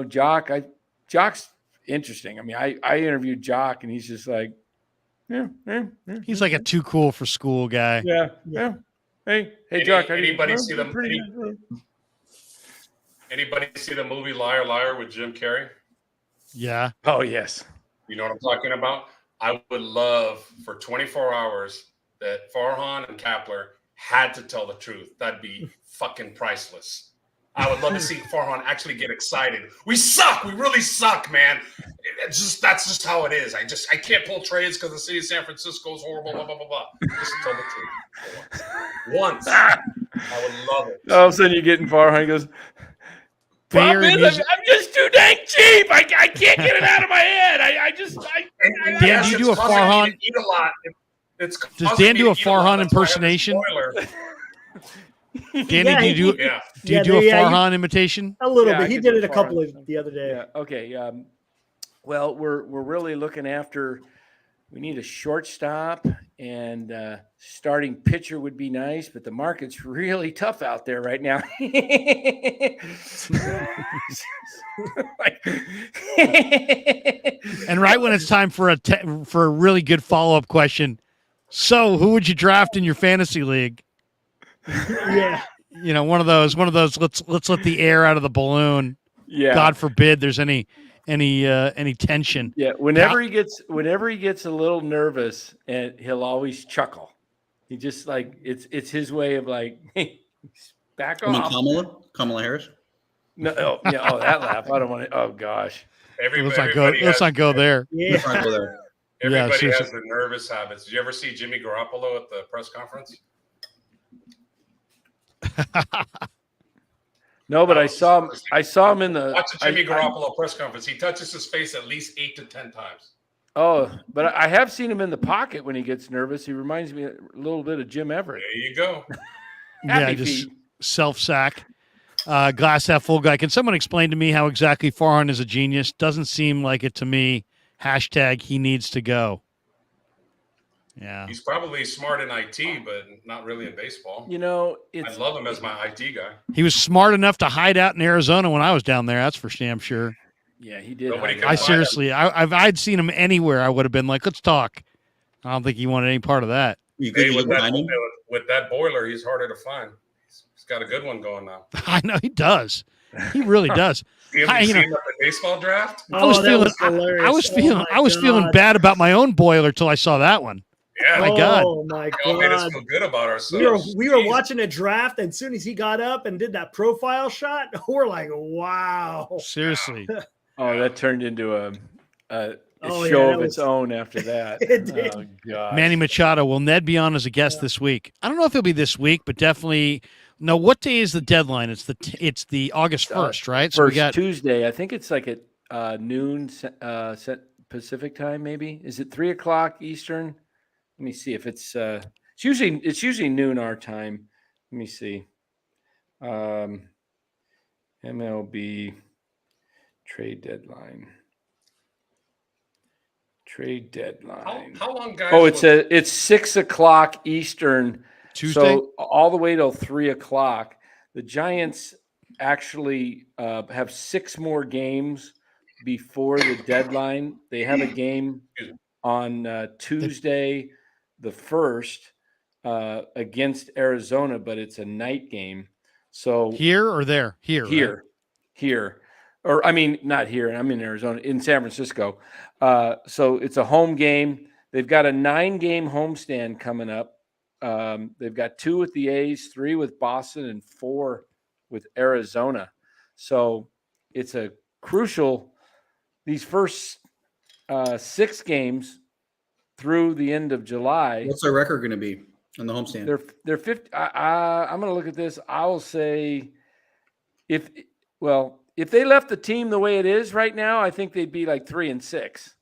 Jock's interesting. I mean, I interviewed Jock and he's just like, yeah. He's like a too cool for school guy. Yeah. Hey, Jock. Anybody see the movie Liar Liar with Jim Carrey? Yeah. Oh, yes. You know what I'm talking about? I would love for 24 hours that Farhan and Kepler had to tell the truth. That'd be fucking priceless. I would love to see Farhan actually get excited. We suck. We really suck, man. That's just how it is. I can't pull trades because the city of San Francisco is horrible. Blah blah blah blah. Just tell the truth. Once. I would love it. All of a sudden, you're getting Farhan. He goes, I'm just too dang cheap. I can't get it out of my head. Dan, do you do a Farhan? Eat a lot. Does Dan do a Farhan impersonation? Danny, do you do a Farhan imitation? A little bit. He did it a couple of the other day. Yeah. Okay. Well, we're really looking after. We need a shortstop and starting pitcher would be nice, but the market's really tough out there right now. And right when it's time for a really good follow-up question, so who would you draft in your fantasy league? Yeah. One of those. Let's let the air out of the balloon. Yeah. God forbid there's any tension. Yeah. Whenever he gets a little nervous, and he'll always chuckle. He just like it's his way of like, hey, back off. Kamala Harris. No. That laugh. I don't want to. Oh gosh. Let's not go there. Yeah. Everybody has their nervous habits. Did you ever see Jimmy Garoppolo at the press conference? No, but I saw him in the. Watch the Jimmy Garoppolo press conference. He touches his face at least 8 to 10 times. Oh, but I have seen him in the pocket when he gets nervous. He reminds me a little bit of Jim Everett. There you go. Just self-sack. Glass half full guy. Can someone explain to me how exactly Farhan is a genius? Doesn't seem like it to me. # he needs to go. Yeah. He's probably smart in IT, but not really in baseball. I love him as my IT guy. He was smart enough to hide out in Arizona when I was down there. That's for damn sure. Yeah, he did. I seriously, I'd seen him anywhere. I would have been like, let's talk. I don't think he wanted any part of that. With that boiler, he's harder to find. He's got a good one going now. I know he does. He really does. You ever seen him at the baseball draft? I was feeling bad about my own boiler till I saw that one. Yeah. My God. Oh my Y'all made us God. feel good about ourselves. We were Jeez. watching a draft, and as soon as he got up and did that profile shot, we're like, wow. Seriously. Oh, that turned into a Oh, show yeah, of that its was- own after that. It did. Oh gosh. Manny Machado, will Ned be on as a guest this week? I don't know if he'll be this week, but definitely. No, what day is the deadline? It's the August 1st, right? So we First got Tuesday. I think it's like at noon Pacific time. Maybe is it 3:00 Eastern? Let me see if it's usually noon our time. Let me see. MLB trade deadline. Trade deadline. How long, guys? Oh, it's 6:00 Eastern. Tuesday. So all the way till 3:00. The Giants actually have 6 more games before the deadline. They have a game on Tuesday, the 1st, against Arizona, but it's a night game. So here or there? Here. Right? Here. Or I mean, not here. I'm in Arizona, in San Francisco. So it's a home game. They've got a 9-game homestand coming up. They've got 2 with the A's, 3 with Boston, and 4 with Arizona. So it's a crucial. These first 6 games through the end of July. What's their record going to be on the homestand? They're 50. I'm going to look at this. I will say, if they left the team the way it is right now, I think they'd be like 3-6.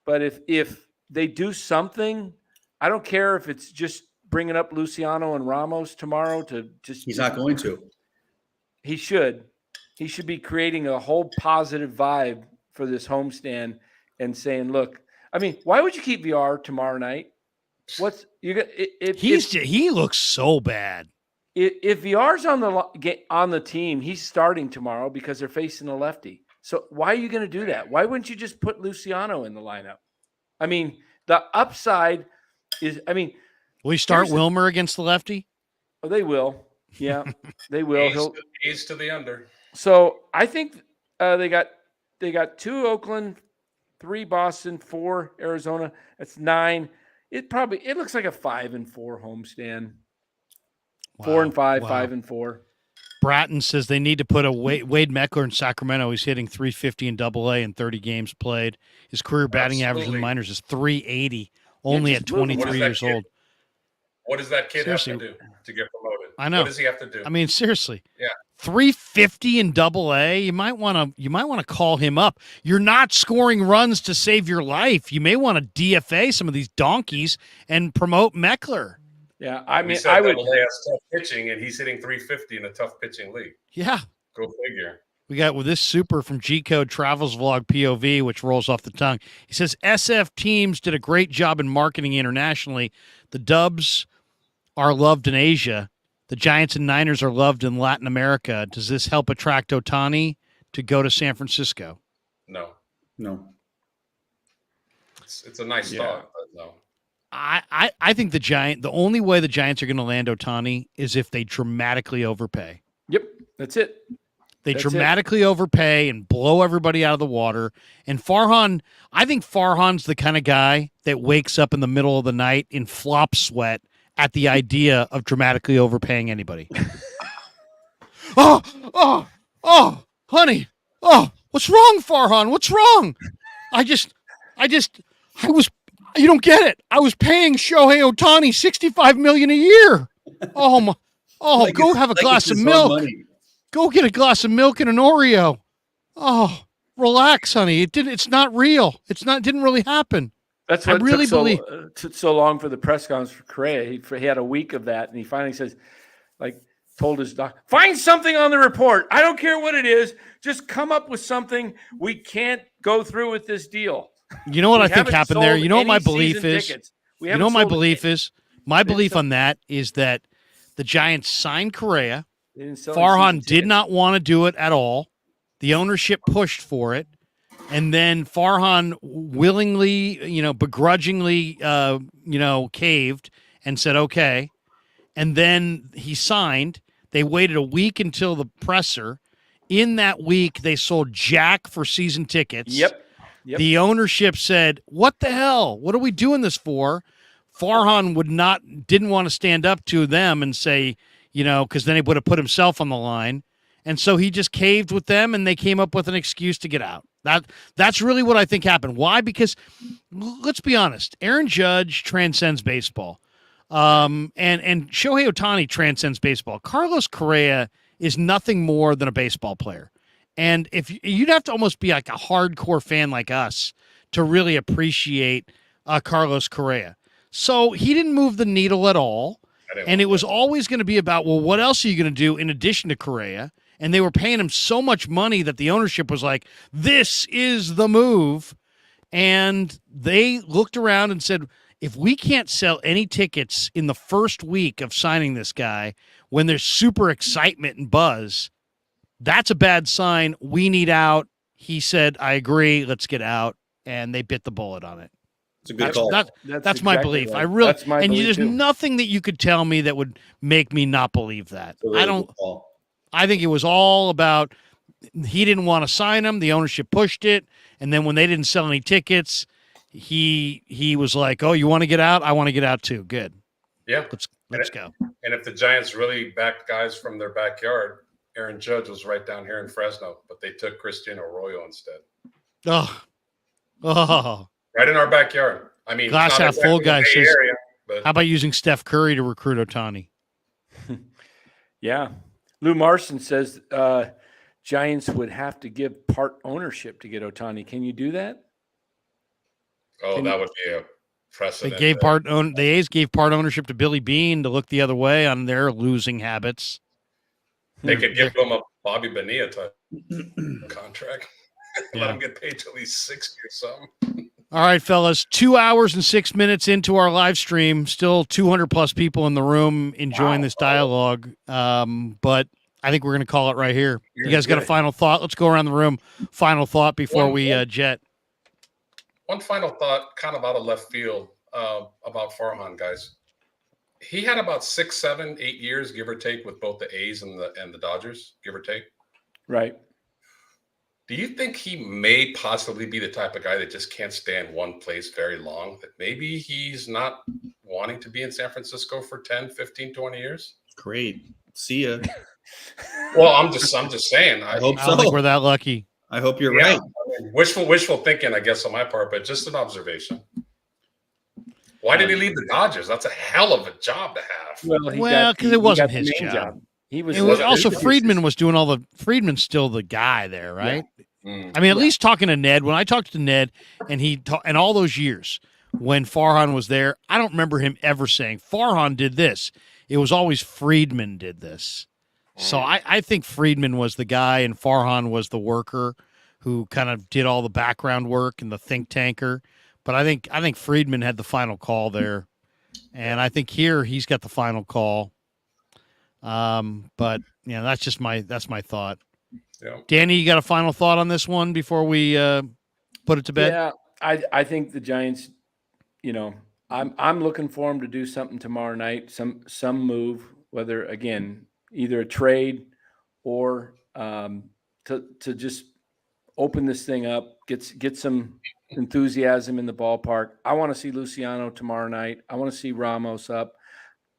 But if they do something, I don't care if it's just bringing up Luciano and Ramos tomorrow to just. He's not going to. He should. He should be creating a whole positive vibe for this homestand and saying, "Look, I mean, why would you keep VR tomorrow night? What's you got? He looks so bad. If VR's on the team, he's starting tomorrow because they're facing a lefty. So why are you going to do that? Why wouldn't you just put Luciano in the lineup? I mean, the upside is. I mean, will he start Wilmer against the lefty? Oh, they will. Yeah, they will. He's to the under. So I think they got 2 Oakland, 3 Boston, 4 Arizona. That's 9. It looks like a 5-4 homestand. Wow. 4-5, Wow. 5-4. Bratton says they need to put a Wade Meckler in Sacramento. He's hitting 350 in Double-A in 30 games played. His career batting average in the minors is 380, only at 23 years old. What does that kid have to do to get promoted? I know. What does he have to do? I mean, seriously. Yeah. 350 in Double-A. You might want to call him up. You're not scoring runs to save your life. You may want to DFA some of these donkeys and promote Meckler. Yeah, I mean, I would. Double-A has tough pitching, and he's hitting 350 in a tough pitching league. Yeah. Go figure. We got with this super from G-Code Travels Vlog POV, which rolls off the tongue. He says SF teams did a great job in marketing internationally. The Dubs are loved in Asia. The Giants and Niners are loved in Latin America. Does this help attract Ohtani to go to San Francisco? No. It's a nice thought, but no. I think the only way the Giants are going to land Ohtani is if they dramatically overpay. Yep, that's it. They dramatically overpay and blow everybody out of the water. And Farhan, I think Farhan's the kind of guy that wakes up in the middle of the night in flop sweat at the idea of dramatically overpaying anybody. Oh, honey. Oh, what's wrong, Farhan? What's wrong? You don't get it. I was paying Shohei Ohtani $65 million a year. Go have a glass of milk. Go get a glass of milk and an Oreo. Oh, relax, honey. It's not real. It didn't really happen. That's what took so long for the press conference for Craig. He had a week of that, and he finally says, told his doc, find something on the report. I don't care what it is. Just come up with something. We can't go through with this deal. You know what I think happened there? You know what my belief is? You know what my belief is? My belief on that is that the Giants signed Correa. Farhan did not want to do it at all. The ownership pushed for it. And then Farhan willingly, begrudgingly, caved and said, okay. And then he signed. They waited a week until the presser. In that week, they sold Jack for season tickets. Yep. The ownership said, what the hell? What are we doing this for? Farhan didn't want to stand up to them and say, because then he would have put himself on the line. And so he just caved with them, and they came up with an excuse to get out. That's really what I think happened. Why? Because let's be honest, Aaron Judge transcends baseball. And Shohei Ohtani transcends baseball. Carlos Correa is nothing more than a baseball player. And if you'd have to almost be like a hardcore fan like us to really appreciate Carlos Correa. So he didn't move the needle at all. And it was always going to be about, well, what else are you going to do in addition to Correa? And they were paying him so much money that the ownership was like, this is the move. And they looked around and said, if we can't sell any tickets in the first week of signing this guy when there's super excitement and buzz, that's a bad sign. We need out. He said, I agree. Let's get out. And they bit the bullet on it. It's a good call. That's exactly my belief. right. I really, That's my and belief there's too. nothing that you could tell me that would make me not believe that. It's a really I don't. good call. I think it was all about he didn't want to sign him. The ownership pushed it, and then when they didn't sell any tickets, he was like, "Oh, you want to get out? I want to get out too. Good. Yeah. Let's go." And if the Giants really backed guys from their backyard, Aaron Judge was right down here in Fresno, but they took Christian Arroyo instead. Oh, Right in our backyard. I mean, glass not half full exactly guy the Bay says, Area, but how about using Steph Curry to recruit Ohtani? Yeah. Lou Marson says Giants would have to give part ownership to get Ohtani. Can you do that? that would be a They precedent. gave the A's gave part ownership to Billy Beane to look the other way on their losing habits. They could give him a Bobby Bonilla type contract. Yeah. Let him get paid till he's 60 or something. All right, fellas, 2 hours and 6 minutes into our live stream, still 200 plus people in the room enjoying this dialogue. But I think we're going to call it right here. You guys got a final thought? Let's go around the room. Final thought before we jet. One final thought, kind of out of left field, about Farhan, guys. He had about 6, 7, 8 years, give or take, with both the A's and the Dodgers, give or take. Right. Do you think he may possibly be the type of guy that just can't stand one place very long? That maybe he's not wanting to be in San Francisco for 10, 15, 20 years? Great. See ya. Well, I'm just saying. I hope I don't so. think we're that lucky. I hope you're Yeah, right. I mean, wishful thinking, I guess, on my part, but just an observation. Why did he leave the Dodgers? That's a hell of a job to have. Well, because it wasn't his job. He was It was wasn't also his- Friedman was doing all the Friedman's still the guy there, right? Mm. I mean, at least talking to Ned, when I talked to Ned and and all those years when Farhan was there, I don't remember him ever saying Farhan did this. It was always Friedman did this. So I think Friedman was the guy and Farhan was the worker who kind of did all the background work and the think tanker. But I think Friedman had the final call there. And I think here he's got the final call. But that's my thought. Yeah. Danny, you got a final thought on this one before we put it to bed? Yeah, I think the Giants, I'm looking for them to do something tomorrow night, some move, whether again either a trade or to just open this thing up, get some enthusiasm in the ballpark. I want to see Luciano tomorrow night. I want to see Ramos up.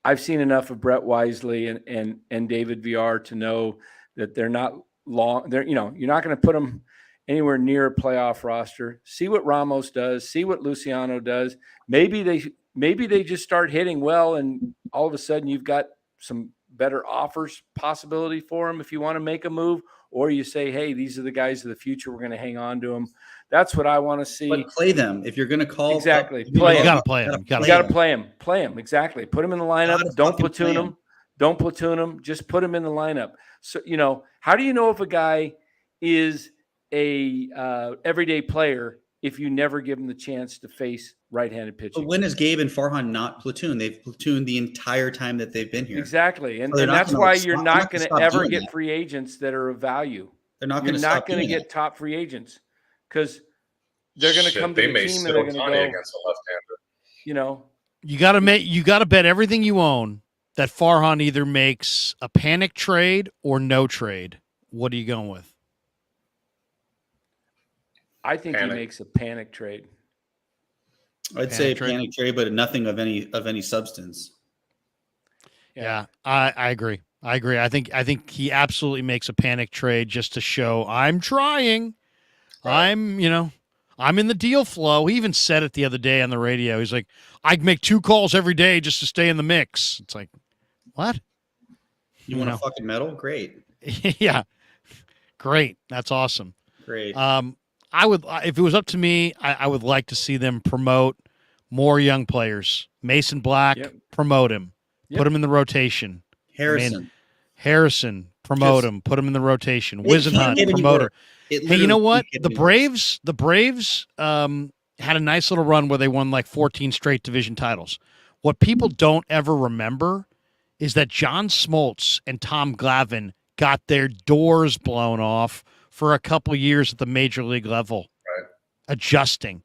I've seen enough of Brett Wisely and David VR to know that they're not long. You're not going to put them anywhere near a playoff roster. See what Ramos does. See what Luciano does. Maybe they just start hitting well, and all of a sudden you've got some better offers possibility for them if you want to make a move, or you say, hey, these are the guys of the future. We're going to hang on to them. That's what I want to see. But play them if you're going to call. Exactly. You got to play him. You got to play him. Play him. Exactly. Put him in the lineup. Don't platoon him. Don't platoon him. Just put him in the lineup. So, how do you know if a guy is a everyday player if you never give him the chance to face right-handed pitching? But when has Gabe and Farhan not platooned? They've platooned the entire time that they've been here. Exactly. And, So they're and not that's gonna why stop- you're they're not not going gonna to stop ever doing get that. free agents that are of value. They're not going You're to not stop going to doing get top free agents because they're going to come to They the may team sit and they're going to Ohtani go, against a left-hander. You got to bet everything you own that Farhan either makes a panic trade or no trade. What are you going with? I think Panic. he makes a panic trade. I'd say panic trade, but nothing of any substance. Yeah, I agree. I think he absolutely makes a panic trade just to show I'm trying. Right. I'm in the deal flow. He even said it the other day on the radio. He's like, I make 2 calls every day just to stay in the mix. It's like, what? You want a fucking medal? Great. Yeah. Great. That's awesome. Great. I would, if it was up to me, I would like to see them promote more young players. Mason Black, promote him. Put him in the rotation. Harrison, promote him. Put him in the rotation. Wizenhunt, promote him. Hey, you know what? The Braves had a nice little run where they won like 14 straight division titles. What people don't ever remember is that John Smoltz and Tom Glavine got their doors blown off for a couple years at the major league level, adjusting.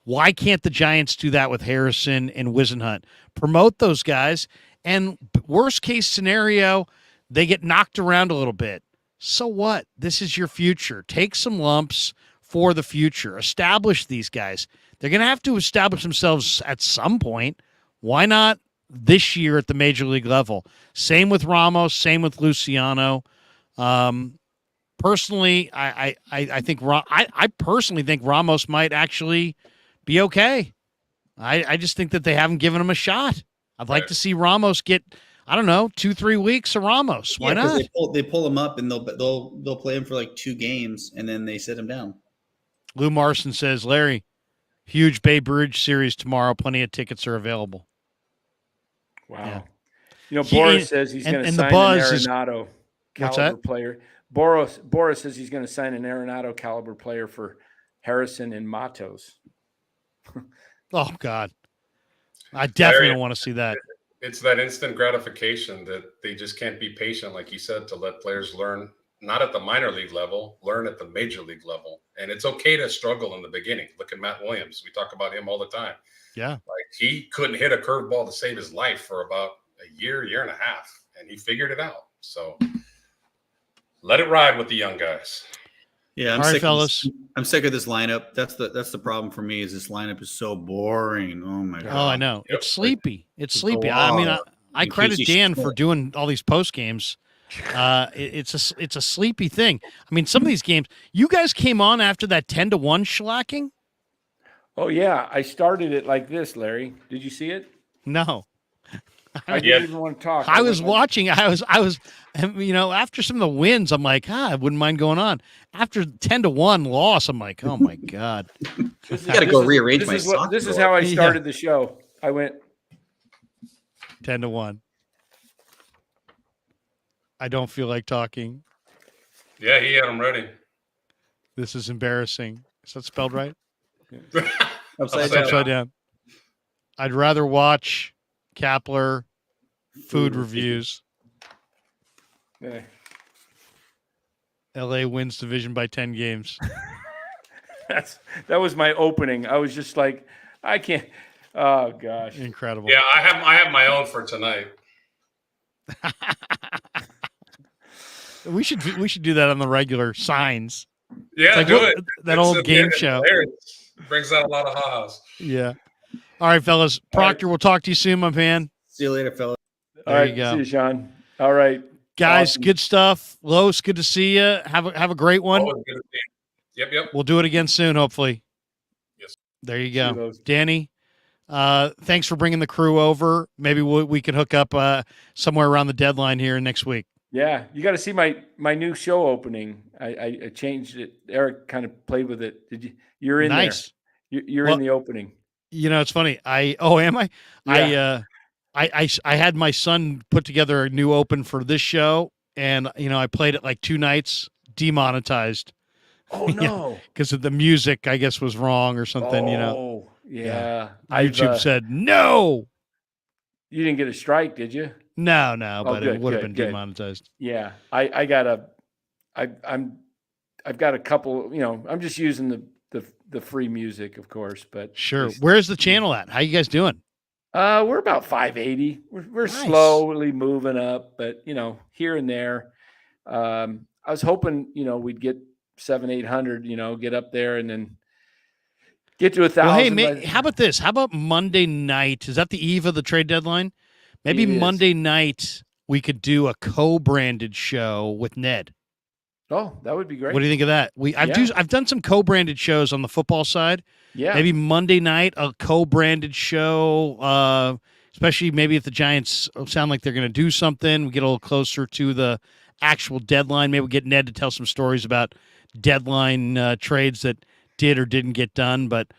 Why can't the Giants do that with Harrison and Wizenhunt? Promote those guys, and worst case scenario, they get knocked around a little bit. So what? This is your future. Take some lumps for the future. Establish these guys. They're going to have to establish themselves at some point. Why not this year at the major league level? Same with Ramos. Same with Luciano. Personally, I personally think Ramos might actually be okay. I just think that they haven't given him a shot. I'd like to see Ramos get, I don't know, 2-3 weeks of Ramos. Why not? They pull him up and they'll play him for like 2 games and then they sit him down. Lou Marson says, Larry, huge Bay Bridge series tomorrow. Plenty of tickets are available. Wow. Yeah. Boris says he's going to sign an Arenado caliber player. Boris says he's going to sign an Arenado caliber player for Harrison and Matos. Oh, God. I definitely don't want to see that. It's that instant gratification that they just can't be patient, like you said, to let players learn, not at the minor league level, learn at the major league level. And it's okay to struggle in the beginning. Look at Matt Williams. We talk about him all the time. Yeah. Like he couldn't hit a curveball to save his life for about a year and a half, and he figured it out. So let it ride with the young guys. Yeah, all right, fellas. I'm sick of this lineup. That's the problem for me. Is this lineup is so boring. Oh my god. Oh, I know. It's sleepy. It's sleepy. I mean, I credit Dan for doing all these post games. It's a sleepy thing. I mean, some of these games, you guys came on after that 10-1 shellacking. Oh yeah, I started it like this, Larry. Did you see it? No. I didn't even want to talk. I was watching. I was, after some of the wins, I'm like, I wouldn't mind going on. After 10-1 loss, I'm like, oh my god, I got to go rearrange my socks. This is how I started the show. I went 10-1. I don't feel like talking. Yeah, he had them ready. This is embarrassing. Is that spelled right? Upside down. I'd rather watch Kepler food reviews. Yeah. LA wins division by 10 games. That was my opening. I was just like, I can't. Oh gosh, incredible. Yeah, I have my own for tonight. We should do that on the regular signs. Yeah, like do it. That old game show. Brings out a lot of ha-has. Yeah. All right, fellas. Proctor, we'll talk to you soon, my man. See you later, fellas. There you go. See you, Sean. All right. Guys, awesome. Good stuff. Los, good to see you. Have a great one. Good to see you. Yep. We'll do it again soon, hopefully. Yes. There you go. Danny, thanks for bringing the crew over. Maybe we can hook up somewhere around the deadline here next week. Yeah, you got to see my new show opening. I changed it. Eric kind of played with it. Did you? You're in nice. There. You're in the opening. It's funny. Am I? Yeah. I had my son put together a new open for this show, and I played it like 2 nights, demonetized. Oh no! Because of the music, I guess, was wrong or something. Oh yeah. YouTube said no. You didn't get a strike, did you? No, but it would have been demonetized. Yeah, I've got a couple. I'm just using the free music, of course. But sure. Where's the channel at? How you guys doing? We're about 580. We're nice. Slowly moving up, but here and there. I was hoping we'd get 700-800. Get up there, and then Get to 1,000. Well, hey, how about this? How about Monday night? Is that the eve of the trade deadline? Maybe It is. Monday night we could do a co-branded show with Ned. Oh, that would be great. What do you think of that? I've done some co-branded shows on the football side. Yeah. Maybe Monday night a co-branded show, especially maybe if the Giants sound like they're going to do something. We get a little closer to the actual deadline. Maybe we'll get Ned to tell some stories about deadline trades that did or didn't get done. But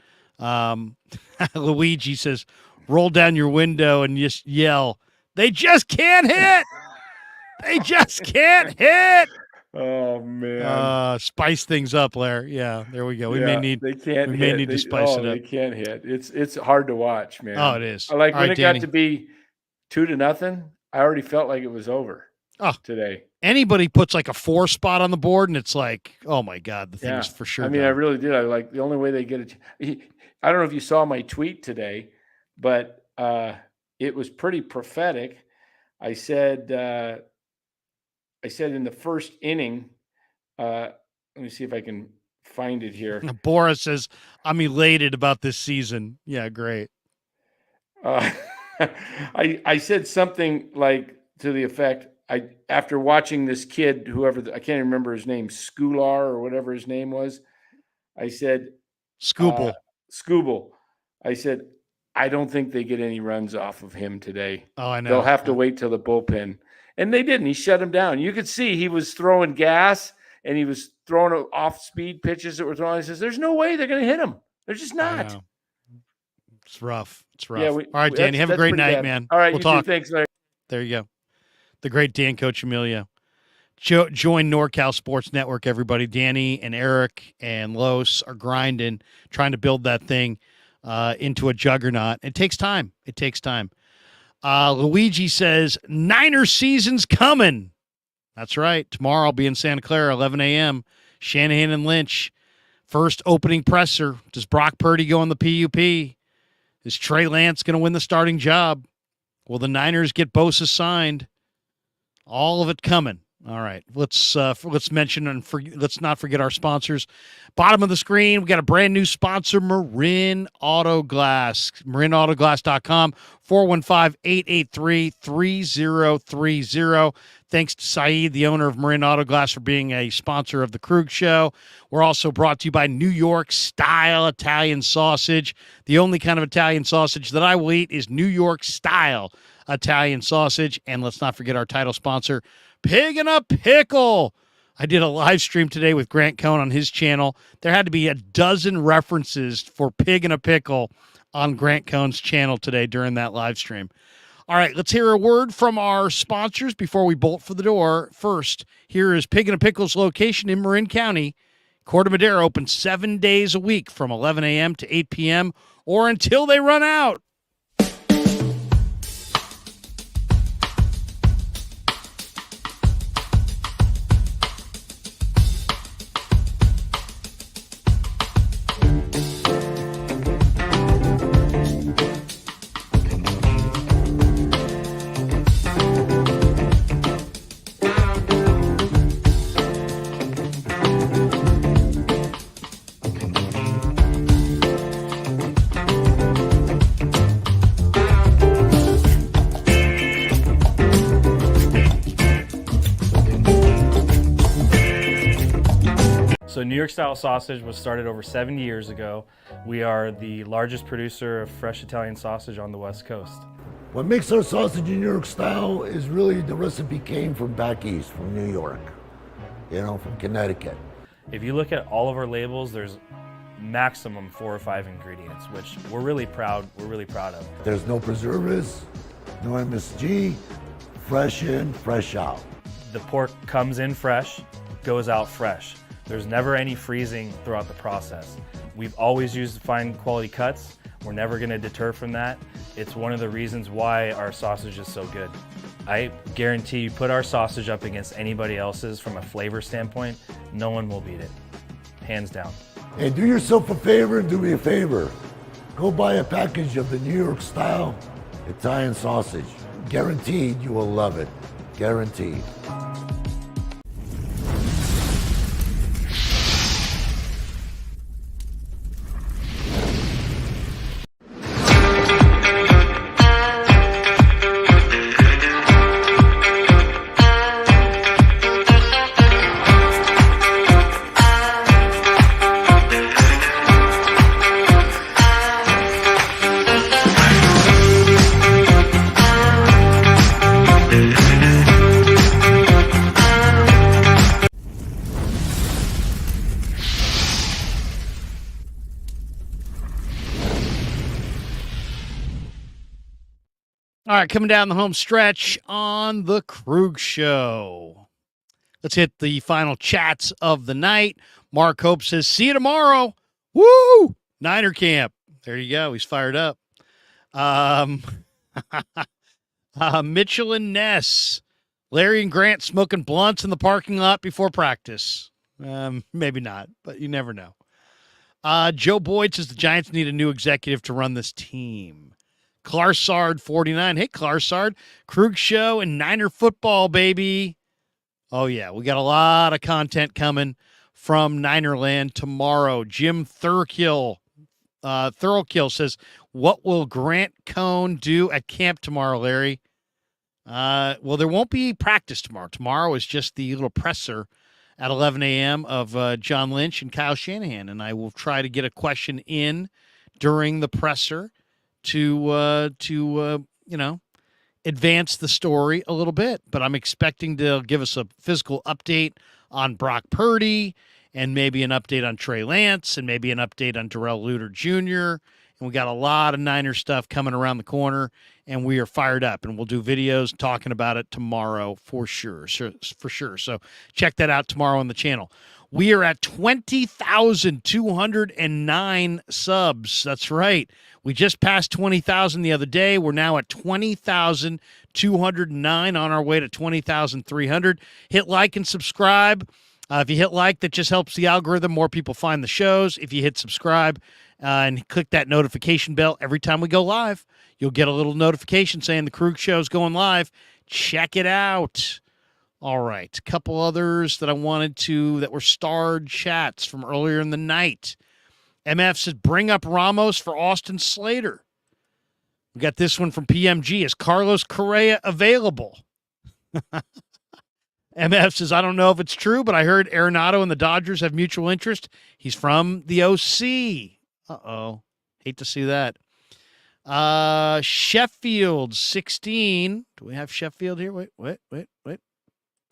Luigi says, roll down your window and just yell, "They just can't hit! They just can't hit!" Oh man. Spice things up, Larry. Yeah, there we go. We may need to spice it up. They can't hit. It's hard to watch, man. Oh, it is. Like All when right, it Danny. got to be 2-0, I already felt like it was over. Today. Anybody puts like a 4 spot on the board, and it's like, oh my God, the thing is for sure. I mean, done. I really did. I like the only way they get it. I don't know if you saw my tweet today, but it was pretty prophetic. I said in the first inning, let me see if I can find it here. Boris says, "I'm elated about this season." Yeah, great. I said something like to the effect, after watching this kid, I can't remember his name, Skular or whatever his name was. I said, Scooble. I said, I don't think they get any runs off of him today. Oh, I know. They'll have to wait till the bullpen. And they didn't. He shut him down. You could see he was throwing gas and he was throwing off-speed pitches that were thrown. He says, there's no way they're going to hit him. They're just not. It's rough. It's rough. Yeah, all right, Danny, have a great night, man. All right, we'll you talk. too. Thanks, Larry. There you go. The great Dan Coccimilgio. Join NorCal Sports Network, everybody. Danny and Eric and Los are grinding, trying to build that thing into a juggernaut. It takes time. Luigi says, Niner season's coming. That's right. Tomorrow I'll be in Santa Clara, 11 a.m. Shanahan and Lynch. First opening presser. Does Brock Purdy go on the PUP? Is Trey Lance going to win the starting job? Will the Niners get Bosa signed? All of it coming. All right, let's mention and let's not forget our sponsors. Bottom of the screen, we got a brand new sponsor, Marin Auto Glass. MarinAutoGlass.com, 415-883-3030. Thanks to Saeed, the owner of Marin Auto Glass, for being a sponsor of the Krueg Show. We're also brought to you by New York Style Italian Sausage. The only kind of Italian sausage that I will eat is New York Style Italian Sausage. And let's not forget our title sponsor, Pig in a Pickle. I did a live stream today with Grant Cohn on his channel. There had to be a dozen references for Pig in a Pickle on Grant Cohn's channel today during that live stream. All right, let's hear a word from our sponsors before we bolt for the door. First, here is Pig in a Pickle's location in Marin County. Corte Madera open 7 days a week from 11 a.m. to 8 p.m. or until they run out. So New York Style Sausage was started over 70 years ago. We are the largest producer of fresh Italian sausage on the West Coast. What makes our sausage in New York Style is really the recipe came from back east, from New York, from Connecticut. If you look at all of our labels, there's maximum 4 or 5 ingredients, which we're really proud of. There's no preservatives, no MSG, fresh in, fresh out. The pork comes in fresh, goes out fresh. There's never any freezing throughout the process. We've always used fine quality cuts. We're never gonna deter from that. It's one of the reasons why our sausage is so good. I guarantee you put our sausage up against anybody else's from a flavor standpoint, no one will beat it, hands down. And do yourself a favor and do me a favor. Go buy a package of the New York Style Italian sausage. Guaranteed you will love it, guaranteed. right, coming down the home stretch on the Krueg Show. Let's hit the final chats of the night. Mark Hope says, see you tomorrow. Woo! Niner camp. There you go. He's fired up. Mitchell and Ness. Larry and Grant smoking blunts in the parking lot before practice. Maybe not, but you never know. Joe Boyd says the Giants need a new executive to run this team. Clarsard 49. Hey, Clarsard. Krueg Show and Niner football, baby. Oh, yeah. We got a lot of content coming from Ninerland tomorrow. Jim Thurkill says, what will Grant Cohn do at camp tomorrow, Larry? Well, there won't be practice tomorrow. Tomorrow is just the little presser at 11 a.m. of John Lynch and Kyle Shanahan, and I will try to get a question in during the presser to advance the story a little bit. But I'm expecting to give us a physical update on Brock Purdy and maybe an update on Trey Lance and maybe an update on Darrell Luter Jr., and we got a lot of Niner stuff coming around the corner, and we are fired up. And we'll do videos talking about it tomorrow for sure. So check that out tomorrow on the channel. We are at 20,209 subs. That's right. We just passed 20,000 the other day. We're now at 20,209 on our way to 20,300. Hit like and subscribe. If you hit like, that just helps the algorithm. More people find the shows. If you hit subscribe, and click that notification bell every time we go live, you'll get a little notification saying the Krueg Show is going live. Check it out. All right. A couple others that I wanted that were starred chats from earlier in the night. MF says, bring up Ramos for Austin Slater. We got this one from PMG. Is Carlos Correa available? MF says, I don't know if it's true, but I heard Arenado and the Dodgers have mutual interest. He's from the OC. Uh-oh. Hate to see that. Sheffield 16. Do we have Sheffield here? Wait.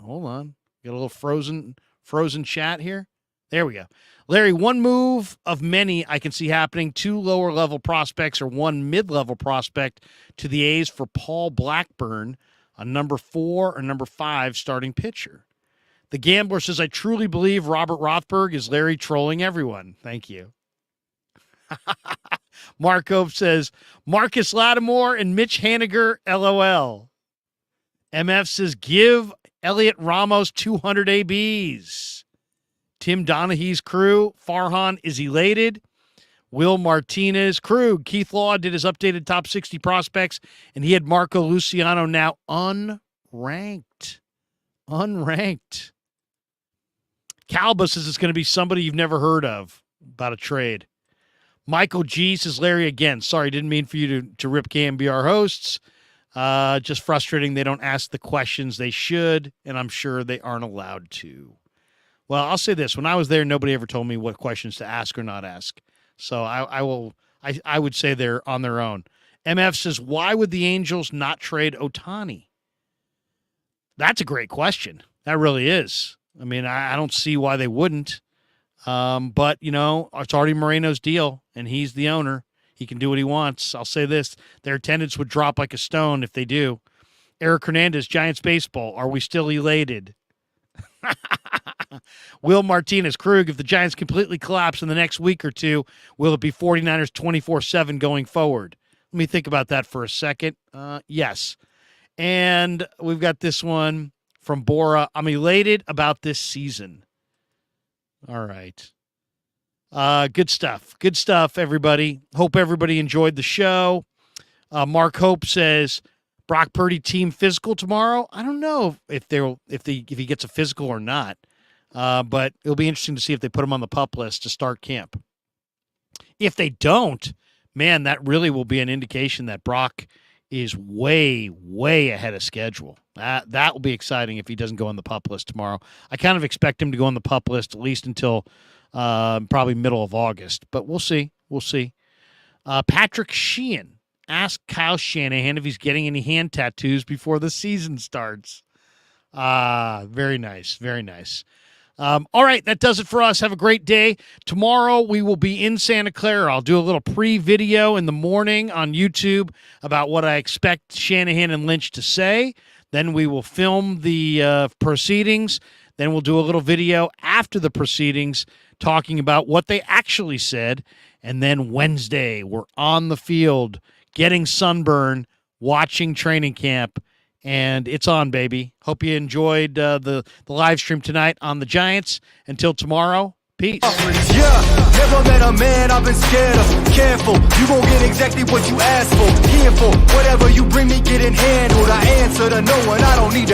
Hold on. Got a little frozen chat here. There we go. Larry, one move of many I can see happening. 2 lower-level prospects or 1 mid-level prospect to the A's for Paul Blackburn, a number 4 or number 5 starting pitcher. The Gambler says, I truly believe Robert Rothberg is Larry trolling everyone. Thank you. Mark Hope says, Marcus Lattimore and Mitch Haniger, LOL. MF says, give Elliot Ramos 200 ABs. Tim Donaghy's crew, Farhan is elated. Will Martinez, Krueg, Keith Law did his updated top 60 prospects, and he had Marco Luciano now unranked. Calba says it's going to be somebody you've never heard of about a trade. Michael G says, Larry, again, sorry, didn't mean for you to rip KMBR hosts. Just frustrating they don't ask the questions they should, and I'm sure they aren't allowed to. Well, I'll say this. When I was there, nobody ever told me what questions to ask or not ask. So I would say they're on their own. MF says, why would the Angels not trade Ohtani? That's a great question. That really is. I mean, I don't see why they wouldn't. But, it's Artie Moreno's deal, and he's the owner. He can do what he wants. I'll say this. Their attendance would drop like a stone if they do. Eric Hernandez, Giants baseball. Are we still elated? Will Martinez, Krueg, if the Giants completely collapse in the next week or two, will it be 49ers 24/7 going forward? Let me think about that for a second. Yes. And we've got this one from Bora. I'm elated about this season. All right. Good stuff. Good stuff, everybody. Hope everybody enjoyed the show. Mark Hope says, Brock Purdy team physical tomorrow. I don't know if he gets a physical or not. But it'll be interesting to see if they put him on the PUP list to start camp. If they don't, man, that really will be an indication that Brock is way, way ahead of schedule. That will be exciting if he doesn't go on the PUP list tomorrow. I kind of expect him to go on the PUP list at least until probably middle of August, but we'll see. We'll see. Patrick Sheehan asked Kyle Shanahan if he's getting any hand tattoos before the season starts. Very nice. Very nice. All right, that does it for us. Have a great day. Tomorrow we will be in Santa Clara. I'll do a little pre-video in the morning on YouTube about what I expect Shanahan and Lynch to say. Then we will film the proceedings. Then we'll do a little video after the proceedings talking about what they actually said. And then Wednesday, we're on the field, getting sunburn, watching training camp, and it's on, baby. Hope you enjoyed the live stream tonight on the Giants. Until tomorrow, peace. Yeah, never met a man I've been scared of. Careful, you gon' get exactly what you asked for. Here for whatever you bring me, getting handled. I answer to no one, I don't need to